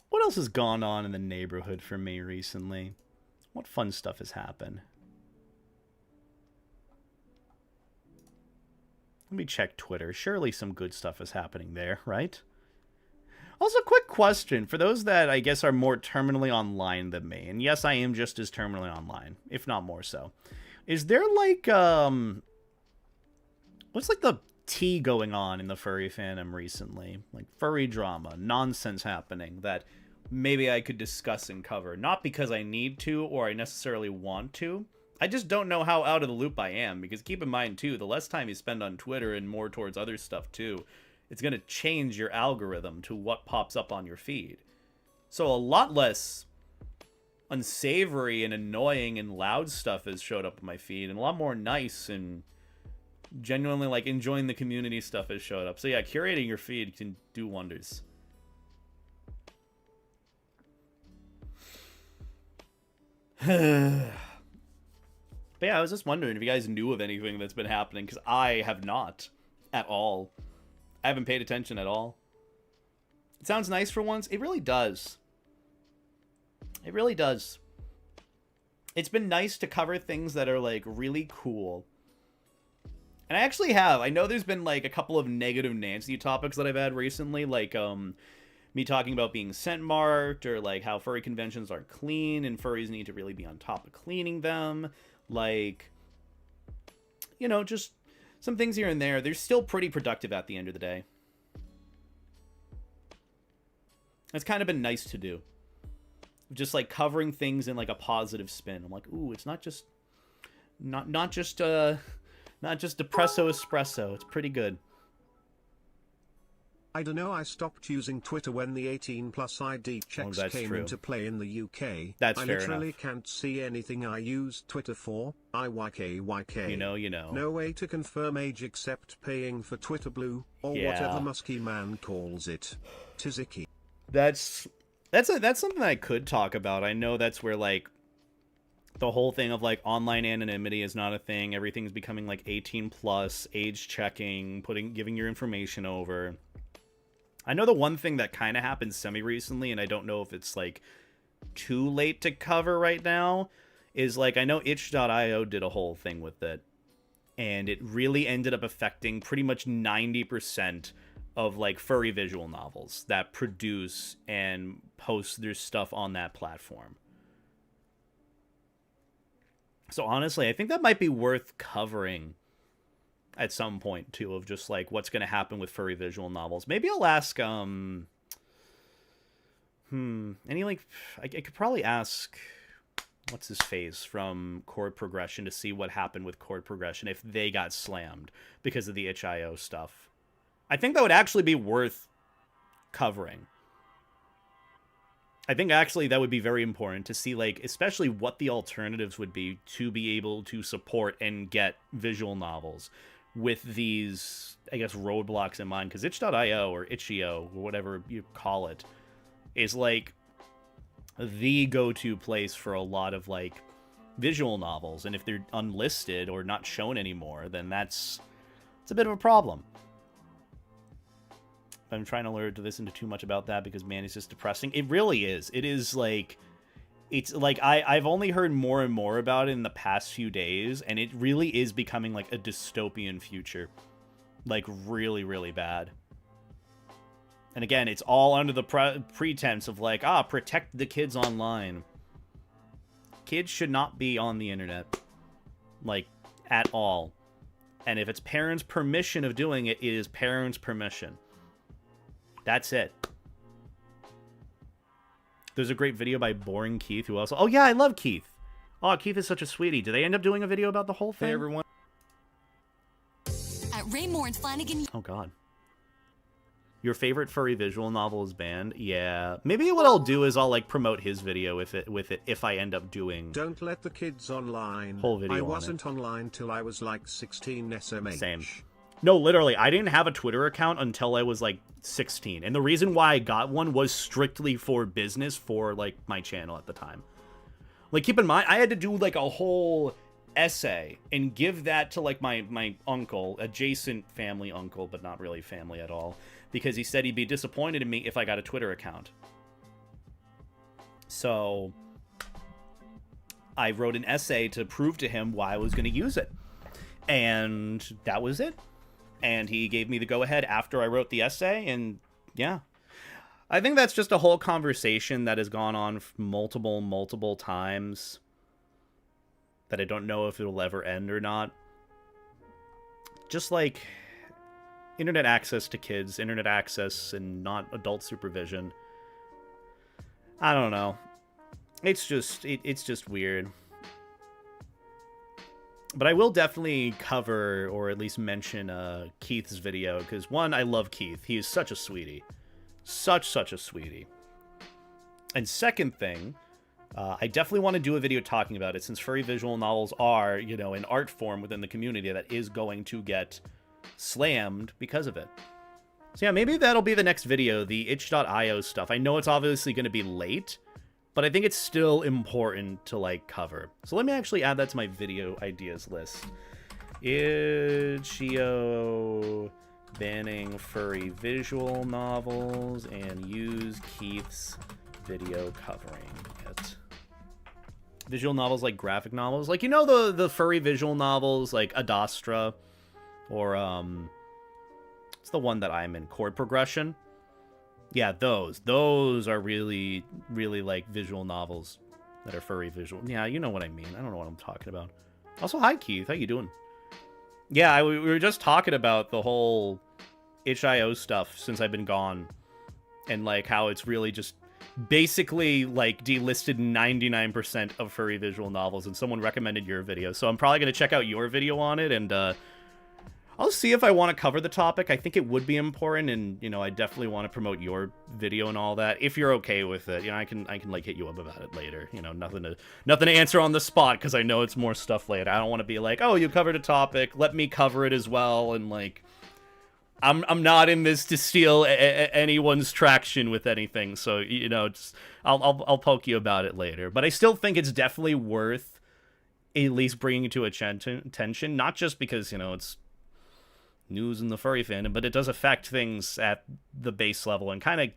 What else has gone on in the neighborhood for me recently? What fun stuff has happened? Let me check Twitter. Surely some good stuff is happening there, right? Also, quick question for those that I guess are more terminally online than me. And yes, I am just as terminally online, if not more so. Is there like, what's like the tea going on in the furry fandom recently? Like furry drama, nonsense happening that maybe I could discuss and cover. Not because I need to or I necessarily want to. I just don't know how out of the loop I am, because keep in mind, too, the less time you spend on Twitter and more towards other stuff, too, it's going to change your algorithm to what pops up on your feed. So a lot less unsavory and annoying and loud stuff has showed up on my feed, and a lot more nice and genuinely, like, enjoying the community stuff has showed up. So yeah, curating your feed can do wonders. But yeah, I was just wondering if you guys knew of anything that's been happening, because I have not at all. I haven't paid attention at all. It sounds nice for once. It really does. It really does. It's been nice to cover things that are, like, really cool. And I actually have. I know there's been, like, a couple of negative Nancy topics that I've had recently, like, me talking about being scent marked, or, like, how furry conventions aren't clean, and furries need to really be on top of cleaning them. Like, you know, just some things here and there. They're still pretty productive at the end of the day. It's kind of been nice to do. Just, like, covering things in, like, a positive spin. I'm like, ooh, it's not just... Not just depresso espresso. It's pretty good. I don't know, I stopped using Twitter when the 18+ ID checks came into play in the UK. That's I fair literally enough. can't see anything I use Twitter for. IYKYK. You know. No way to confirm age except paying for Twitter Blue, or whatever musky man calls it. Tiziki. That's something I could talk about. I know that's where, like, the whole thing of, like, online anonymity is not a thing. Everything's becoming, like, 18+, age checking, giving your information over. I know the one thing that kind of happened semi-recently, and I don't know if it's, like, too late to cover right now, is, like, I know itch.io did a whole thing with it, and it really ended up affecting pretty much 90% of, like, furry visual novels that produce and post their stuff on that platform. So honestly, I think that might be worth covering at some point, too, of just, like, what's going to happen with furry visual novels. Maybe I'll ask, any, like, I could probably ask, what's his face, from Chord Progression to see what happened with Chord Progression if they got slammed because of the itch.io stuff. I think that would actually be worth covering. I think actually that would be very important to see, like, especially what the alternatives would be to be able to support and get visual novels with these, I guess, roadblocks in mind, because itch.io or itch.io or whatever you call it is, like, the go-to place for a lot of, like, visual novels, and if they're unlisted or not shown anymore, then it's a bit of a problem. I'm trying to learn to listen to too much about that because, man, it's just depressing. It really is. It is, like, it's like I've only heard more and more about it in the past few days, and it really is becoming, like, a dystopian future. Like, really, really bad. And again, it's all under the pretense of, like, protect the kids online. Kids should not be on the internet. Like, at all. And if it's parents' permission of doing it, it is parents' permission. That's it. There's a great video by Boring Keith, who also... Oh, yeah, I love Keith. Oh, Keith is such a sweetie. Did they end up doing a video about the whole thing? Hey, everyone. At Raymore and Flanagan... Oh, God. Your favorite furry visual novel is banned? Yeah. Maybe what I'll do is I'll, like, promote his video with it if I end up doing... Don't let the kids online. Whole video I wasn't online till I was, like, 16 SMH. Same. No, literally, I didn't have a Twitter account until I was, like, 16. And the reason why I got one was strictly for business for, like, my channel at the time. Like, keep in mind, I had to do, like, a whole essay and give that to, like, my uncle, adjacent family uncle, but not really family at all, because he said he'd be disappointed in me if I got a Twitter account. So I wrote an essay to prove to him why I was going to use it. And that was it. And he gave me the go-ahead after I wrote the essay, and yeah. I think that's just a whole conversation that has gone on multiple times that I don't know if it'll ever end or not. Just like internet access to kids, internet access and not adult supervision. I don't know. It's just weird. But I will definitely cover, or at least mention, Keith's video, because one, I love Keith. He is such a sweetie. Such a sweetie. And second thing, I definitely want to do a video talking about it, since furry visual novels are, you know, an art form within the community that is going to get slammed because of it. So yeah, maybe that'll be the next video, the itch.io stuff. I know it's obviously going to be late, but I think it's still important to, like, cover. So let me actually add that to my video ideas list. Itch.io banning furry visual novels and use Keith's video covering it. Visual novels like graphic novels. Like, you know the furry visual novels like Adastra or, it's the one that I'm in, Chord Progression. Yeah, those are really, like, visual novels that are furry visual. Yeah, you know what I mean. I don't know what I'm talking about. Also, hi, Keith. How you doing? Yeah, we were just talking about the whole itch.io stuff since I've been gone. And, like, how it's really just basically, like, delisted 99% of furry visual novels. And someone recommended your video. So I'm probably going to check out your video on it and, I'll see if I want to cover the topic. I think it would be important, and, you know, I definitely want to promote your video and all that. If you're okay with it, you know, I can like hit you up about it later. You know, nothing to answer on the spot, because I know it's more stuff later. I don't want to be like, oh, you covered a topic, let me cover it as well, and, like, I'm not in this to steal anyone's traction with anything. So, you know, just, I'll poke you about it later. But I still think it's definitely worth at least bringing to attention, not just because, you know, it's news in the furry fandom, but it does affect things at the base level and kind of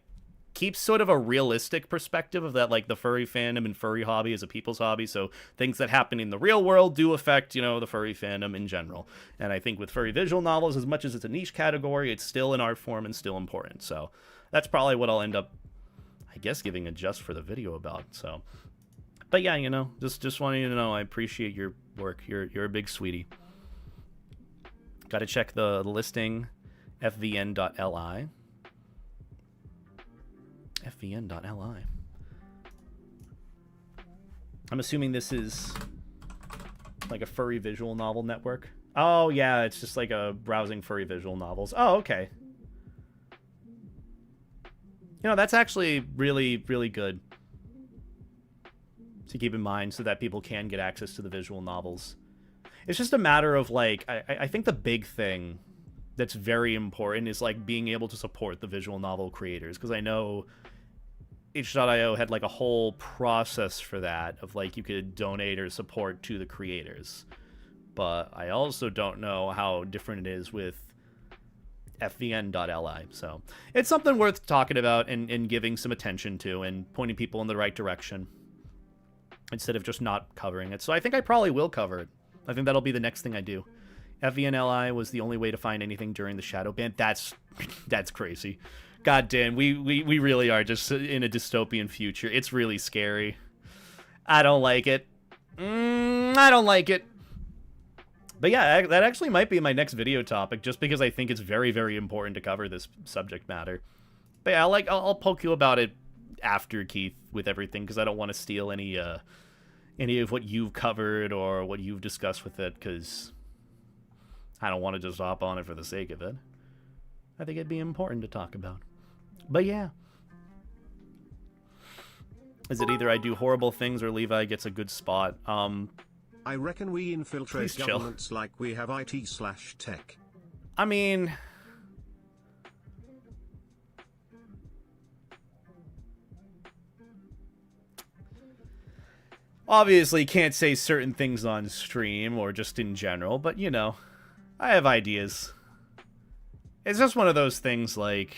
keeps sort of a realistic perspective of that, like, the furry fandom and furry hobby is a people's hobby, so things that happen in the real world do affect, you know, the furry fandom in general. And I think with furry visual novels, as much as it's a niche category, it's still an art form and still important. So that's probably what I'll end up, I guess, giving a just for the video about. So, but yeah, you know, just wanting you to know I appreciate your work. You're a big sweetie. Got to check the listing, fvn.li. fvn.li. I'm assuming this is like a furry visual novel network. Oh, yeah, it's just like a browsing furry visual novels. Oh, okay. You know, that's actually really, really good to keep in mind so that people can get access to the visual novels. It's just a matter of, like, I think the big thing that's very important is, like, being able to support the visual novel creators, because I know itch.io had, like, a whole process for that of, like, you could donate or support to the creators. But I also don't know how different it is with fvn.li. So it's something worth talking about and giving some attention to and pointing people in the right direction instead of just not covering it. So I think I probably will cover it. I think that'll be the next thing I do. FVNLI was the only way to find anything during the shadow ban. That's crazy. God damn, we really are just in a dystopian future. It's really scary. I don't like it. I don't like it. But yeah, that actually might be my next video topic, just because I think it's very, very important to cover this subject matter. But yeah, I'll poke you about it after, Keith, with everything, because I don't want to steal any of what you've covered or what you've discussed with it, because I don't want to just hop on it for the sake of it. I think it'd be important to talk about. But yeah. Is it either I do horrible things or Levi gets a good spot? I reckon we infiltrate governments like we have IT/tech. I mean, obviously can't say certain things on stream or just in general, but, you know, I have ideas. It's just one of those things, like,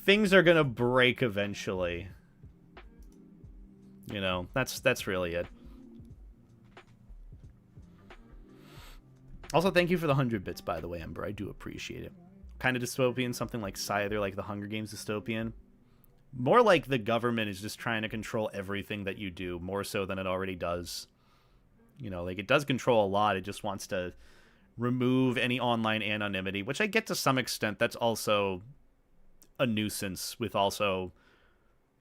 things are gonna break eventually. You know, that's really it. Also, thank you for the 100 bits, by the way, Ember. I do appreciate it. Kind of dystopian, something like Scyther, like the Hunger Games dystopian. More like the government is just trying to control everything that you do, more so than it already does. You know, like, it does control a lot. It just wants to remove any online anonymity, which I get to some extent. That's also a nuisance with also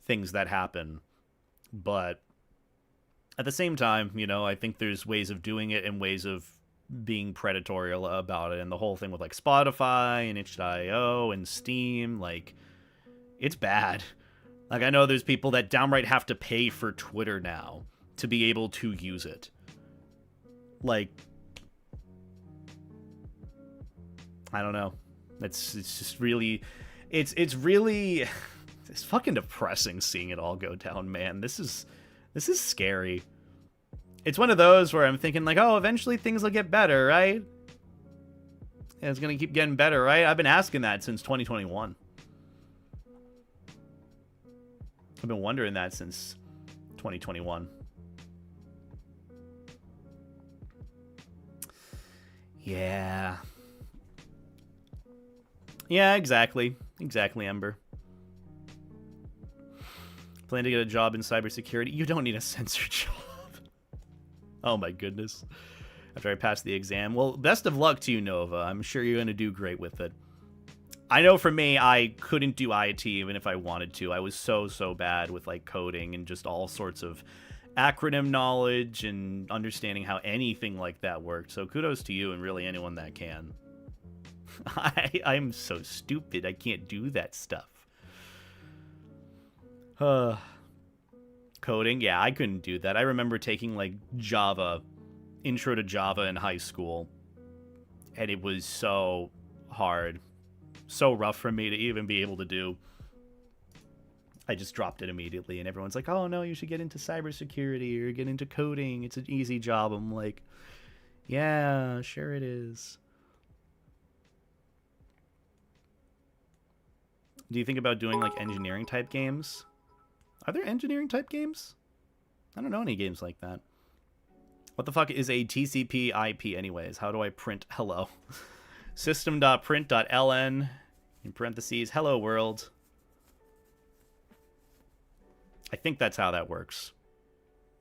things that happen. But at the same time, you know, I think there's ways of doing it and ways of being predatory about it. And the whole thing with, like, Spotify and itch.io and Steam, like, it's bad. Like, I know there's people that downright have to pay for Twitter now to be able to use it. Like, I don't know. It's just really, it's really, it's fucking depressing seeing it all go down, man. This is scary. It's one of those where I'm thinking, like, oh, eventually things will get better, right? And it's gonna keep getting better, right? I've been asking that since 2021. I've been wondering that since 2021. Yeah. Yeah, exactly. Exactly, Ember. Plan to get a job in cybersecurity. You don't need a censor job. Oh my goodness. After I pass the exam. Well, best of luck to you, Nova. I'm sure you're going to do great with it. I know for me, I couldn't do IT even if I wanted to. I was so bad with, like, coding and just all sorts of acronym knowledge and understanding how anything like that worked. So kudos to you and really anyone that can. I'm so stupid. I can't do that stuff. Coding, yeah, I couldn't do that. I remember taking, like, Java, intro to Java in high school, and it was so hard, so rough for me to even be able to do. I just dropped it immediately, and everyone's like, oh no, you should get into cybersecurity or get into coding. It's an easy job. I'm like, yeah, sure it is. Do you think about doing, like, engineering type games? Are there engineering type games? I don't know any games like that. What the fuck is a TCP IP anyways? How do I print hello? System.print.ln in parentheses, hello world. I think that's how that works.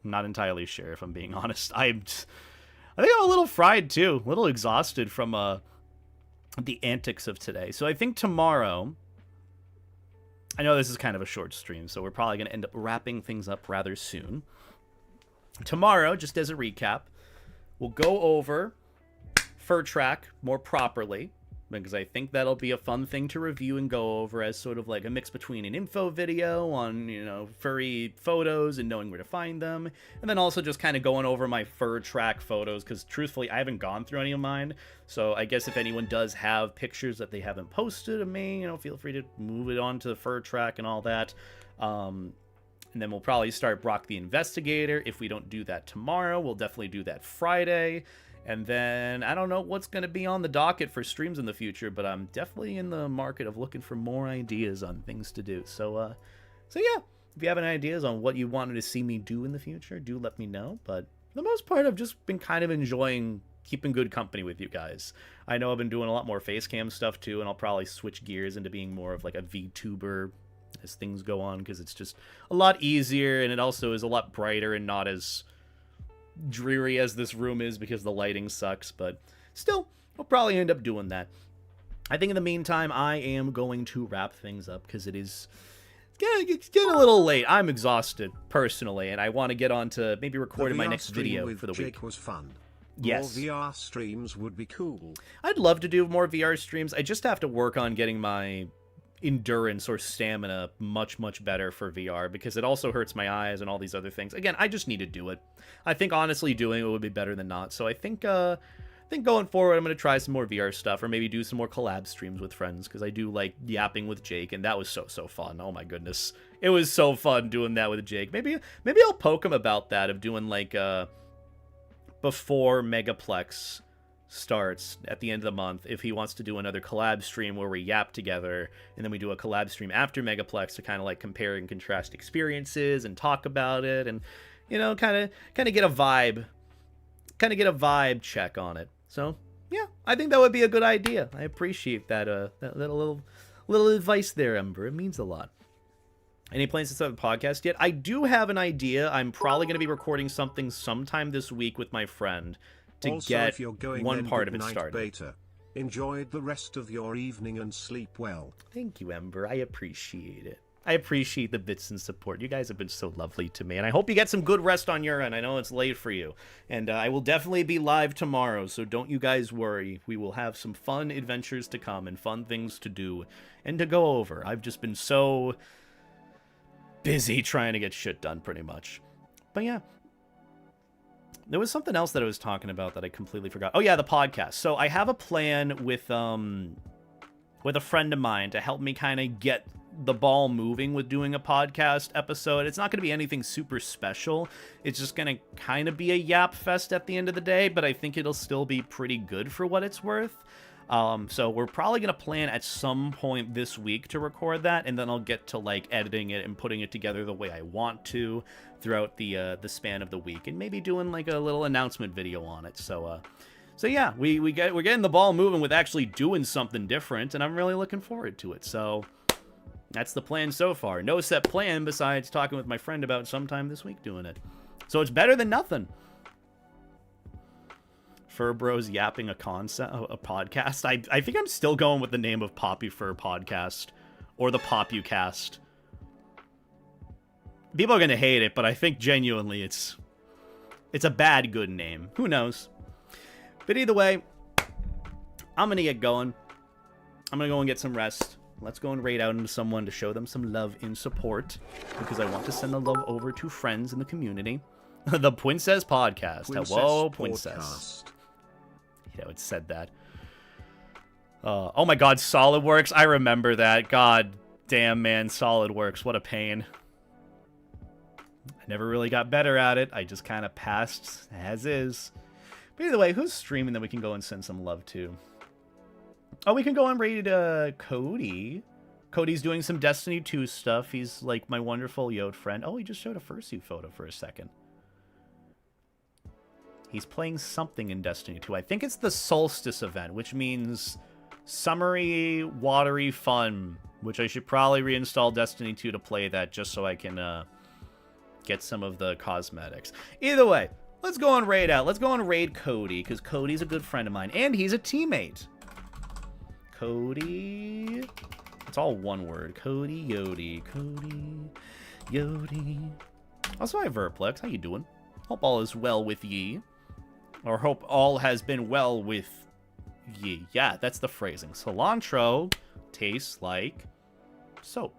I'm not entirely sure, if I'm being honest. I think I'm a little fried too, a little exhausted from the antics of today. So I think tomorrow, I know this is kind of a short stream, so we're probably going to end up wrapping things up rather soon. Tomorrow, just as a recap, we'll go over FurTrack more properly, because I think that'll be a fun thing to review and go over as sort of like a mix between an info video on, you know, furry photos and knowing where to find them, and then also just kind of going over my FurTrack photos, because truthfully, I haven't gone through any of mine, so I guess if anyone does have pictures that they haven't posted of me, you know, feel free to move it on to FurTrack and all that. And then we'll probably start Brock the Investigator. If we don't do that tomorrow, we'll definitely do that Friday. And then, I don't know what's going to be on the docket for streams in the future, but I'm definitely in the market of looking for more ideas on things to do. So yeah, if you have any ideas on what you wanted to see me do in the future, do let me know. But for the most part, I've just been kind of enjoying keeping good company with you guys. I know I've been doing a lot more facecam stuff too, and I'll probably switch gears into being more of like a VTuber as things go on, because it's just a lot easier, and it also is a lot brighter and not as dreary as this room is because the lighting sucks. But still, we'll probably end up doing that. I think in the meantime, I am going to wrap things up because it's getting a little late. I'm exhausted personally, and I want to get on to maybe recording my next video for the week. Was fun. Yes. More VR streams would be cool. I'd love to do more VR streams. I just have to work on getting my endurance or stamina much better for VR, because it also hurts my eyes and all these other things. Again, I just need to do it. I think honestly doing it would be better than not. So I think going forward, I'm going to try some more VR stuff, or maybe do some more collab streams with friends, because I do like yapping with Jake, and that was so fun. Oh my goodness. It was so fun doing that with Jake. Maybe I'll poke him about that, of doing like before Megaplex starts at the end of the month, if he wants to do another collab stream where we yap together, and then we do a collab stream after Megaplex to kind of like compare and contrast experiences and talk about it, and you know, kind of get a vibe check on it. So I think that would be a good idea. I appreciate that that little advice there, Ember. It means a lot. Any plans to start the podcast yet? I do have an idea. I'm probably going to be recording something sometime this week with my friend to also, get if you're going one part of it night, started. Beta. Enjoy the rest of your evening and sleep well. Thank you, Ember. I appreciate it. I appreciate the bits and support. You guys have been so lovely to me, and I hope you get some good rest on your end. I know it's late for you, and I will definitely be live tomorrow, so don't you guys worry. We will have some fun adventures to come and fun things to do and to go over. I've just been so busy trying to get shit done, pretty much. But yeah. There was something else that I was talking about that I completely forgot. Oh yeah, the podcast. So I have a plan with a friend of mine to help me kind of get the ball moving with doing a podcast episode. It's not going to be anything super special. It's just going to kind of be a yap fest at the end of the day, but I think it'll still be pretty good for what it's worth. So we're probably going to plan at some point this week to record that, and then I'll get to like editing it and putting it together the way I want to throughout the span of the week, and maybe doing like a little announcement video on it. So yeah, we're getting the ball moving with actually doing something different, and I'm really looking forward to it. So that's the plan so far. No set plan besides talking with my friend about sometime this week doing it. So it's better than nothing. Fur Bros yapping a podcast. I think I'm still going with the name of Poppy Fur Podcast or the Popucast. People are gonna hate it, but I think genuinely it's a bad good name. Who knows? But either way, I'm gonna get going. I'm gonna go and get some rest. Let's go and raid out into someone to show them some love and support, because I want to send the love over to friends in the community. The Princess Podcast. Hello, Princess. You know, it said that. Oh my god, SolidWorks. I remember that. God damn, man, SolidWorks. What a pain. I never really got better at it. I just kind of passed as is. But either way, who's streaming that we can go and send some love to? Oh, we can go and raid Cody. Cody's doing some Destiny 2 stuff. He's like my wonderful Yod friend. Oh, he just showed a fursuit photo for a second. He's playing something in Destiny 2. I think it's the Solstice event, which means summery, watery fun, which I should probably reinstall Destiny 2 to play that just so I can get some of the cosmetics. Either way, let's go on raid out. Let's go on raid Cody, because Cody's a good friend of mine, and he's a teammate. Cody... It's all one word. Cody Yodi. Cody Yodi. Also, hi, Verplex. How you doing? Hope all is well with ye. Or hope all has been well with ye. Yeah, that's the phrasing. Cilantro tastes like soap.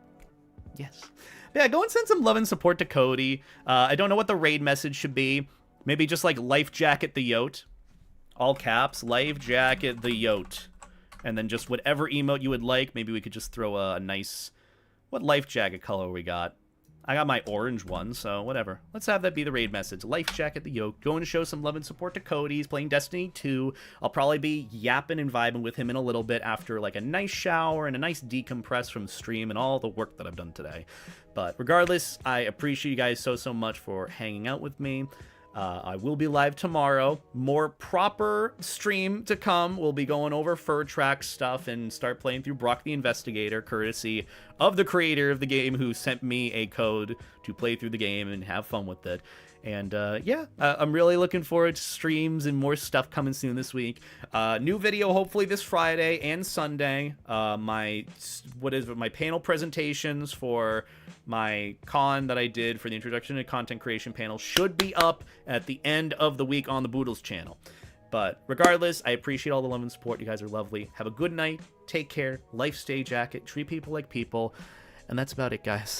Yes. But yeah, go and send some love and support to Cody. I don't know what the raid message should be. Maybe just like life jacket the yote. All caps. Life jacket the yote. And then just whatever emote you would like. Maybe we could just throw a nice... What life jacket color we got? I got my orange one, so whatever. Let's have that be the raid message. Life jacket the yoke. Going to show some love and support to Cody. He's playing Destiny 2. I'll probably be yapping and vibing with him in a little bit after like a nice shower and a nice decompress from stream and all the work that I've done today. But regardless, I appreciate you guys so much for hanging out with me. I will be live tomorrow. More proper stream to come. We'll be going over FurTrack stuff and start playing through Brock the Investigator, courtesy of the creator of the game who sent me a code to play through the game and have fun with it. And yeah, I'm really looking forward to streams and more stuff coming soon this week. New video hopefully this Friday and Sunday. My panel presentations for my con that I did for the Introduction to Content Creation panel should be up at the end of the week on the Boodles channel. But regardless, I appreciate all the love and support. You guys are lovely. Have a good night. Take care. Life stay jacket. Treat people like people. And that's about it, guys.